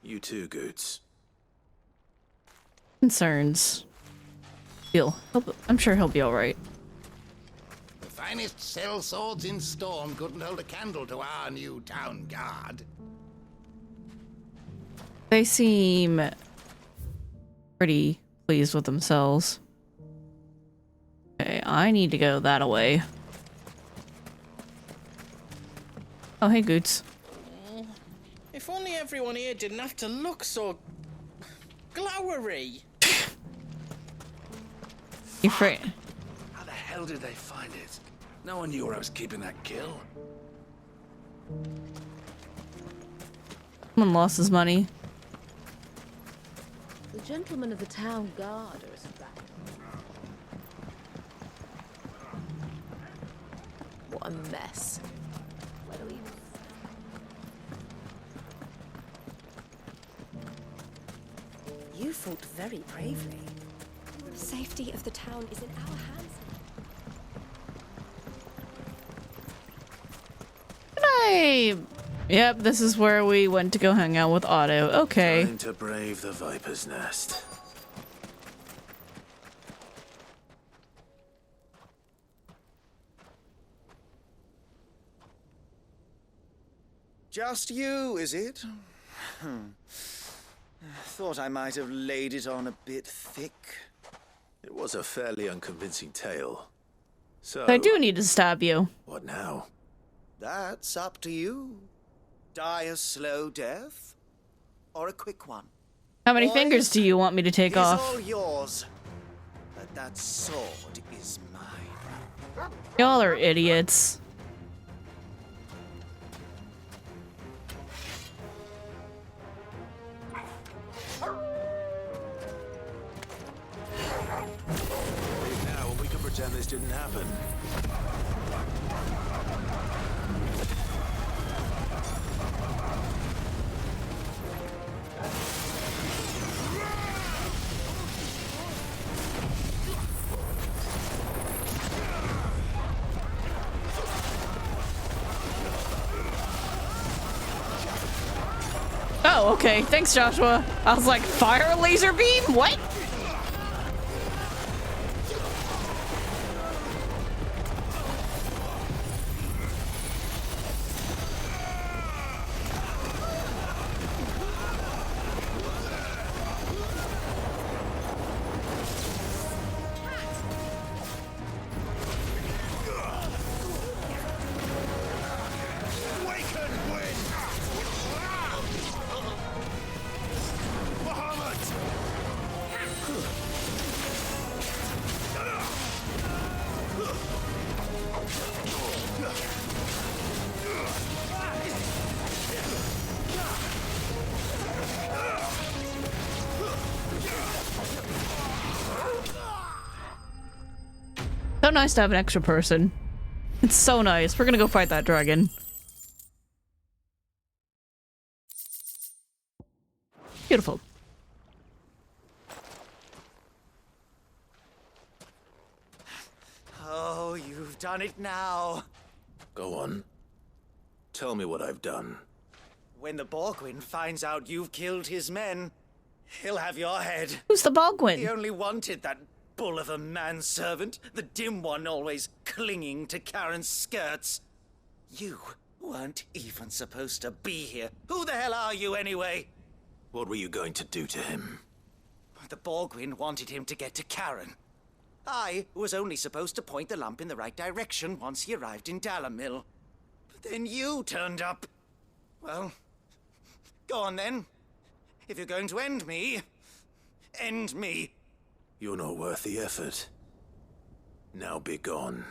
S2: You too, Goots.
S20: Concerns. I'm sure he'll be alright.
S17: The finest sellswords in Storm couldn't hold a candle to our new town guard.
S20: They seem pretty pleased with themselves. Okay, I need to go that way. Oh, hey, Goots.
S24: If only everyone here didn't have to look so glowery.
S20: You afraid?
S25: How the hell did they find it? No one knew where I was keeping that kill.
S20: Someone lost his money.
S8: The gentleman of the town guard is back. What a mess. Where do we...
S9: You fought very bravely. The safety of the town is in our hands.
S20: Yep, this is where we went to go hang out with Otto. Okay.
S2: Time to brave the Viper's Nest.
S27: Just you, is it? Thought I might have laid it on a bit thick.
S2: It was a fairly unconvincing tale. So
S20: I do need to stab you.
S2: What now?
S27: That's up to you. Die a slow death, or a quick one.
S20: How many
S27: Boys,
S20: fingers do you want me to take
S27: it's
S20: off?
S27: all yours. But that sword is mine.
S20: Y'all are idiots.
S2: Now, we can pretend this didn't happen.
S20: Oh, okay. Thanks, Joshua. I was like, fire a laser beam? What? So nice to have an extra person. It's so nice. We're gonna go fight that dragon. Beautiful.
S27: Oh, you've done it now.
S2: Go on. Tell me what I've done.
S27: When the Borgwyn finds out you've killed his men, he'll have your head.
S20: Who's the Borgwyn?
S27: He only wanted that bull of a manservant, the dim one always clinging to Karen's skirts. You weren't even supposed to be here. Who the hell are you anyway?
S2: What were you going to do to him?
S27: The Borgwyn wanted him to get to Karen. I was only supposed to point the lamp in the right direction once he arrived in Dalamil. But then you turned up. Well, go on then. If you're going to end me, end me.
S2: You're not worth the effort. Now be gone,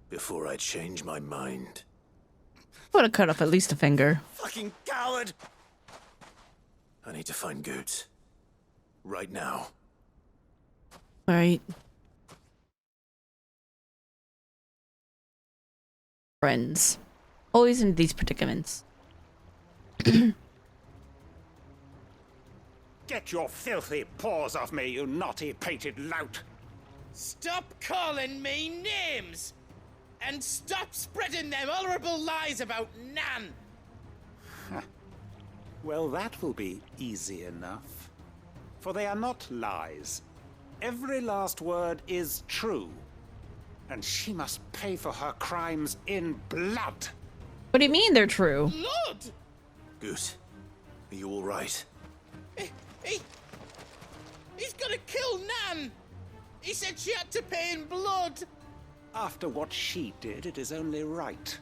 S2: before I change my mind.
S20: Would have cut off at least a finger.
S27: Fucking coward!
S2: I need to find Goots. Right now.
S20: Right. Friends. Always in these predicaments.
S1: Get your filthy paws off me, you naughty-pated lout!
S24: Stop calling me names! And stop spreading them horrible lies about Nan!
S1: Well, that will be easy enough. For they are not lies. Every last word is true. And she must pay for her crimes in blood.
S20: What do you mean they're true?
S24: Blood?
S2: Goose, are you all right?
S24: He's gonna kill Nan! He said she had to pay in blood!
S1: After what she did, it is only right.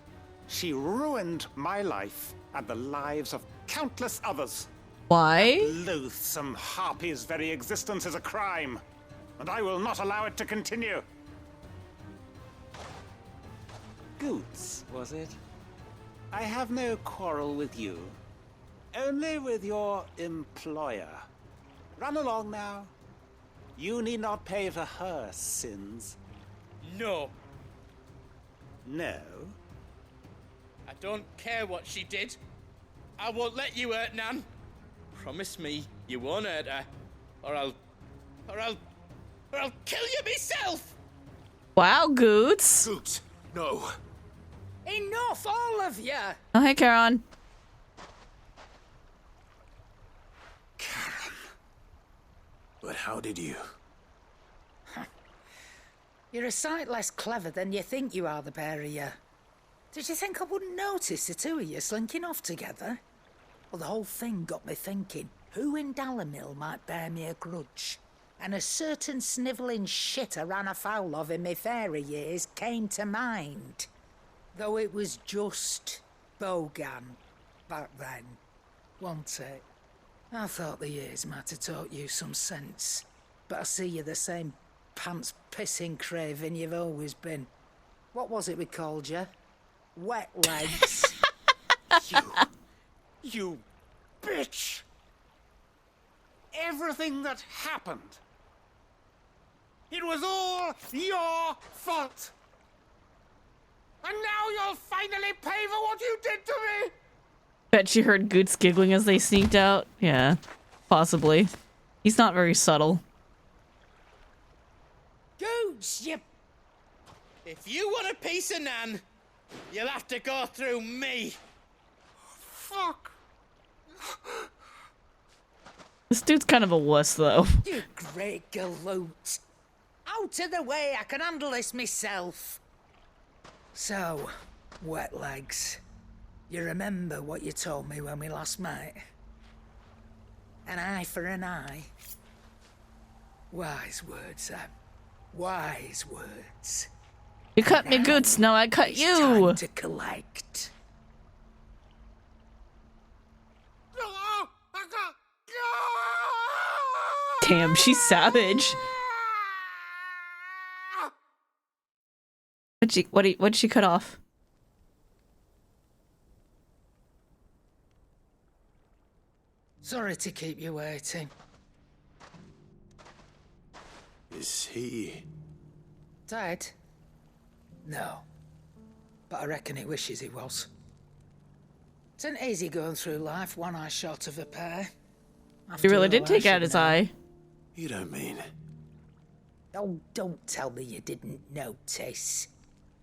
S1: She ruined my life and the lives of countless others.
S20: Why?
S1: That loathsome harpy's very existence is a crime, and I will not allow it to continue. Goots, was it? I have no quarrel with you. Only with your employer. Run along now. You need not pay for her sins.
S24: No.
S1: No?
S24: I don't care what she did. I won't let you hurt Nan. Promise me you won't hurt her, or I'll kill you myself!
S20: Wow, Goots.
S2: Goots, no.
S24: Enough, all of you!
S20: Oh, hey, Karen.
S2: But how did you?
S4: You're a sight less clever than you think you are, the pair of you. Did you think I wouldn't notice the two of you slinking off together? Well, the whole thing got me thinking, who in Dalamil might bear me a grudge? And a certain snivelling shit I ran afoul of in my fairy years came to mind. Though it was just Bogan back then, wasn't it? I thought the years might have taught you some sense, but I see you're the same pants-pissing craven you've always been. What was it we called you? Wet legs.
S1: You bitch! Everything that happened, it was all your fault! And now you'll finally pay for what you did to me!
S20: Bet she heard Goots giggling as they sneaked out. Yeah, possibly. He's not very subtle.
S24: Goots, you... If you want a piece of Nan, you'll have to go through me.
S1: Fuck.
S20: This dude's kind of a wuss, though.
S4: You great galoot. Out of the way, I can handle this myself. So, wet legs. You remember what you told me when we last met? An eye for an eye. Wise words, Sam. Wise words.
S20: You cut me, Goots. Now I cut you.
S4: Time to collect.
S20: Damn, she's savage. What'd she cut off?
S4: Sorry to keep you waiting.
S2: Is he...
S4: Dead? No. But I reckon he wishes he was. It ain't easy going through life one eye short of a pair.
S20: He really did take out his eye.
S2: You don't mean...
S4: Oh, don't tell me you didn't notice.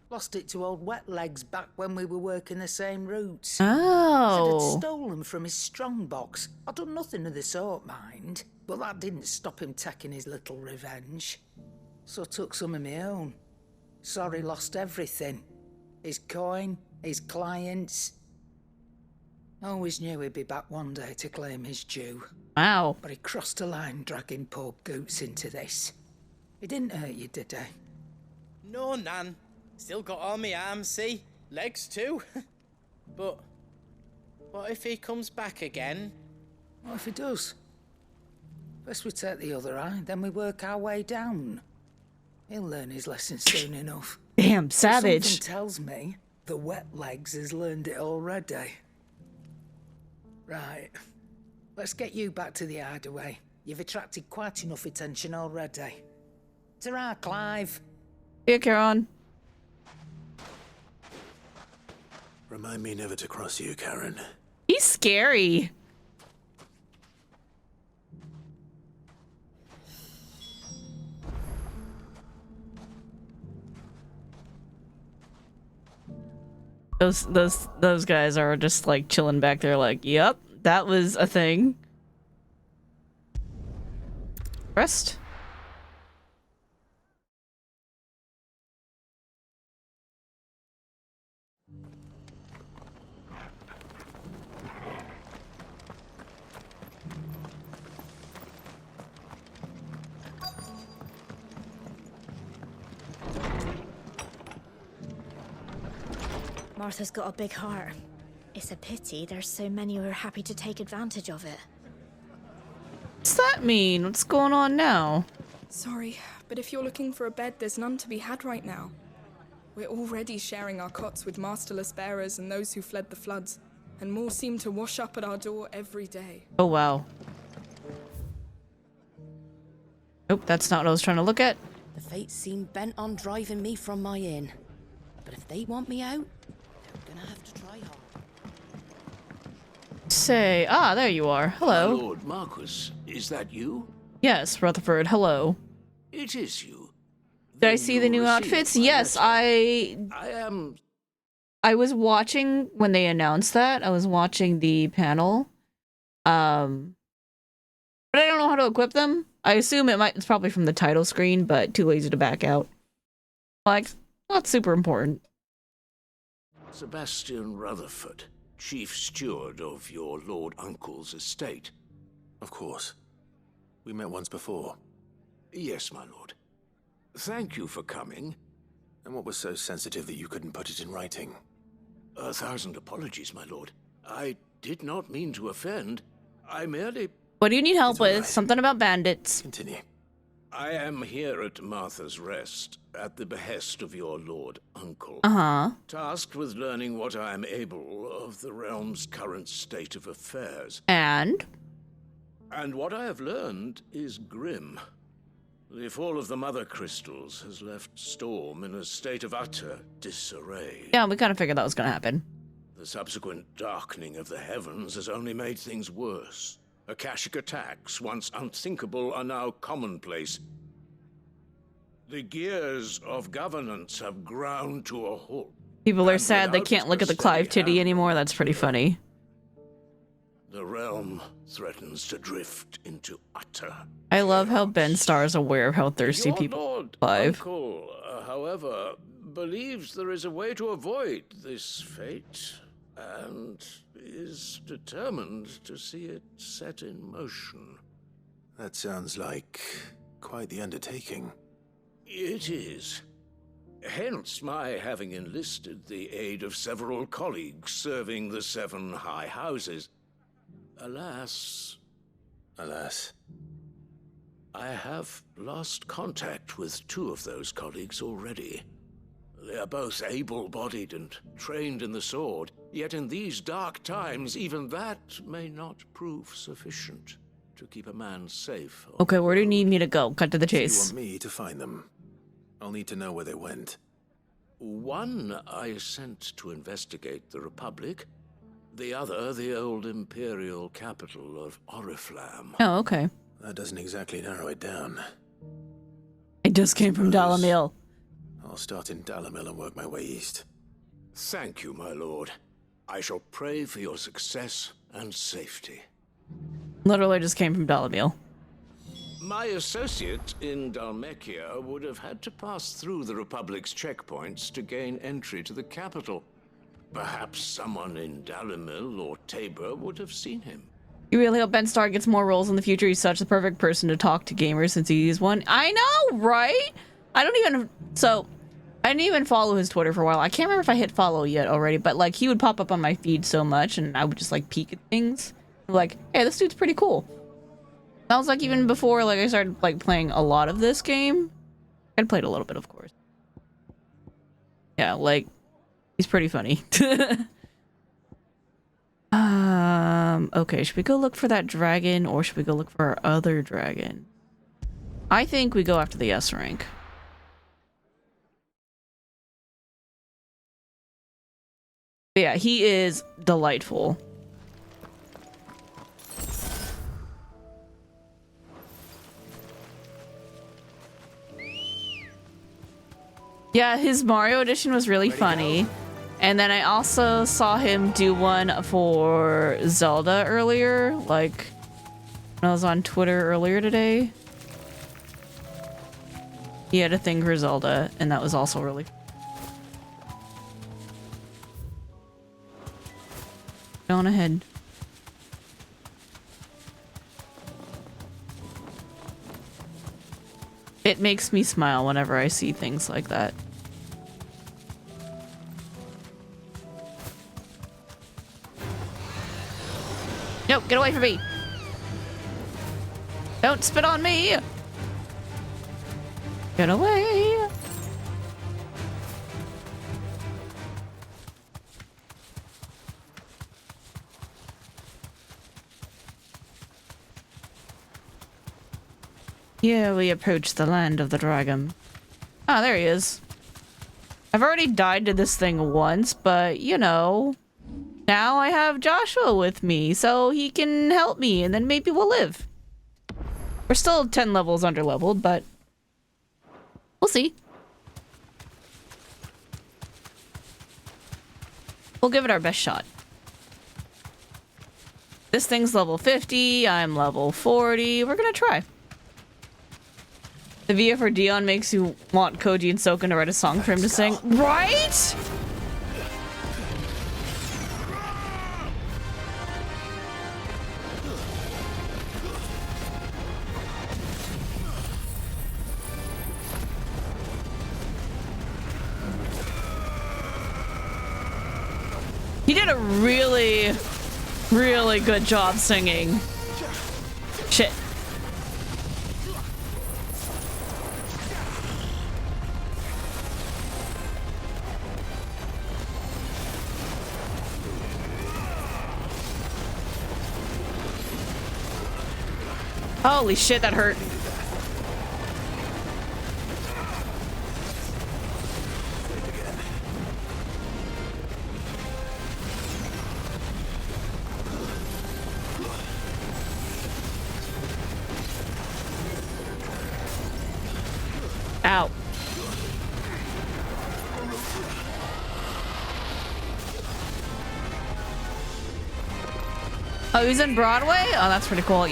S4: Lost it to old Wet Legs back when we were working the same routes.
S20: Oh.
S4: Said I'd stolen from his strongbox. I'd done nothing of the sort, mind. But that didn't stop him taking his little revenge. So I took some of my own. Sorry, lost everything. His coin, his clients. Always knew he'd be back one day to claim his due.
S20: Wow.
S4: But he crossed a line dragging poor Goots into this. He didn't hurt you, did he?
S24: No, Nan. Still got all my arms, see? Legs too. But what if he comes back again?
S4: What if he does? First we take the other eye, then we work our way down. He'll learn his lesson soon enough.
S20: Damn, savage.
S4: Something tells me the Wet Legs has learned it already. Right. Let's get you back to the hideaway. You've attracted quite enough attention already. Ta-ra, Clive.
S20: Yeah, Karen.
S2: Remind me never to cross you, Karen.
S20: He's scary. Those guys are just like chilling back there like, yep, that was a thing. Rest.
S7: Martha's got a big heart. It's a pity there's so many who are happy to take advantage of it.
S20: What's that mean? What's going on now?
S6: Sorry, but if you're looking for a bed, there's none to be had right now. We're already sharing our cots with masterless bearers and those who fled the floods, and more seem to wash up at our door every day.
S20: Oh, wow. Nope, that's not what I was trying to look at.
S9: The fates seem bent on driving me from my inn. But if they want me out, they're gonna have to try hard.
S20: Say, there you are. Hello.
S17: My Lord Marquis, is that you?
S20: Yes, Rutherford, hello.
S17: It is you.
S20: Did I see the new outfits? Yes, I was watching when they announced that. I was watching the panel. But I don't know how to equip them. I assume it's probably from the title screen, but too lazy to back out. Like, not super important.
S17: Sebastian Rutherford, Chief Steward of your Lord Uncle's estate.
S2: Of course. We met once before.
S17: Yes, my lord. Thank you for coming.
S2: And what was so sensitive that you couldn't put it in writing?
S17: 1,000 apologies, my lord. I did not mean to offend. I merely...
S20: What do you need help with? Something about bandits.
S2: Continue.
S17: I am here at Martha's Rest, at the behest of your Lord Uncle.
S20: Uh-huh.
S17: Tasked with learning what I am able of the realm's current state of affairs.
S20: And
S17: what I have learned is grim. The fall of the Mother Crystals has left Storm in a state of utter disarray.
S20: Yeah, we kind of figured that was going to happen.
S17: The subsequent darkening of the heavens has only made things worse. Akashic attacks, once unthinkable, are now commonplace. The gears of governance have ground to a halt.
S20: People are sad they can't look at the Clive titty anymore. That's pretty funny.
S17: The realm threatens to drift into utter...
S20: I love how Ben Starr is aware of how thirsty
S17: Your
S20: people
S17: Lord
S20: Clive.
S17: Uncle, however, believes there is a way to avoid this fate, and is determined to see it set in motion.
S2: That sounds like quite the undertaking.
S17: It is. Hence my having enlisted the aid of several colleagues serving the 7 high houses. Alas...
S2: Alas.
S17: I have lost contact with 2 of those colleagues already. They are both able-bodied and trained in the sword, yet in these dark times, even that may not prove sufficient to keep a man safe.
S20: Okay, where do you need me to go? Cut to the
S2: So you
S20: chase.
S2: want me to find them? I'll need to know where they went.
S17: One I sent to investigate the Republic, the other the old Imperial capital of Oriflamme.
S20: Oh, okay.
S2: That doesn't exactly narrow it down.
S20: I It just came from Dalamil.
S2: I'll start in Dalamil and work my way east.
S17: Thank you, my lord. I shall pray for your success and safety.
S20: Literally just came from Dalamil.
S17: My associate in Dhalmekia would have had to pass through the Republic's checkpoints to gain entry to the capital. Perhaps someone in Dalamil or Tabor would have seen him.
S20: You really hope Ben Starr gets more roles in the future. He's such the perfect person to talk to gamers since he's one. I know, right? I didn't even follow his Twitter for a while. I can't remember if I hit follow yet already, but like he would pop up on my feed so much and I would just like peek at things. Like, hey, this dude's pretty cool. That was like even before like I started like playing a lot of this game. I'd played a little bit, of course. Yeah, like he's pretty funny. Okay, should we go look for that dragon or should we go look for our other dragon? I think we go after the S rank. But yeah, he is delightful. Yeah, his Mario edition was really funny. And then I also saw him do one for Zelda earlier, like when I was on Twitter earlier today. He had a thing for Zelda, and that was also really fun. Go on ahead. It makes me smile whenever I see things like that. Nope, get away from me! Don't spit on me! Get away! Here we approach the land of the dragon. Ah, there he is. I've already died to this thing once, but you know, now I have Joshua with me, so he can help me, and then maybe we'll live. We're still 10 levels under-leveled, but we'll see. We'll give it our best shot. This thing's level 50, I'm level 40. We're gonna try. The VF for Dion makes you want Koji and Soken to write a song for him to sing. Right? He did a really, really good job singing. Shit. Holy shit, that hurt. Ow. Oh, he's in Broadway? Oh, that's pretty cool.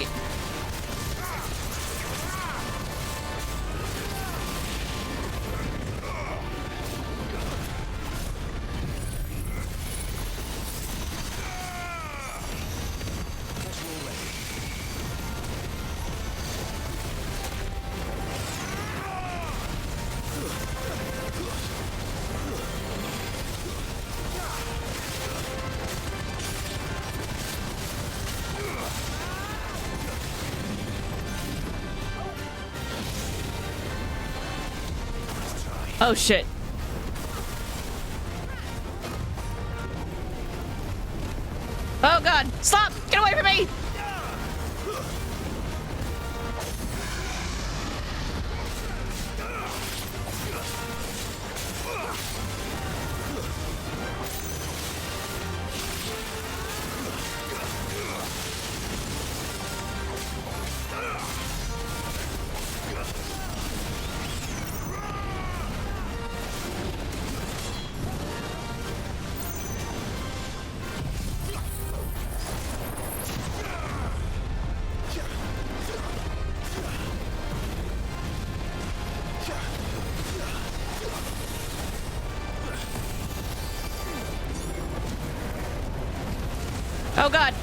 S20: Oh shit. Oh god, stop! Get away from me! Oh god.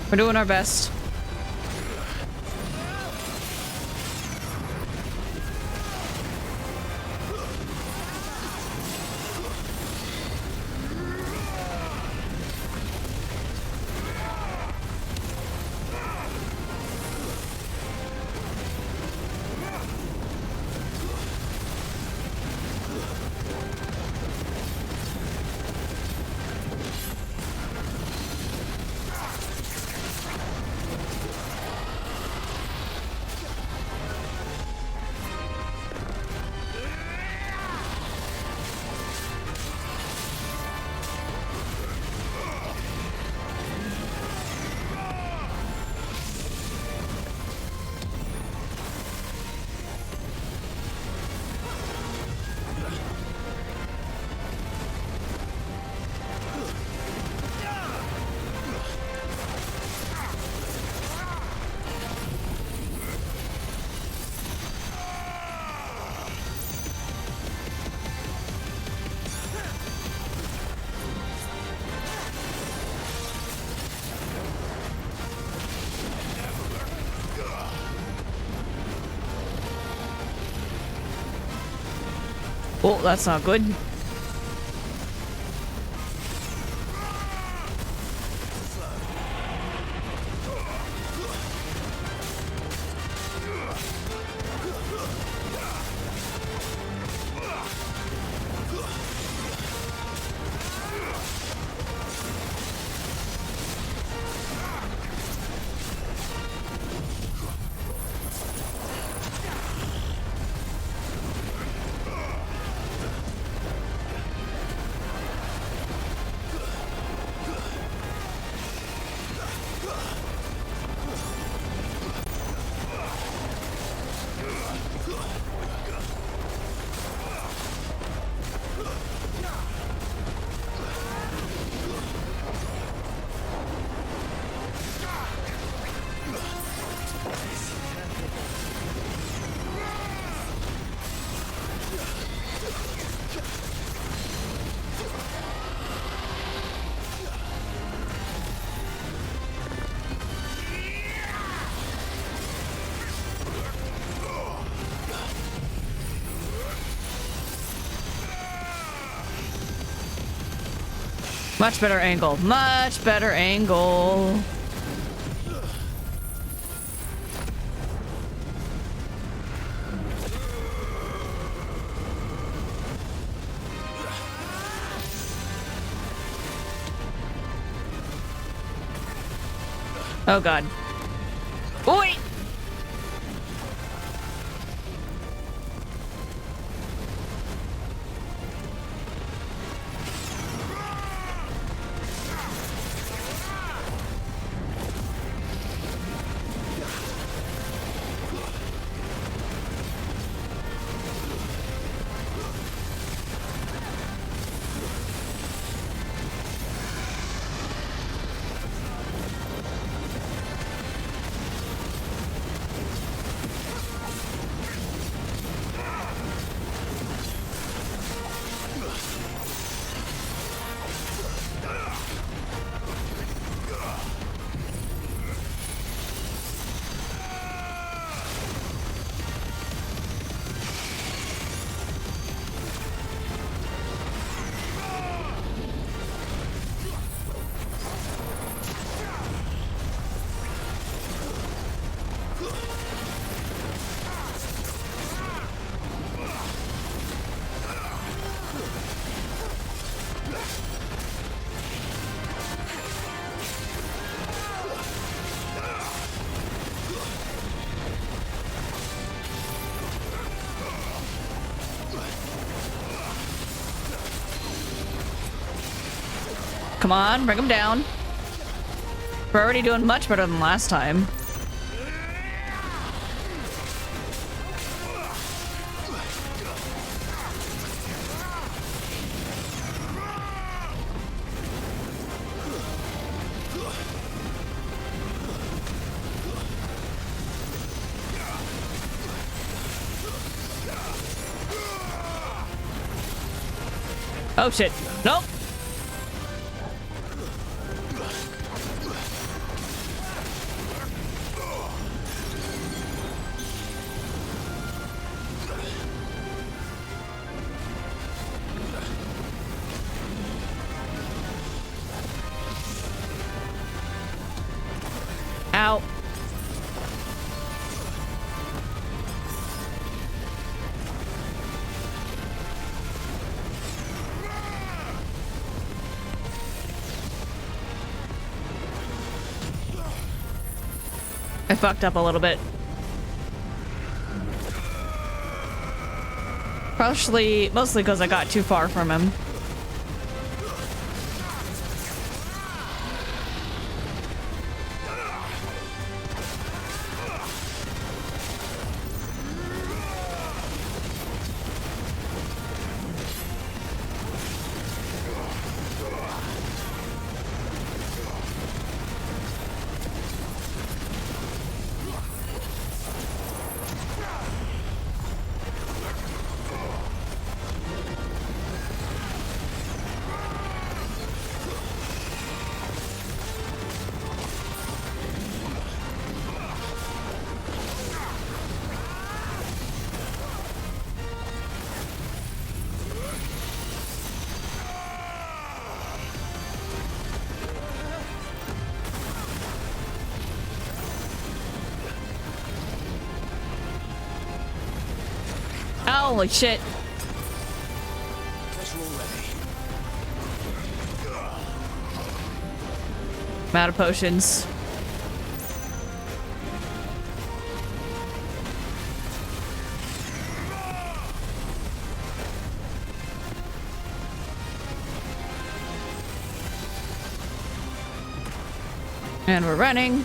S20: We're doing our best. Oh, that's not good. Much better angle. Much better angle. Oh god. Oi! Come on, bring him down. We're already doing much better than last time. Oh shit. Nope. Ow. I fucked up a little bit. Mostly because I got too far from him. Holy shit. I'm out of potions. And we're running.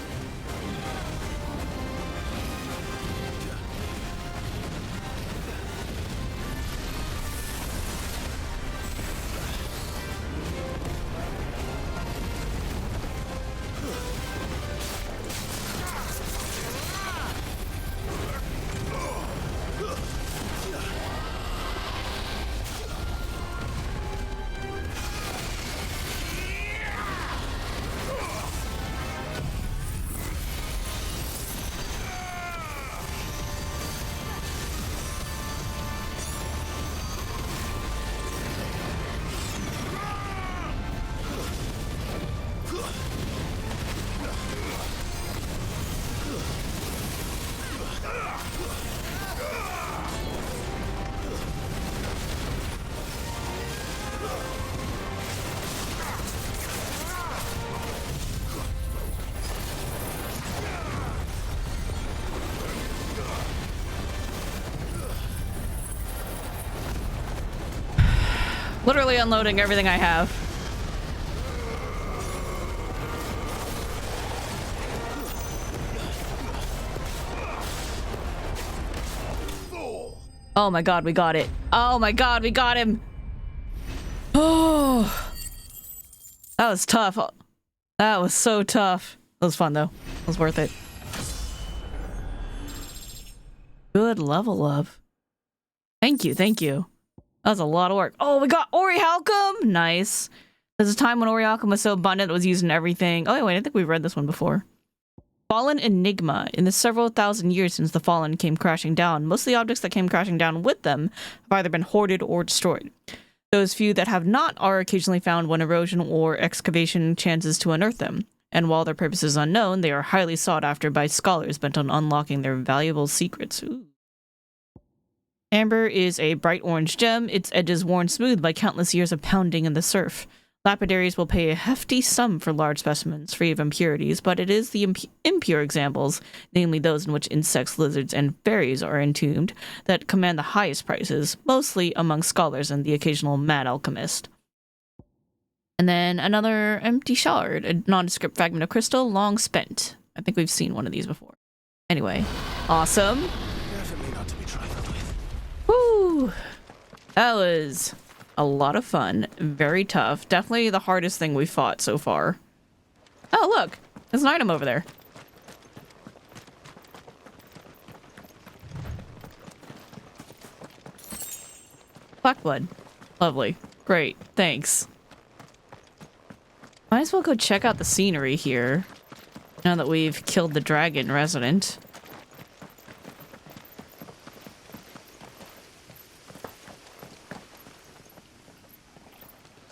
S20: Literally unloading everything I have. Oh my god, we got it. Oh my god, we got him. Oh, that was tough. That was so tough. It was fun though. It was worth it. Good level up. Thank you, thank you. That was a lot of work. Oh, we got Orichalcum! Nice. There's a time when Orichalcum was so abundant it was used in everything. Oh, wait, I think we've read this one before. Fallen Enigma. In the several thousand years since the Fallen came crashing down, most of the objects that came crashing down with them have either been hoarded or destroyed. Those few that have not are occasionally found when erosion or excavation chances to unearth them. And while their purpose is unknown, they are highly sought after by scholars bent on unlocking their valuable secrets. Ooh. Amber is a bright orange gem, its edges worn smooth by countless years of pounding in the surf. Lapidaries will pay a hefty sum for large specimens, free of impurities, but it is the impure examples, namely those in which insects, lizards, and fairies are entombed, that command the highest prices, mostly among scholars and the occasional mad alchemist. And then another empty shard, a nondescript fragment of crystal, long spent. I think we've seen one of these before. Anyway, awesome.
S25: Definitely not to be trifled with.
S20: Woo! That was a lot of fun. Very tough. Definitely the hardest thing we fought so far. Oh, look! There's an item over there. Black blood. Lovely. Great, thanks. Might as well go check out the scenery here, now that we've killed the dragon resident.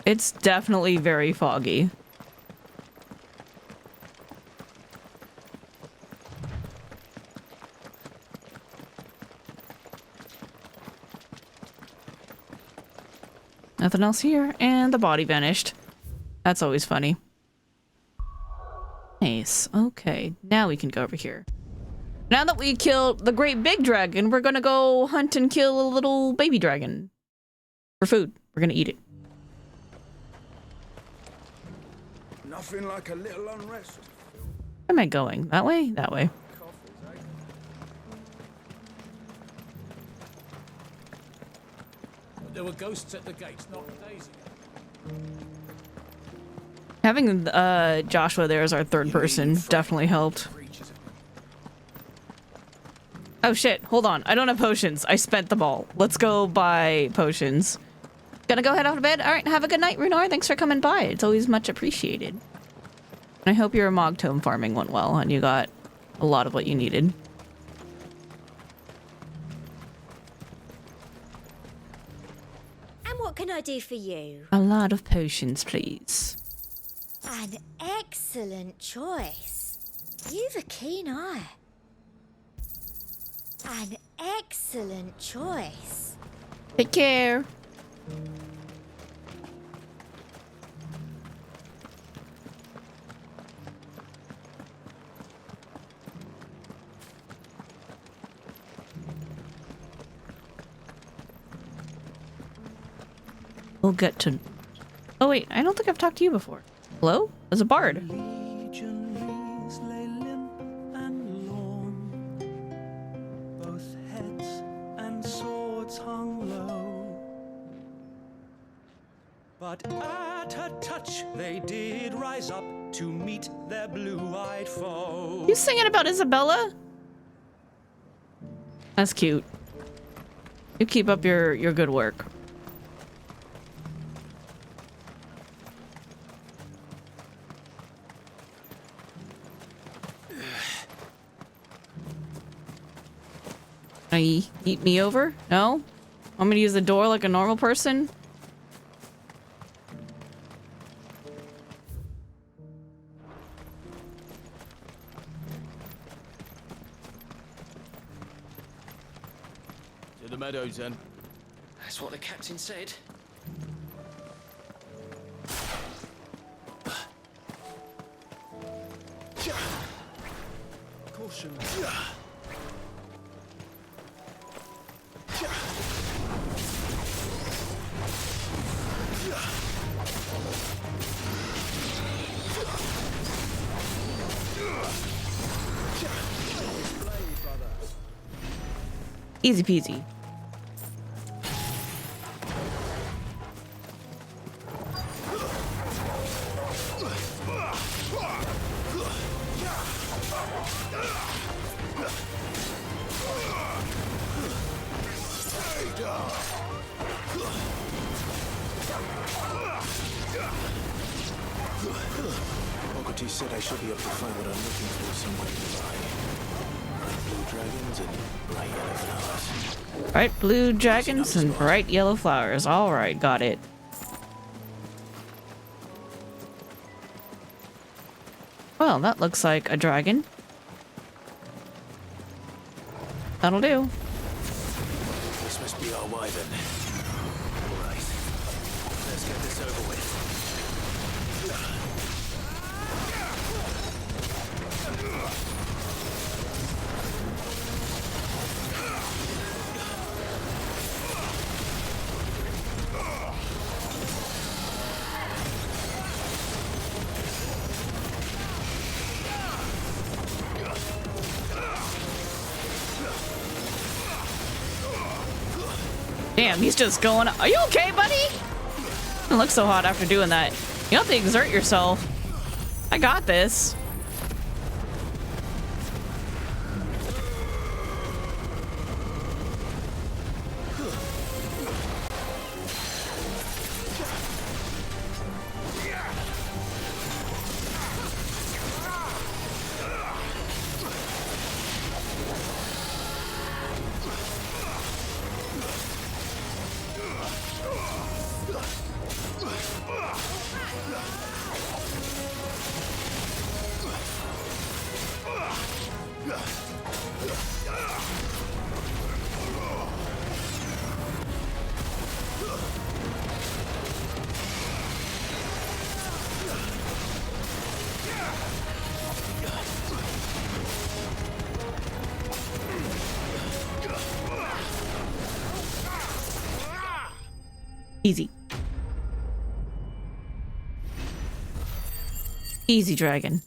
S20: It's definitely very foggy. Nothing else here, and the body vanished. That's always funny. Nice. Okay, now we can go over here. Now that we killed the great big dragon, we're gonna go hunt and kill a little baby dragon. For food. We're gonna eat it.
S16: Nothing like a little unrest.
S20: Where am I going? That way? That way.
S11: There were ghosts at the gates, not days ago.
S20: Having Joshua there as our third person definitely helped. Oh shit, hold on. I don't have potions. I spent them all. Let's go buy potions. Gonna go head off to bed? Alright, have a good night, Runar. Thanks for coming by. It's always much appreciated. I hope your Mogtome farming went well and you got a lot of what you needed.
S7: And what can I do for you?
S20: A lot of potions, please.
S7: An excellent choice. You've a keen eye. An excellent choice.
S20: Take care. We'll get to... Oh wait, I don't think I've talked to you before. Hello? As a bard.
S10: Both heads and swords hung low. But at her touch they did rise up to meet their blue-eyed foe.
S20: You singing about Isabella? That's cute. You keep up your good work. Can you eat me over? No? Want me to use the door like a normal person?
S12: To the meadows, then. That's what the captain said.
S16: Caution.
S20: Easy peasy.
S2: Ogati said I should be able to find what I'm looking for somewhere nearby. Bright blue dragons and bright yellow flowers.
S20: Bright blue dragons and bright yellow flowers. Alright, got it. Well, that looks like a dragon. That'll do.
S2: This must be our wyvern. Alright. Let's get this over with.
S20: Damn, he's just going... Are you okay, buddy? You look so hot after doing that. You don't have to exert yourself. I got this. Easy. Easy, dragon.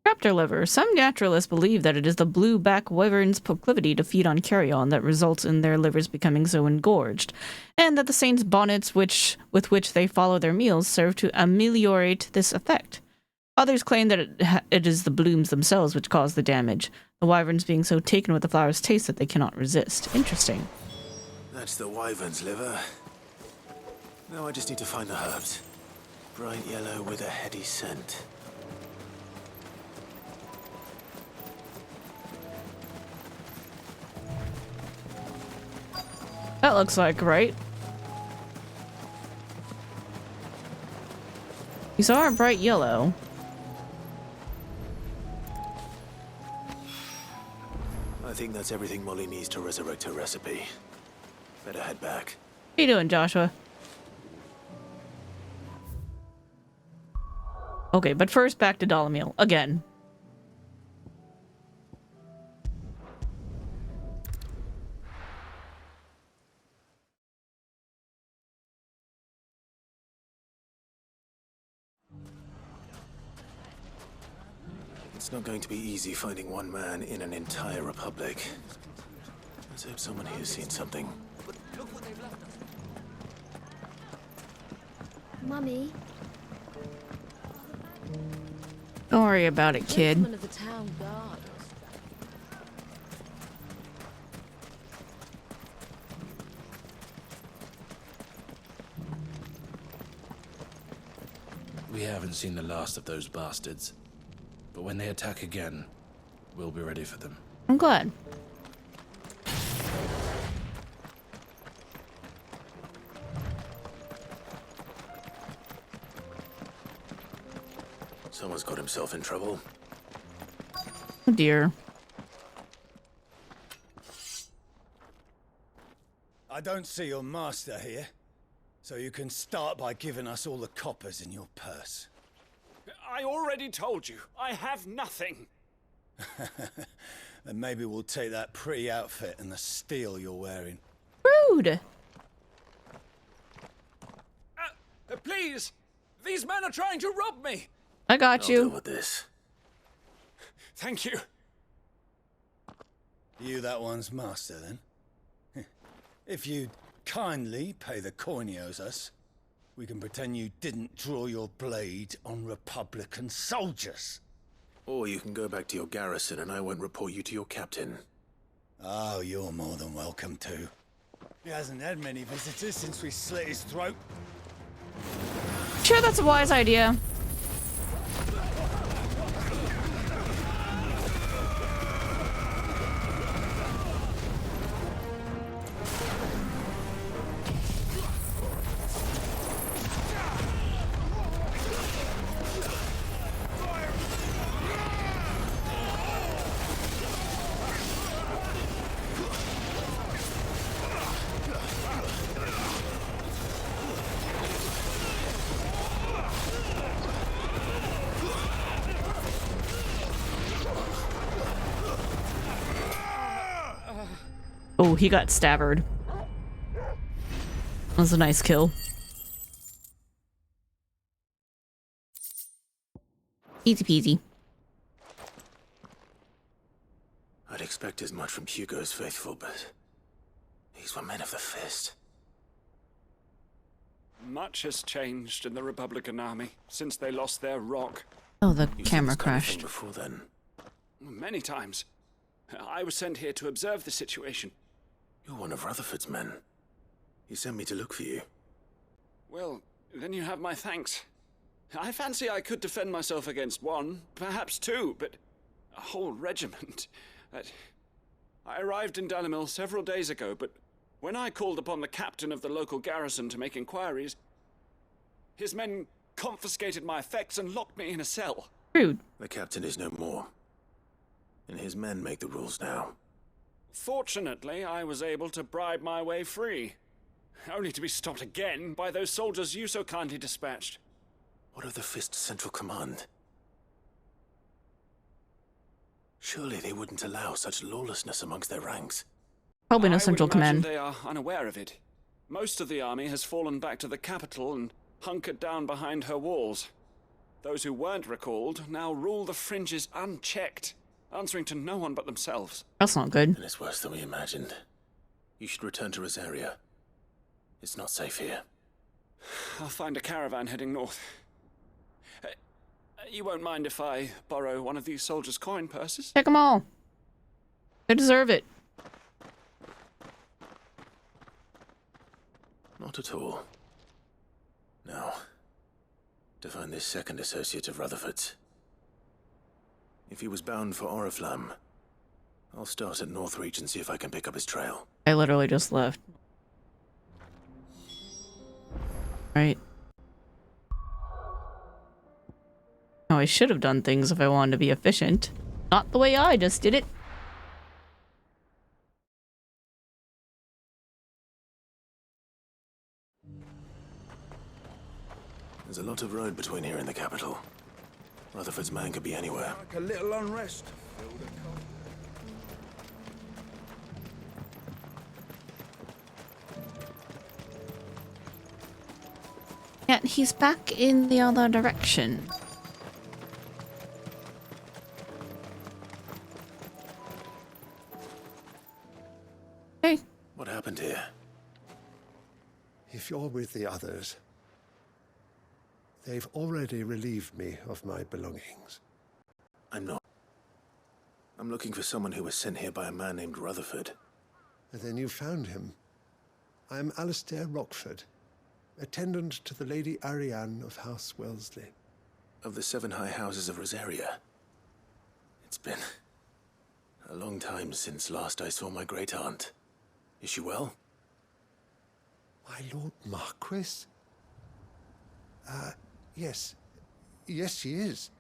S20: Raptor liver. Some naturalists believe that it is the blue-back wyvern's proclivity to feed on carrion that results in their livers becoming so engorged, and that the saints' bonnets with which they follow their meals serve to ameliorate this effect. Others claim that it is the blooms themselves which cause the damage, the wyverns being so taken with the flower's taste that they cannot resist. Interesting.
S2: That's the wyvern's liver. Now I just need to find the herbs. Bright yellow with a heady scent.
S20: That looks like right. These are bright yellow.
S2: I think that's everything Molly needs to resurrect her recipe. Better head back.
S20: How you doing, Joshua? Okay, but first back to Dalimil again.
S2: It's not going to be easy finding one man in an entire republic. Let's hope someone here's seen something.
S9: Mummy.
S20: Don't worry about it, kid.
S8: Gentlemen of the town guard.
S25: We haven't seen the last of those bastards. But when they attack again, we'll be ready for them.
S20: I'm glad.
S2: Someone's got himself in trouble.
S20: Oh dear.
S16: I don't see your master here, so you can start by giving us all the coppers in your purse.
S5: I already told you, I have nothing.
S16: Then maybe we'll take that pretty outfit and the steel you're wearing.
S20: Rude!
S5: Please! These men are trying to rob me!
S20: I got you.
S2: I'll deal with this.
S5: Thank you.
S16: You that one's master, then? If you'd kindly pay the coin he owes us, we can pretend you didn't draw your blade on Republican soldiers.
S2: Or you can go back to your garrison and I won't report you to your captain.
S16: Oh, you're more than welcome to. He hasn't had many visitors since we slit his throat.
S20: Sure, that's a wise idea. Oh, he got stabbered. That was a nice kill. Easy peasy.
S2: I'd expect as much from Hugo's faithful, but these were men of the fist.
S5: Much has changed in the Republican army since they lost their rock.
S20: Oh, the camera crashed.
S2: Before then.
S5: Many times. I was sent here to observe the situation.
S2: You're one of Rutherford's men. He sent me to look for you.
S5: Well, then you have my thanks. I fancy I could defend myself against one, perhaps two, but a whole regiment. I arrived in Dalimil several days ago, but when I called upon the captain of the local garrison to make inquiries, his men confiscated my effects and locked me in a cell.
S20: Rude.
S2: The captain is no more, and his men make the rules now.
S5: Fortunately, I was able to bribe my way free, only to be stopped again by those soldiers you so kindly dispatched.
S2: What of the Fist's central command? Surely they wouldn't allow such lawlessness amongst their ranks.
S20: Probably no
S5: I
S20: central
S5: would imagine
S20: command.
S5: they are unaware of it. Most of the army has fallen back to the capital and hunkered down behind her walls. Those who weren't recalled now rule the fringes unchecked, answering to no one but themselves.
S20: That's not good.
S2: And it's worse than we imagined. You should return to Rosaria. It's not safe here.
S5: I'll find a caravan heading north. You won't mind if I borrow one of these soldiers' coin purses?
S20: Take them all. They deserve it.
S2: Not at all. Now, to find this second associate of Rutherford's. If he was bound for Oriflamme, I'll start at Northreach and see if I can pick up his trail.
S20: I literally just left. Right. Now, I should have done things if I wanted to be efficient. Not the way I just did it.
S2: There's a lot of road between here and the capital. Rutherford's man could be anywhere.
S3: Like a little unrest.
S20: Yet he's back in the other direction. Hey.
S2: What happened here?
S13: If you're with the others, they've already relieved me of my belongings.
S2: I'm not. I'm looking for someone who was sent here by a man named Rutherford.
S13: And then you found him. I'm Alistair Rockford, attendant to the Lady Ariane of House Wellesley.
S2: Of the 7 high houses of Rosaria. It's been a long time since last I saw my great-aunt. Is she well?
S13: My Lord Marquis? Yes. Yes, she is.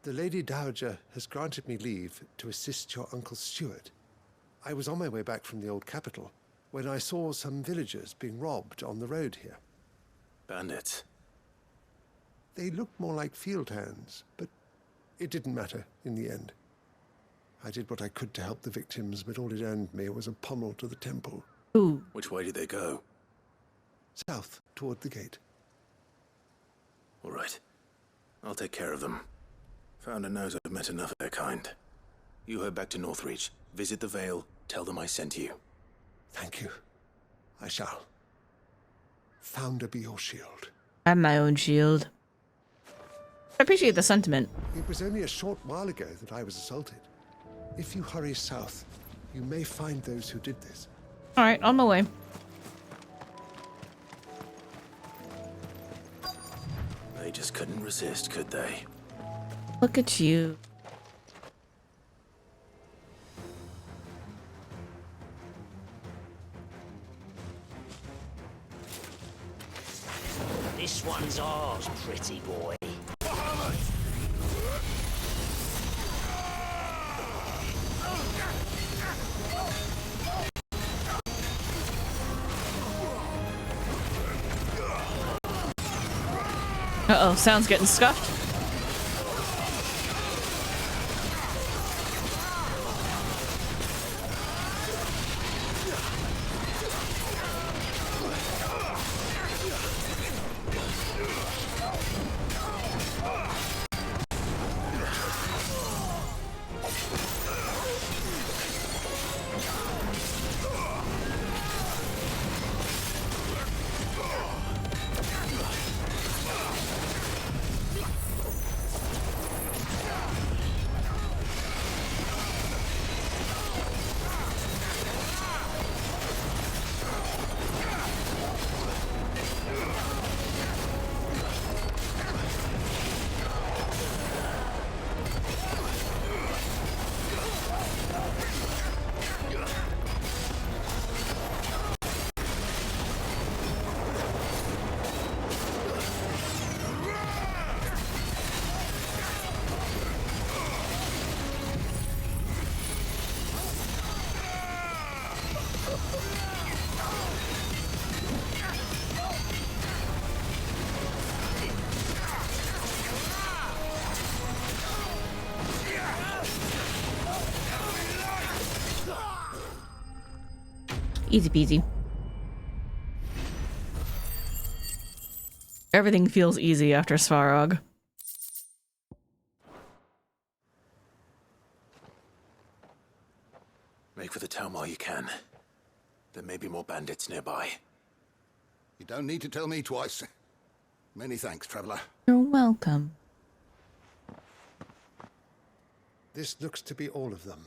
S13: The Lady Dowager has granted me leave to assist your Uncle Stuart. I was on my way back from the old capital when I saw some villagers being robbed on the road here.
S2: Bandits?
S13: They looked more like field hands, but it didn't matter in the end. I did what I could to help the victims, but all it earned me was a pommel to the temple.
S20: Ooh.
S2: Which way did they go?
S13: South, toward the gate.
S2: All right. I'll take care of them. Founder knows I've met enough of their kind. You head back to Northreach, visit the Vale, tell them I sent you.
S13: Thank you. I shall. Founder be your shield.
S20: I'm my own shield. I appreciate the sentiment.
S13: It was only a short while ago that I was assaulted. If you hurry south, you may find those who did this.
S20: Alright, on my way.
S2: They just couldn't resist, could they?
S20: Look at you.
S14: This one's ours, pretty boy.
S20: Uh-oh, sound's getting scuffed. Easy peasy. Everything feels easy after Svarog.
S2: Make for the town while you can. There may be more bandits nearby.
S3: You don't need to tell me twice. Many thanks, traveler.
S20: You're welcome.
S13: This looks to be all of them.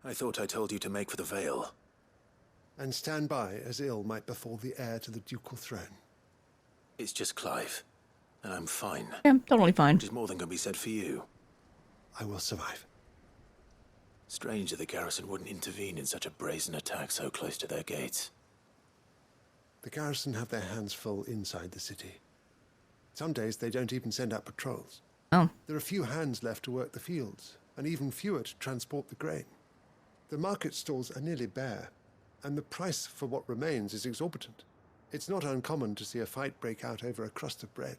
S2: I thought I told you to make for the Vale.
S13: And stand by as ill might befall the heir to the ducal throne.
S2: It's just Clive, and I'm fine.
S20: Yeah, totally fine.
S2: Which is more than can be said for you.
S13: I will survive.
S2: Strange that the garrison wouldn't intervene in such a brazen attack so close to their gates.
S13: The garrison have their hands full inside the city. Some days they don't even send out patrols.
S20: Oh.
S13: There are few hands left to work the fields, and even fewer to transport the grain. The market stalls are nearly bare, and the price for what remains is exorbitant. It's not uncommon to see a fight break out over a crust of bread.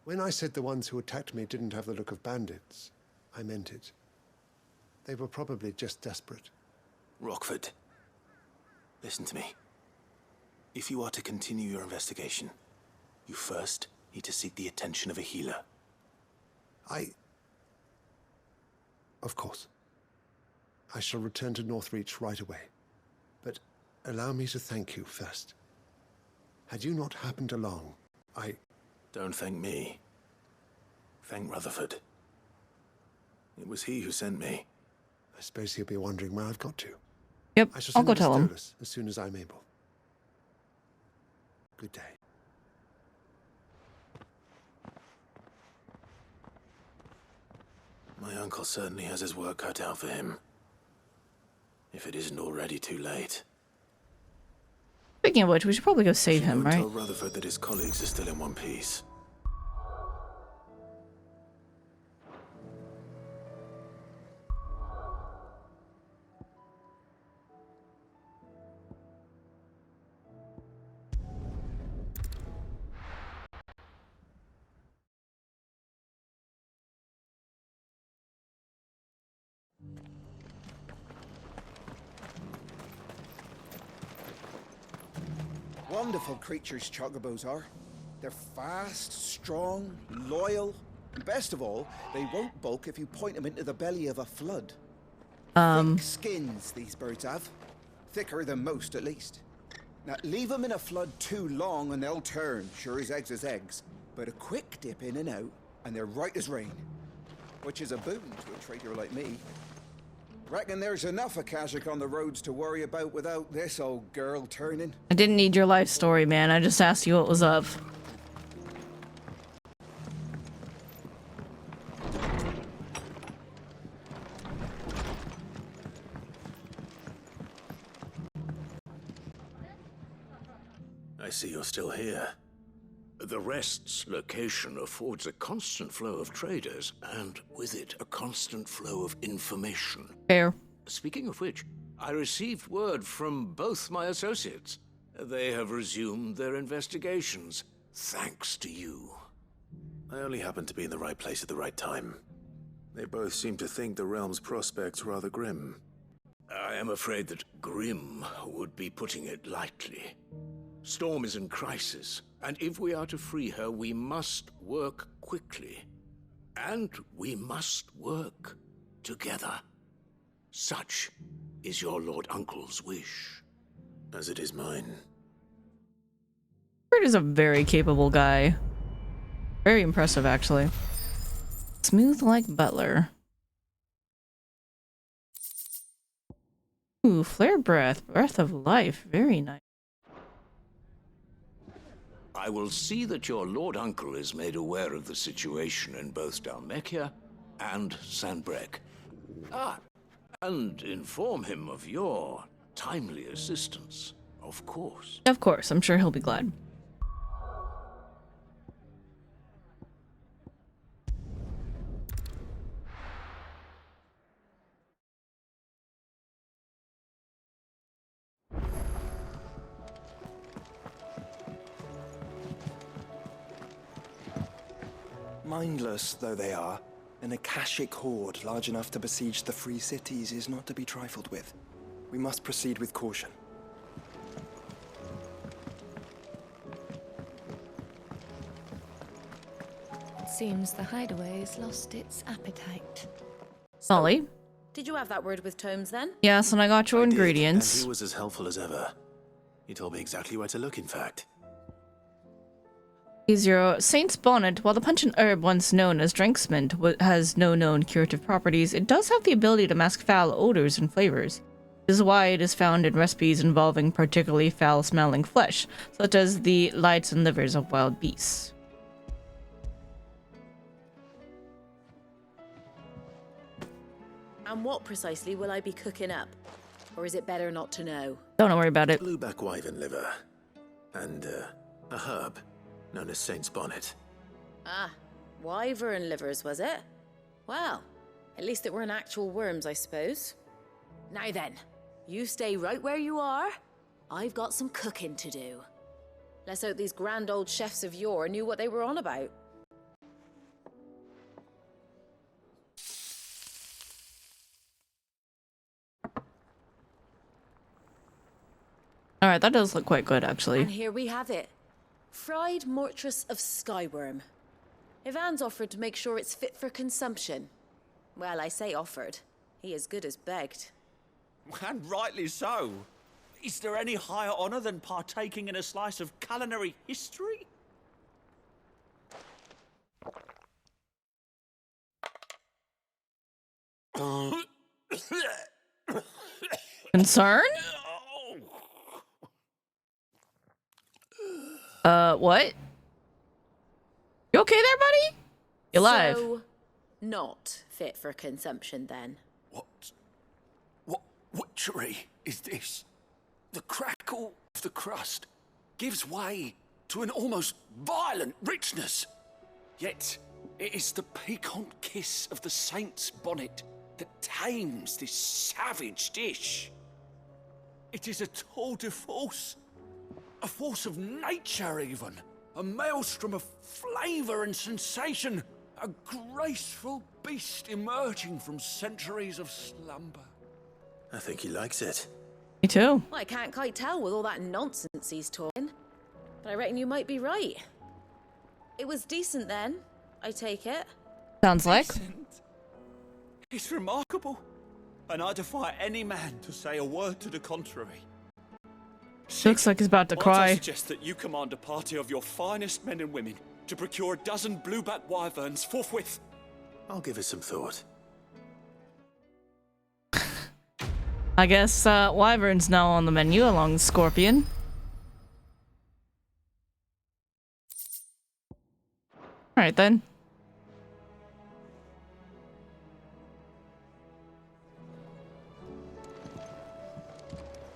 S13: When I said the ones who attacked me didn't have the look of bandits, I meant it. They were probably just desperate.
S2: Rockford, listen to me. If you are to continue your investigation, you first need to seek the attention of a healer.
S13: Of course. I shall return to Northreach right away. But allow me to thank you first. Had you not happened along,
S2: Don't thank me. Thank Rutherford. It was he who sent me.
S13: I suppose he'll be wondering where I've got to.
S20: Yep,
S13: I shall
S20: I'll
S13: send
S20: go
S13: him to
S20: tell him.
S13: Stolas as soon as I'm able. Good day.
S2: My uncle certainly has his work cut out for him. If it isn't already too late.
S20: Speaking of which, we should probably go save him, right?
S2: Tell Rutherford that his colleagues are still in one piece.
S15: Wonderful creatures chocobos are. They're fast, strong, loyal, and best of all, they won't balk if you point them into the belly of a flood. Thick skins these birds have. Thicker than most, at least. Now, leave them in a flood too long and they'll turn, sure as eggs. But a quick dip in and out, and they're right as rain. Which is a boon to a trader like me. Reckon there's enough Akashic on the roads to worry about without this old girl turning.
S20: I didn't need your life story, man. I just asked you what was up.
S2: I see you're still here.
S17: The Rest's location affords a constant flow of traders, and with it, a constant flow of information.
S20: Fair.
S17: Speaking of which, I received word from both my associates. They have resumed their investigations, thanks to you.
S2: I only happened to be in the right place at the right time. They both seem to think the realm's prospects rather grim.
S17: I am afraid that grim would be putting it lightly. Storm is in crisis, and if we are to free her, we must work quickly. And we must work together. Such is your Lord Uncle's wish.
S2: As it is mine.
S20: Bert is a very capable guy. Very impressive, actually. Smooth like Butler. Ooh, Flare Breath. Breath of Life. Very nice.
S17: I will see that your Lord Uncle is made aware of the situation in both Dalmekia and Sanbrek. And inform him of your timely assistance, of course.
S20: Of course, I'm sure he'll be glad.
S15: Mindless though they are,
S18: An Akashic horde large enough to besiege the Free Cities is not to be trifled with. We must proceed with caution.
S9: Seems the hideaway's lost its appetite.
S20: Molly?
S8: Did you have that word with Tomes then?
S20: Yes, and I got your ingredients.
S2: And he was as helpful as ever. He told me exactly where to look, in fact.
S20: Zero. Saint's Bonnet, while the pungent herb once known as drinksmint has no known curative properties, it does have the ability to mask foul odors and flavors. This is why it is found in recipes involving particularly foul-smelling flesh, such as the lights and livers of wild beasts.
S8: And what precisely will I be cooking up? Or is it better not to know?
S20: Don't worry about it.
S2: Blueback wyvern liver. And, a herb known as Saint's Bonnet.
S8: Ah, wyvern livers, was it? Well, at least it weren't actual worms, I suppose. Now then, you stay right where you are. I've got some cooking to do. Let's hope these grand old chefs of yore knew what they were on about.
S20: Alright, that does look quite good, actually.
S8: And here we have it. Fried mortress of skyworm. Ivan's offered to make sure it's fit for consumption. Well, I say offered. He as good as begged.
S19: And rightly so. Is there any higher honor than partaking in a slice of culinary history?
S20: Concern? What? You okay there, buddy? You alive?
S8: So, not fit for consumption then.
S5: What witchery is this? The crackle of the crust gives way to an almost violent richness. Yet, it is the piquant kiss of the saint's bonnet that tames this savage dish. It is a tour de force. A force of nature, even. A maelstrom of flavor and sensation. A graceful beast emerging from centuries of slumber.
S2: I think he likes it.
S20: Me too.
S8: Well, I can't quite tell with all that nonsense he's talking. But I reckon you might be right. It was decent then, I take it.
S20: Sounds like.
S19: Decent. It's remarkable. And I defy any man to say a word to the contrary.
S20: Looks like he's about to
S19: Might
S20: cry.
S19: I suggest that you command a party of your finest men and women to procure a dozen blueback wyverns forthwith.
S2: I'll give it some thought.
S20: I guess wyvern's now on the menu along with scorpion. Alright then.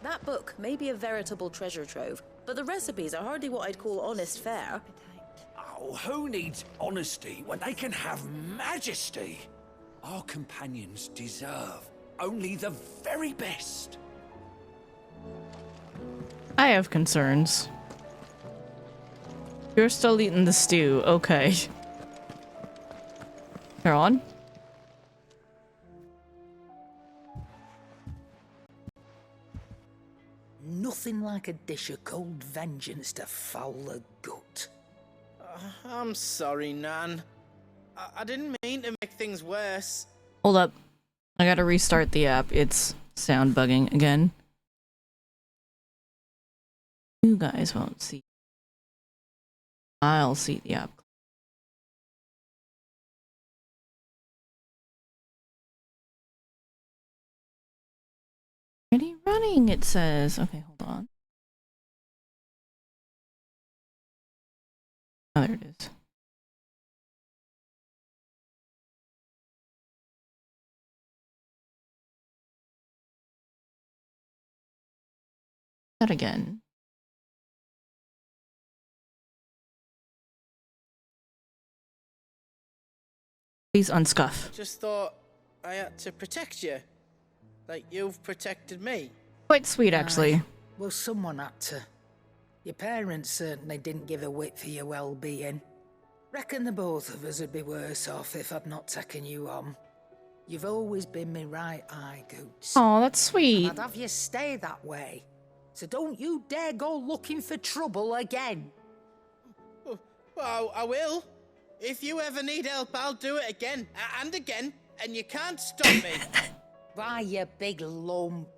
S8: That book may be a veritable treasure trove, but the recipes are hardly what I'd call honest fare.
S19: Oh, who needs honesty when they can have majesty? Our companions deserve only the very best.
S20: I have concerns. You're still eating the stew. Okay. You're on.
S4: Nothing like a dish of cold vengeance to foul the gut.
S24: I'm sorry, Nan. I didn't mean to make things worse.
S20: Hold up. I gotta restart the app. It's sound bugging again. You guys won't see. I'll see the app. Ready running, it says. Okay, hold on. Oh, there it is. That again. Please unscuff.
S24: Just thought I had to protect you. Like you've protected me.
S20: Quite sweet, actually.
S4: Well, someone had to. Your parents certainly didn't give a whit for your well-being. Reckon the both of us would be worse off if I'd not taken you on. You've always been me right eye, Goots.
S20: Oh, that's sweet.
S4: And I'd have you stay that way. So don't you dare go looking for trouble again.
S24: Well, I will. If you ever need help, I'll do it again and again, and you can't stop me.
S4: Why, you big lump.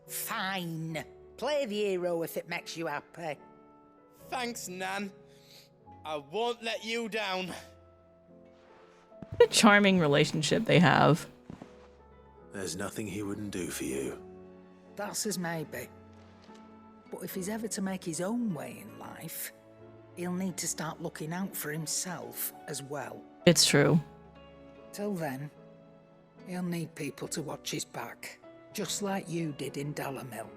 S4: Fine. Play the hero if it makes you happy.
S24: Thanks, Nan. I won't let you down.
S20: What a charming relationship they have.
S2: There's nothing he wouldn't do for you.
S4: That's as maybe. But if he's ever to make his own way in life, he'll need to start looking out for himself as well.
S20: It's true.
S4: Till then, he'll need people to watch his back, just like you did in Dalamil.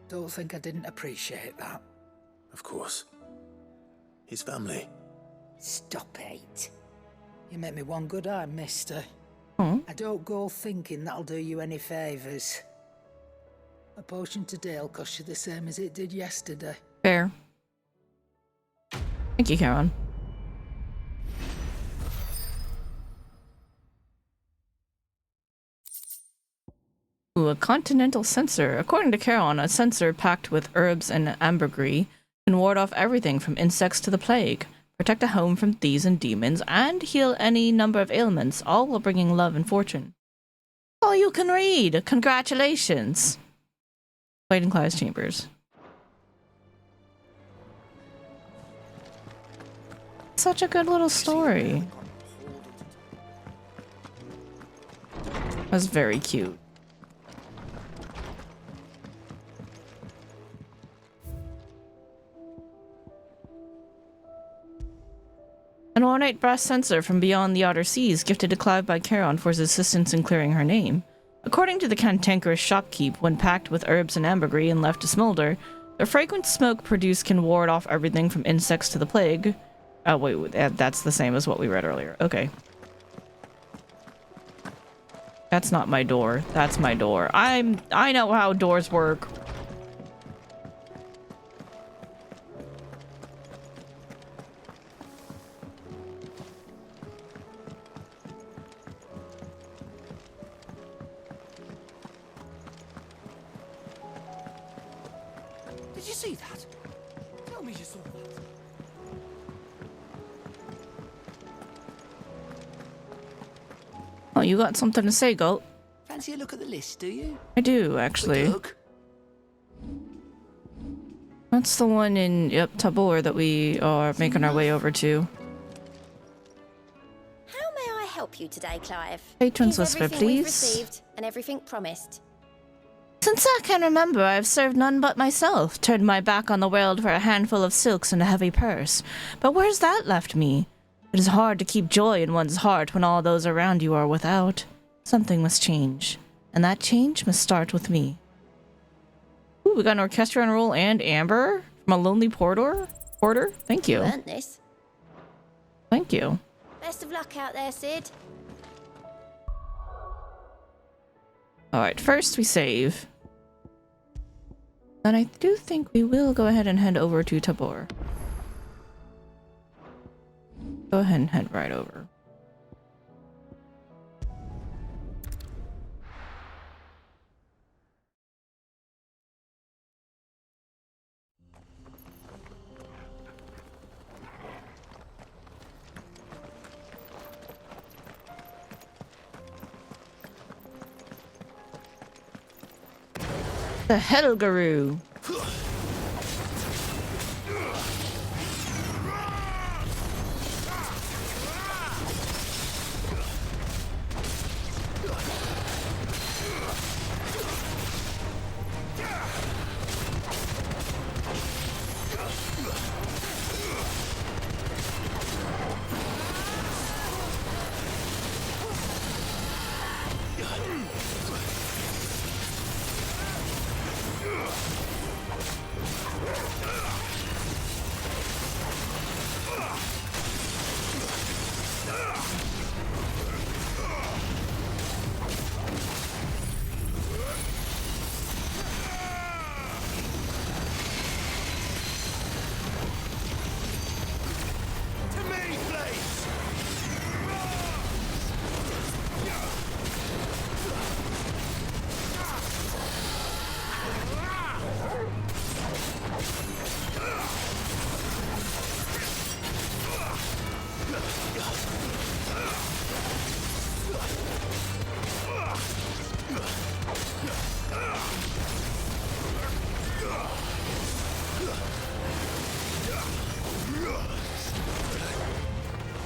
S4: Don't think I didn't appreciate that.
S2: Of course. His family.
S4: Stop it. You make me one good eye, mister.
S20: Hmm?
S4: I don't go thinking that'll do you any favours. A potion today'll cost you the same as it did yesterday.
S20: Fair. Thank you, Charon. Ooh, a continental censer. According to Charon, a censer packed with herbs and ambergris can ward off everything from insects to the plague, protect a home from thieves and demons, and heal any number of ailments, all while bringing love and fortune. All you can read! Congratulations! Played in Clive's Chambers. Such a good little story. That's very cute. An ornate brass censer from beyond the outer seas, gifted to Clive by Charon for his assistance in clearing her name. According to the cantankerous shopkeep, when packed with herbs and ambergris and left to smolder, the fragrant smoke produced can ward off everything from insects to the plague. Oh wait, that's the same as what we read earlier. Okay. That's not my door. That's my door. I know how doors work.
S19: Did you see that? Tell me you saw that.
S20: Oh, you got something to say, Goat?
S19: Fancy a look at the list, do you?
S20: I do, actually.
S19: Look.
S20: That's the one in, Tabor that we are making our way over to.
S1: How may I help you today, Clive?
S20: Patron's
S1: Here's
S20: whisper,
S1: everything we've
S20: please.
S1: received and everything promised.
S20: Since I can remember, I've served none but myself, turned my back on the world for a handful of silks and a heavy purse. But where's that left me? It is hard to keep joy in one's heart when all those around you are without. Something must change, and that change must start with me. Ooh, we got an orchestra on roll and Amber from a lonely porter. Thank you.
S1: Learned this.
S20: Thank you.
S1: Best of luck out there, Sid.
S20: Alright, first we save. And I do think we will go ahead and head over to Tabor. Go ahead and head right over. The Helgaroo.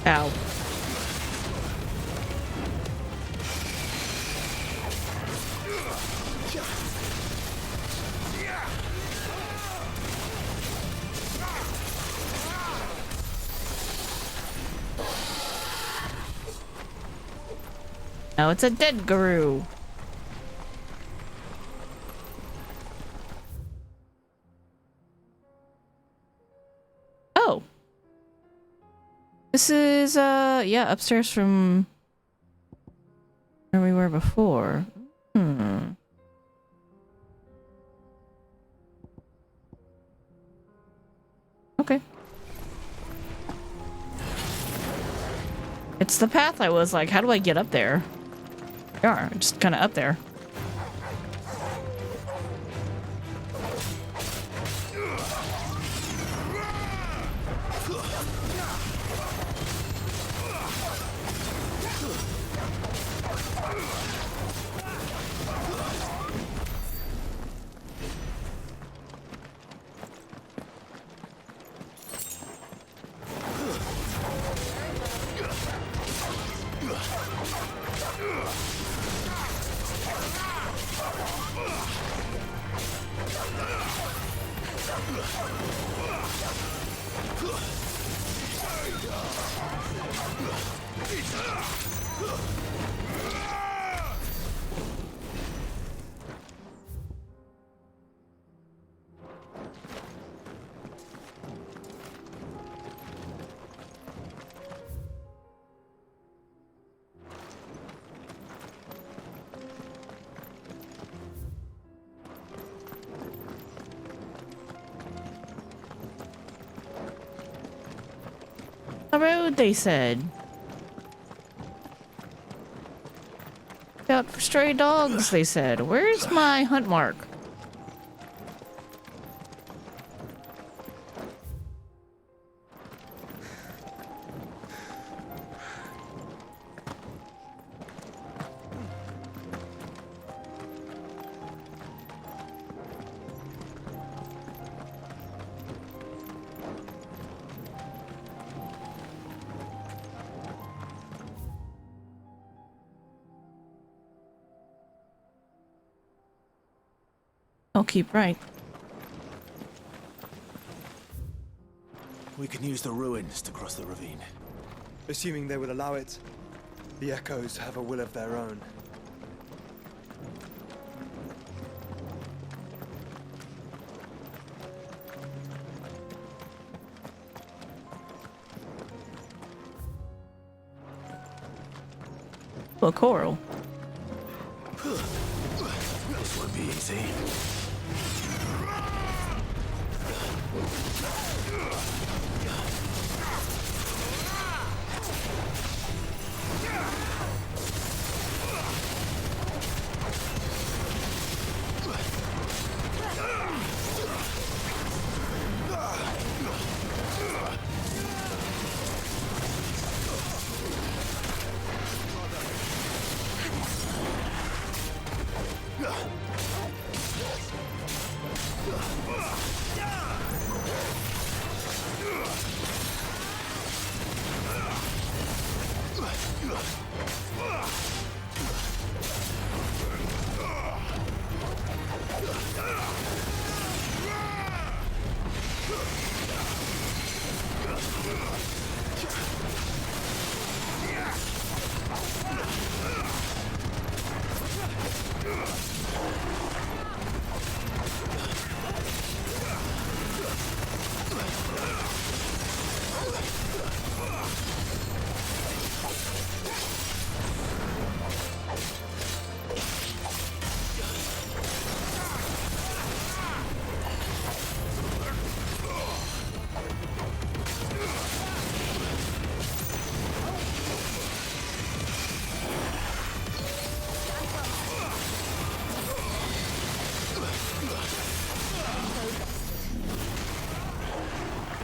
S20: Ow. Now it's a dead guru. Oh. This is, yeah, upstairs from where we were before. Okay. It's the path I was like, how do I get up there? Yeah, just kind of up there. The road, they said. Out for stray dogs, they said. Where's my hunt mark? I'll keep right.
S6: We can use the ruins to cross the ravine.
S18: Assuming they will allow it. The echoes have a will of their own.
S20: A coral.
S6: This won't be easy.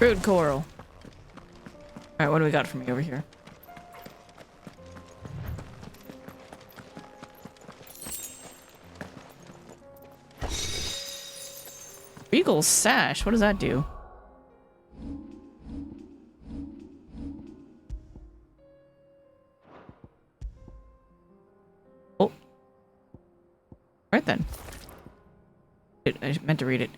S20: Crude coral. Alright, what do we got for me over here? Regal sash, what does that do? Oh. Right then. I meant to read it.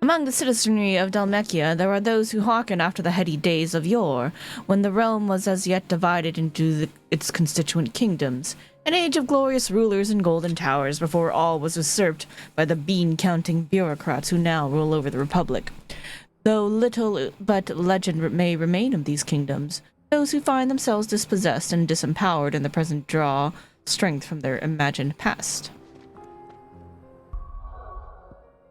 S20: Among the citizenry of Dalmekia, there are those who hearken after the heady days of yore, when the realm was as yet divided into its constituent kingdoms, an age of glorious rulers and golden towers before all was usurped by the bean-counting bureaucrats who now rule over the Republic. Though little but legend may remain of these kingdoms, those who find themselves dispossessed and disempowered in the present draw strength from their imagined past.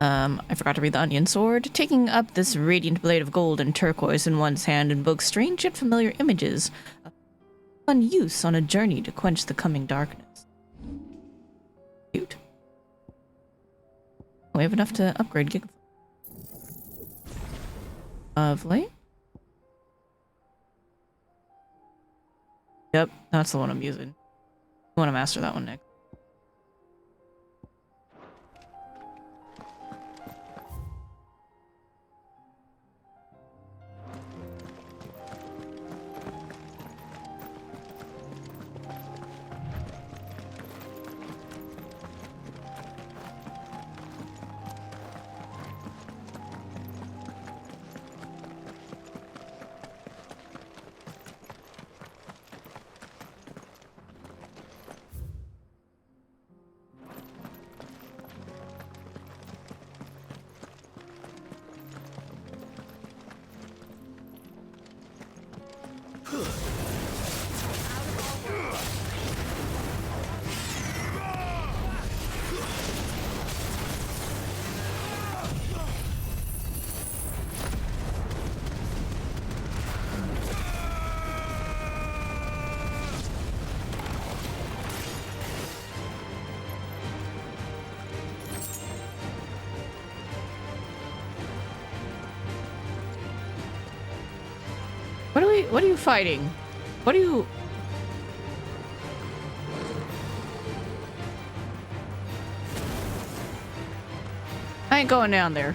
S20: I forgot to read the Onion Sword. Taking up this radiant blade of gold and turquoise in one's hand invokes strange yet familiar images of fun use on a journey to quench the coming darkness. Cute. We have enough to upgrade Gig. Lovely. Yep, that's the one I'm using. I want to master that one next. What are you fighting? What are you... I ain't going down there.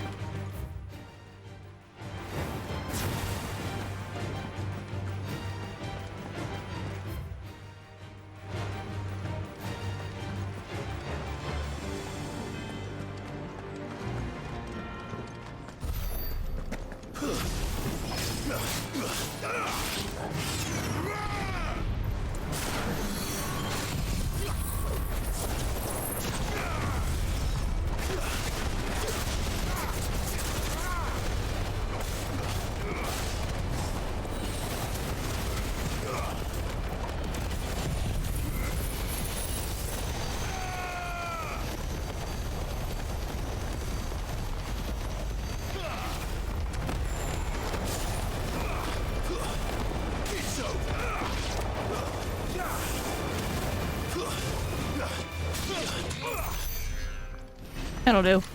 S20: That'll do.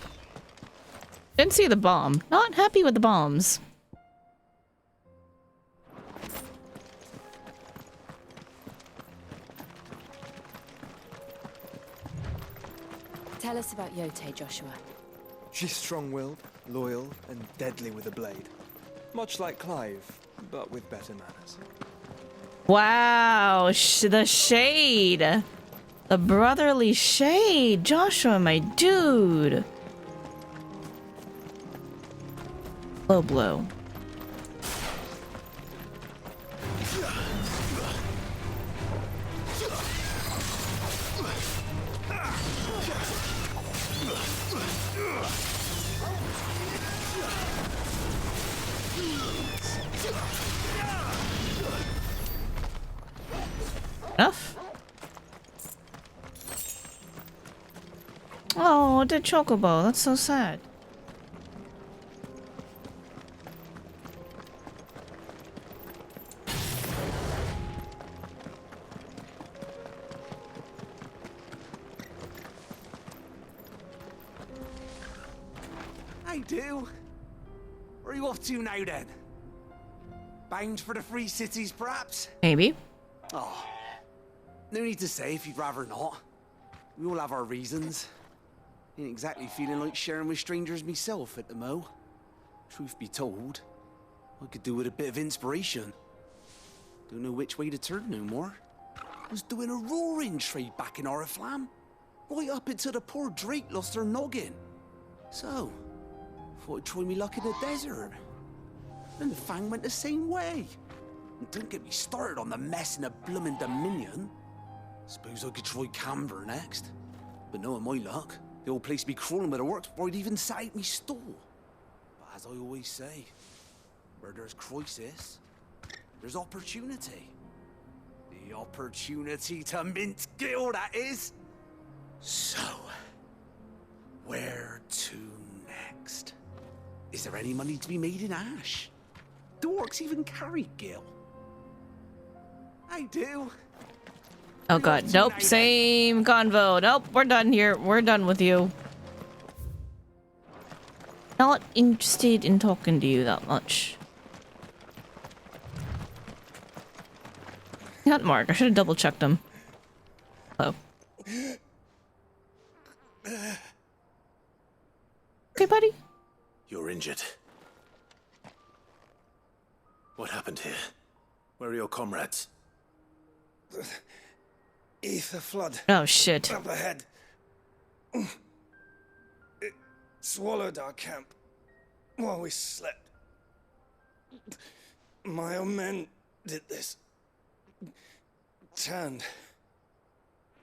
S20: Didn't see the bomb. Not happy with the bombs.
S8: Tell us about Yote, Joshua.
S18: She's strong-willed, loyal, and deadly with a blade. Much like Clive, but with better manners.
S20: Wow, the shade. The brotherly shade. Joshua, my dude. Low blow. Enough? Oh, the chocobo. That's so sad.
S19: I do. Where are you off to now, then?
S7: Bound for the Free Cities, perhaps?
S20: Maybe.
S7: Oh, no need to say if you'd rather not. We all have our reasons. Ain't exactly feeling like sharing with strangers myself at the mo. Truth be told, I could do with a bit of inspiration. Don't know which way to turn no more. Was doing a roaring trade back in Oriflamme. Right up until the poor Drake lost her noggin. So, thought I'd try me luck in the desert. And the Fang went the same way. And don't get me started on the mess in the bloomin' Dominion. Suppose I could try Camber next. But knowing my luck, the old place be crawling with the works before I'd even sat out me stall. But as I always say, where there's crisis, there's opportunity. The opportunity to mint Gil, that is. So, where to next? Is there any money to be made in Ash? Do orcs even carry Gil? I do.
S20: Oh god, nope, same convo. Nope, we're done here. We're done with you. Not interested in talking to you that much. Not Mark, I should have double checked him. Hello. Okay, buddy?
S2: You're injured. What happened here? Where are your comrades?
S18: Ether flood.
S20: Oh shit.
S18: Up ahead. It swallowed our camp while we slept. My own men did this. Turned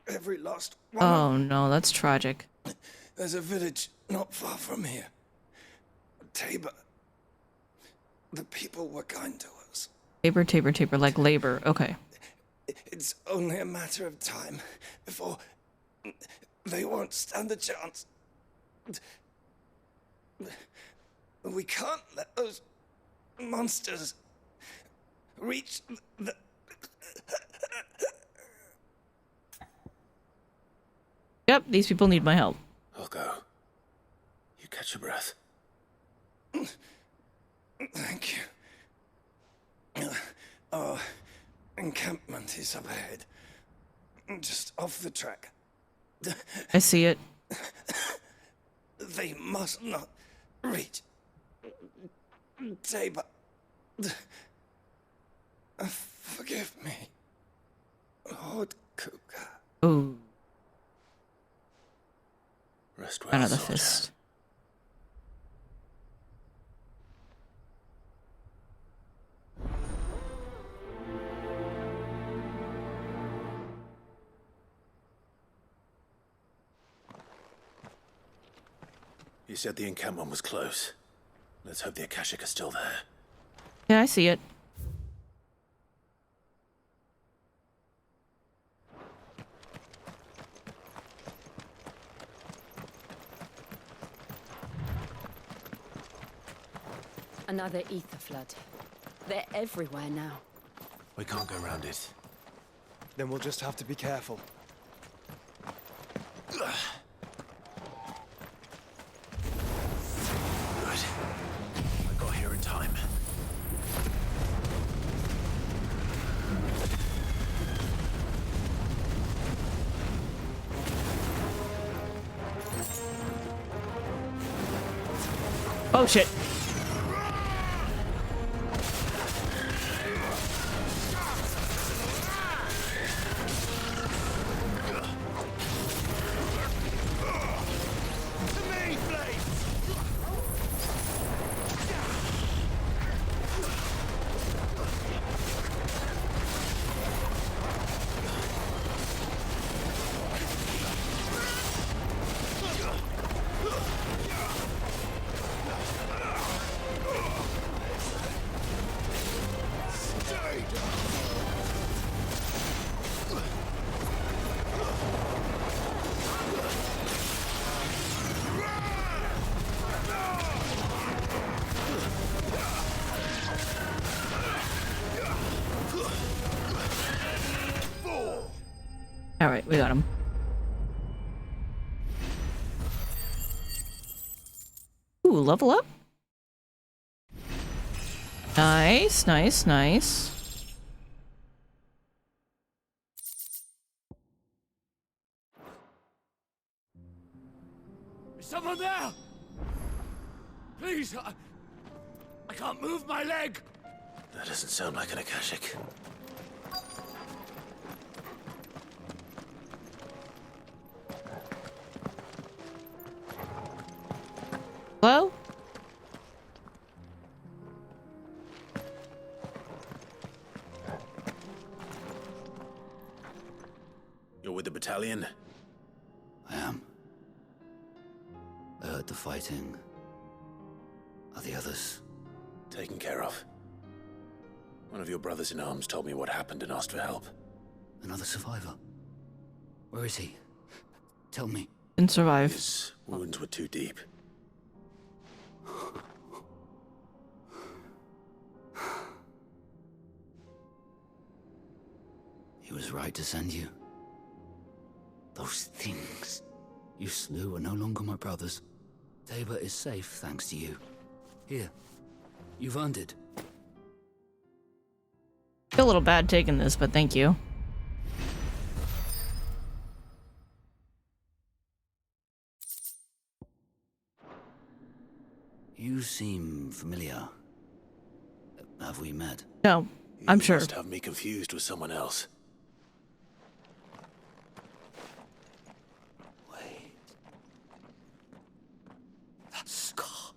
S18: every last one.
S20: Oh no, that's tragic.
S18: There's a village not far from here. Tabor. The people were kind to us.
S20: Tabor, like labor. Okay.
S18: It's only a matter of time before they won't stand a chance. We can't let those monsters reach the...
S20: Yep, these people need my help.
S2: I'll go. You catch your breath.
S18: Thank you. Our encampment is up ahead. Just off the track.
S20: I see it.
S18: They must not reach Tabor. Forgive me, Lord Kuka.
S20: Ooh.
S2: Rest well,
S20: Another
S2: soldier.
S20: fist.
S2: You said the encampment was close. Let's hope the Akashic are still there.
S20: Yeah, I see it.
S11: Another ether flood. They're everywhere now.
S6: We can't go around it.
S18: Then we'll just have to be careful.
S6: Good. I got here in time.
S20: Oh shit. Alright, we got him. Ooh, level up? Nice, nice, nice.
S19: Is someone there? Please, I can't move my leg.
S2: That doesn't sound like an Akashic.
S20: Hello?
S2: You're with the battalion?
S10: I am. I heard the fighting. Are the others?
S2: Taken care of. One of your brothers in arms told me what happened and asked for help.
S10: Another survivor? Where is he? Tell me.
S20: Didn't survive.
S2: His wounds were too deep.
S10: He was right to send you. Those things you slew are no longer my brothers. Tabor is safe thanks to you. Here, you've earned it.
S20: Feel a little bad taking this, but thank you.
S10: You seem familiar. Have we met?
S20: No, I'm
S2: You
S20: sure.
S2: must have me confused with someone else.
S10: That scar.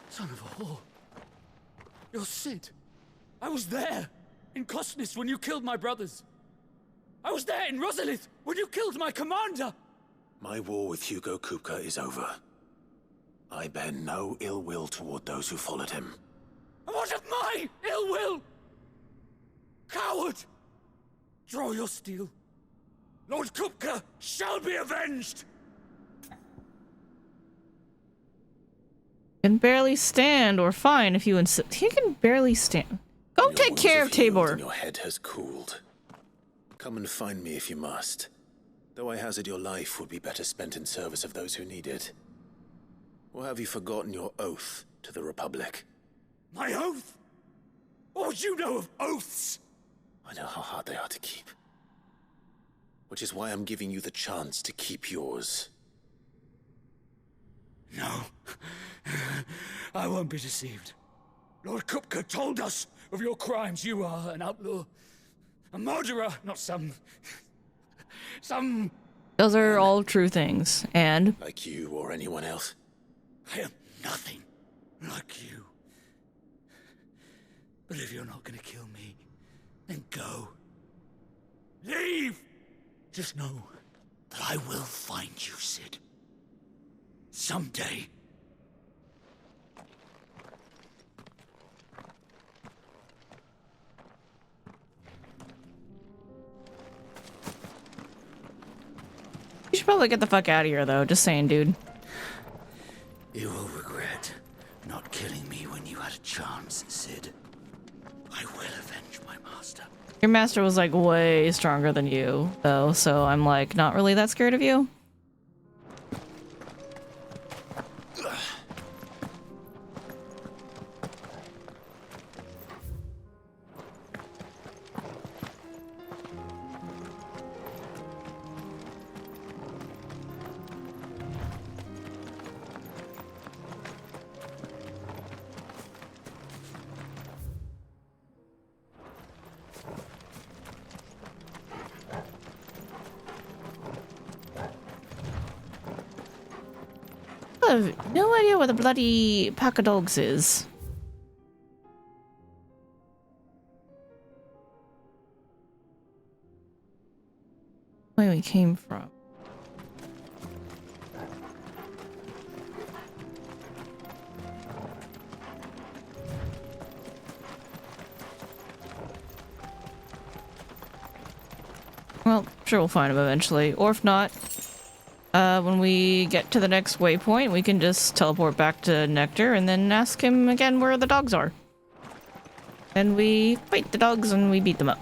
S19: Son of a whore. You're Sid. I was there in Cosnis when you killed my brothers. I was there in Rosalith when you killed my commander.
S2: My war with Hugo Kupka is over. I bear no ill will toward those who followed him.
S19: And what of my ill will? Coward! Draw your steel. Lord Kupka shall be avenged!
S20: Can barely stand, or fine if you insist. He can barely stand. Go
S2: Your
S20: take
S2: wounds
S20: care
S2: have
S20: of
S2: healed
S20: Tabor.
S2: and your head has cooled. Come and find me if you must. Though I hazard your life would be better spent in service of those who need it. Or have you forgotten your oath to the Republic?
S19: My oath? What would you know of oaths?
S2: I know how hard they are to keep. Which is why I'm giving you the chance to keep yours.
S19: No. I won't be deceived. Lord Kupka told us of your crimes. You are an outlaw. A murderer, not some...
S20: Those are all true things, and...
S2: Like you or anyone else?
S19: I am nothing like you. But if you're not gonna kill me, then go. Leave! Just know that I will find you, Sid. Someday.
S20: You should probably get the fuck out of here, though. Just saying, dude.
S10: You will regret not killing me when you had a chance, Sid. I will avenge my master.
S20: Your master was, like, way stronger than you, though, so I'm, like, not really that scared of you. I have no idea where the bloody pack of dogs is. Where we came from. Well, sure we'll find him eventually. Or if not, when we get to the next waypoint, we can just teleport back to Nectar and then ask him again where the dogs are. And we fight the dogs and we beat them up.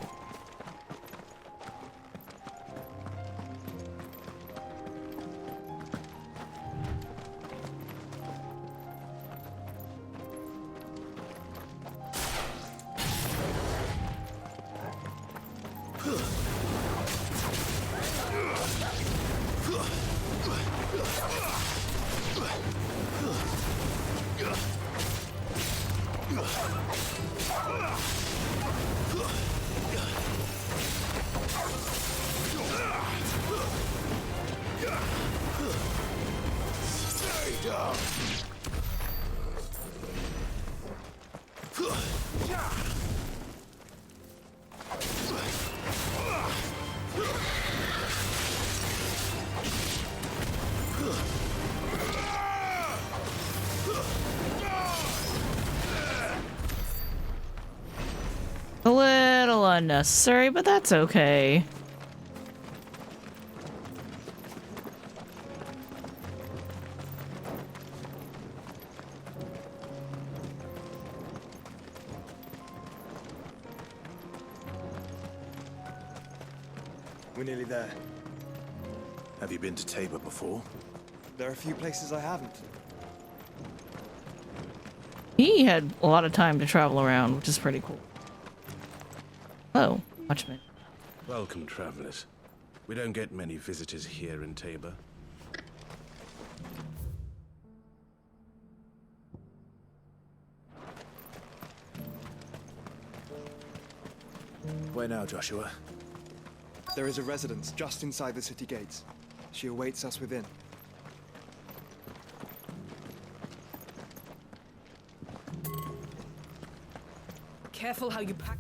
S20: A little unnecessary, but that's okay.
S12: We're nearly there.
S6: Have you been to Tabor before?
S12: There are a few places I haven't.
S20: He had a lot of time to travel around, which is pretty cool. Oh, watchman.
S6: Welcome, travelers. We don't get many visitors here in Tabor. Where now, Joshua?
S12: There is a residence just inside the city gates. She awaits us within.
S21: Careful how you pack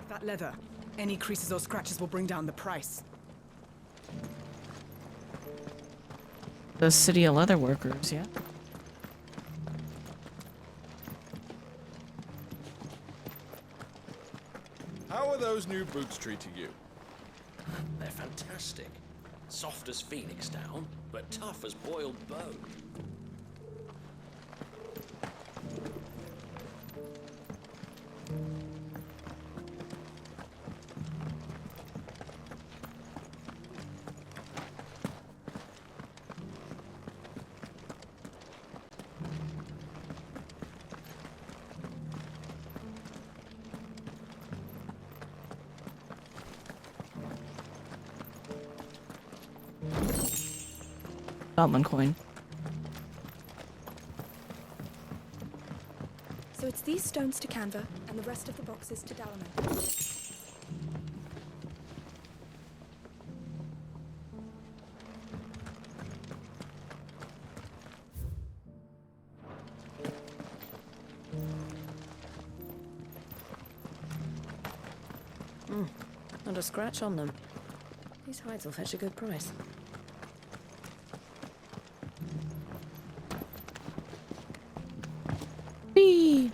S21: that leather. Any creases or scratches will bring down the price.
S20: The city of leather workers, yeah.
S22: How are those new boots treating you?
S17: They're fantastic. Soft as phoenix down, but tough as boiled bone.
S20: Goblin coin.
S23: So it's these stones to Canva, and the rest of the boxes to Dalaman.
S8: Not a scratch on them. These hides will fetch a good price.
S20: Whee!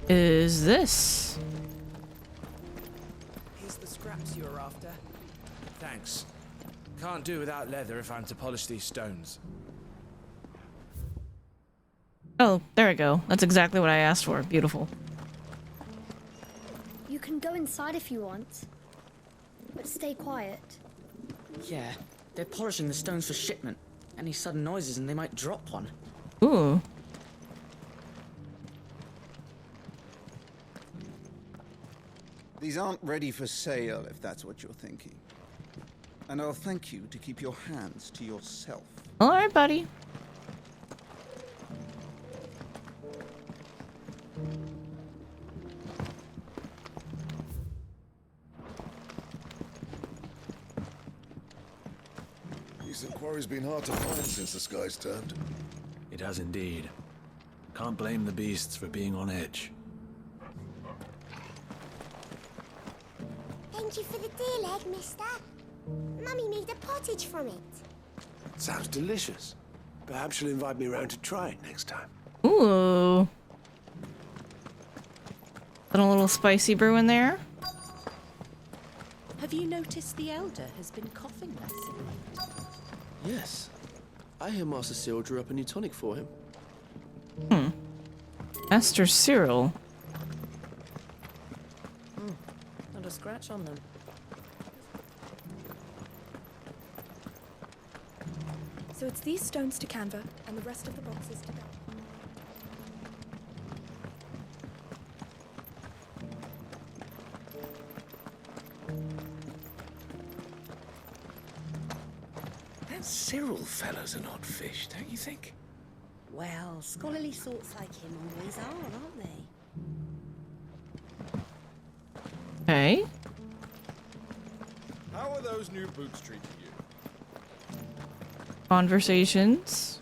S20: Is this?
S19: Here's the scraps you were after.
S6: Thanks. Can't do without leather if I'm to polish these stones.
S20: Oh, there we go. That's exactly what I asked for. Beautiful.
S25: You can go inside if you want, but stay quiet.
S21: Yeah, they're polishing the stones for shipment. Any sudden noises and they might drop one.
S20: Ooh.
S15: These aren't ready for sale, if that's what you're thinking. And I'll thank you to keep your hands to yourself.
S20: All right, buddy.
S26: Decent quarry's been hard to find since the sky's turned.
S6: It has indeed. Can't blame the beasts for being on edge.
S27: Thank you for the deer leg, mister. Mummy made a pottage from it.
S6: Sounds delicious. Perhaps she'll invite me around to try it next time.
S20: Ooh. Put a little spicy brew in there.
S8: Have you noticed the Elder has been coughing less of late?
S28: Yes. I hear Master Cyril drew up a new tonic for him.
S20: Master Cyril.
S8: Not a scratch on them.
S23: So it's these stones to Canva, and the rest of the boxes to Dalaman.
S28: That Cyril fellow's an odd fish, don't you think?
S29: Well, scholarly sorts like him always are, aren't they?
S20: Okay.
S22: How are those new boots treating you?
S20: Conversations.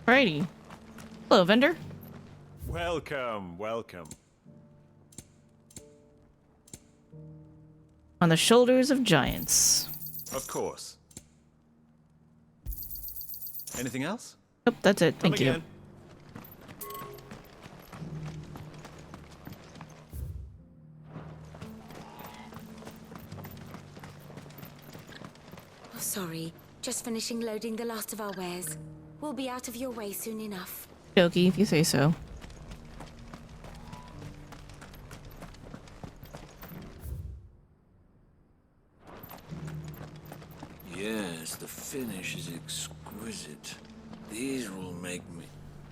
S20: Alrighty. Hello, vendor.
S1: Welcome, welcome.
S20: On the shoulders of giants.
S1: Of course. Anything else?
S20: Nope, that's it.
S1: Come
S20: Thank you.
S1: again.
S29: Oh, sorry. Just finishing loading the last of our wares. We'll be out of your way soon enough.
S20: Dokey, if you say so.
S17: Yes, the finish is exquisite. These will make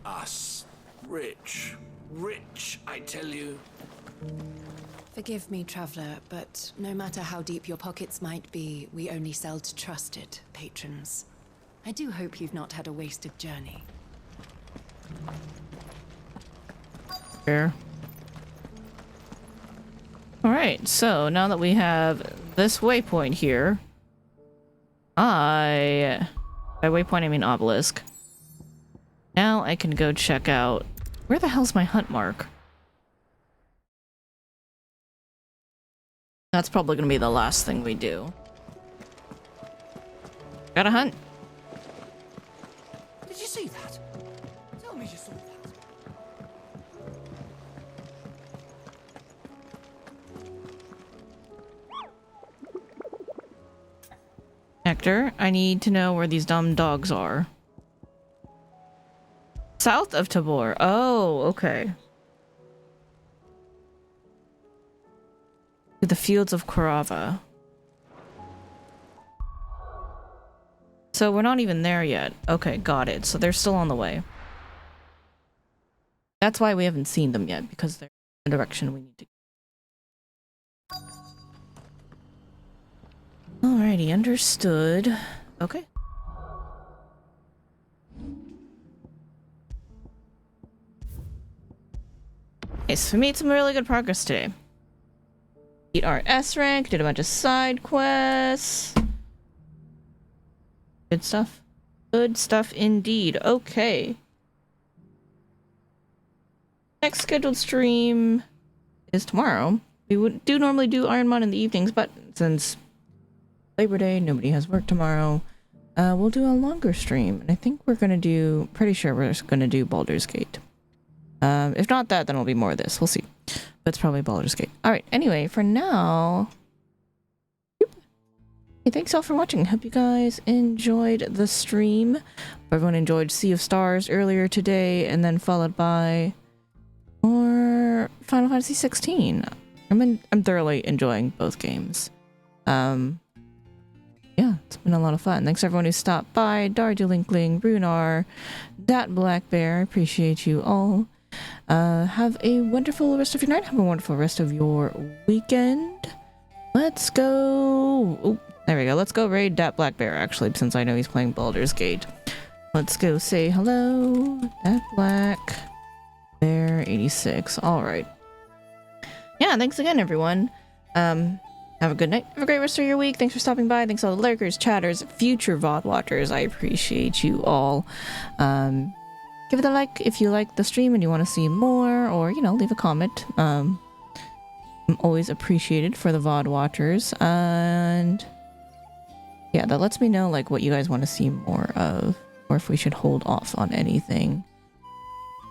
S17: us rich. Rich, I tell you.
S3: Forgive me, traveler, but no matter how deep your pockets might be, we only sell to trusted patrons. I do hope you've not had a wasted journey.
S20: Fair. Alright, so now that we have this waypoint here, by waypoint I mean obelisk. Now I can go check out... Where the hell's my hunt mark? That's probably gonna be the last thing we do. Gotta hunt.
S19: Did you see that? Tell me you saw that.
S20: Hector, I need to know where these dumb dogs are. South of Tabor. Oh, okay. To the fields of Korava. So we're not even there yet. Okay, got it. So they're still on the way. That's why we haven't seen them yet, because they're in the direction we need to go. Alrighty, understood. Okay. Okay, so we made some really good progress today. Beat our S rank, did a bunch of side quests. Good stuff. Good stuff indeed. Okay. Next scheduled stream is tomorrow. We do normally do Ironmon in the evenings, but since Labor Day, nobody has work tomorrow, we'll do a longer stream. And I think we're gonna do, pretty sure we're just gonna do Baldur's Gate. If not that, then it'll be more of this. We'll see. But it's probably Baldur's Gate. Alright, anyway, for now... Hey, thanks all for watching. Hope you guys enjoyed the stream. Hope everyone enjoyed Sea of Stars earlier today, and then followed by more Final Fantasy XVI. I'm thoroughly enjoying both games. Yeah, it's been a lot of fun. Thanks everyone who stopped by. Dardulinkling, Brunar, Dat Black Bear. I appreciate you all. Have a wonderful rest of your night. Have a wonderful rest of your weekend. Let's go. Oh, there we go. Let's go raid Dat Black Bear, actually, since I know he's playing Baldur's Gate. Let's go say hello. Dat Black Bear 86. All right. Yeah, thanks again, everyone. Have a good night. Have a great rest of your week. Thanks for stopping by. Thanks all the lurkers, chatters, future VoD watchers. I appreciate you all. Give it a like if you like the stream and you want to see more, or, you know, leave a comment. I'm always appreciated for the VoD watchers. And yeah, that lets me know, like, what you guys want to see more of, or if we should hold off on anything.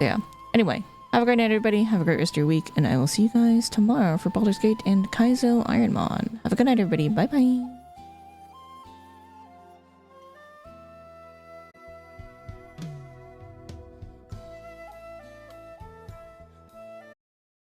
S20: Yeah. Anyway, have a great night, everybody. Have a great rest of your week, and I will see you guys tomorrow for Baldur's Gate and Kaizo Ironmon. Have a good night, everybody. Bye-bye.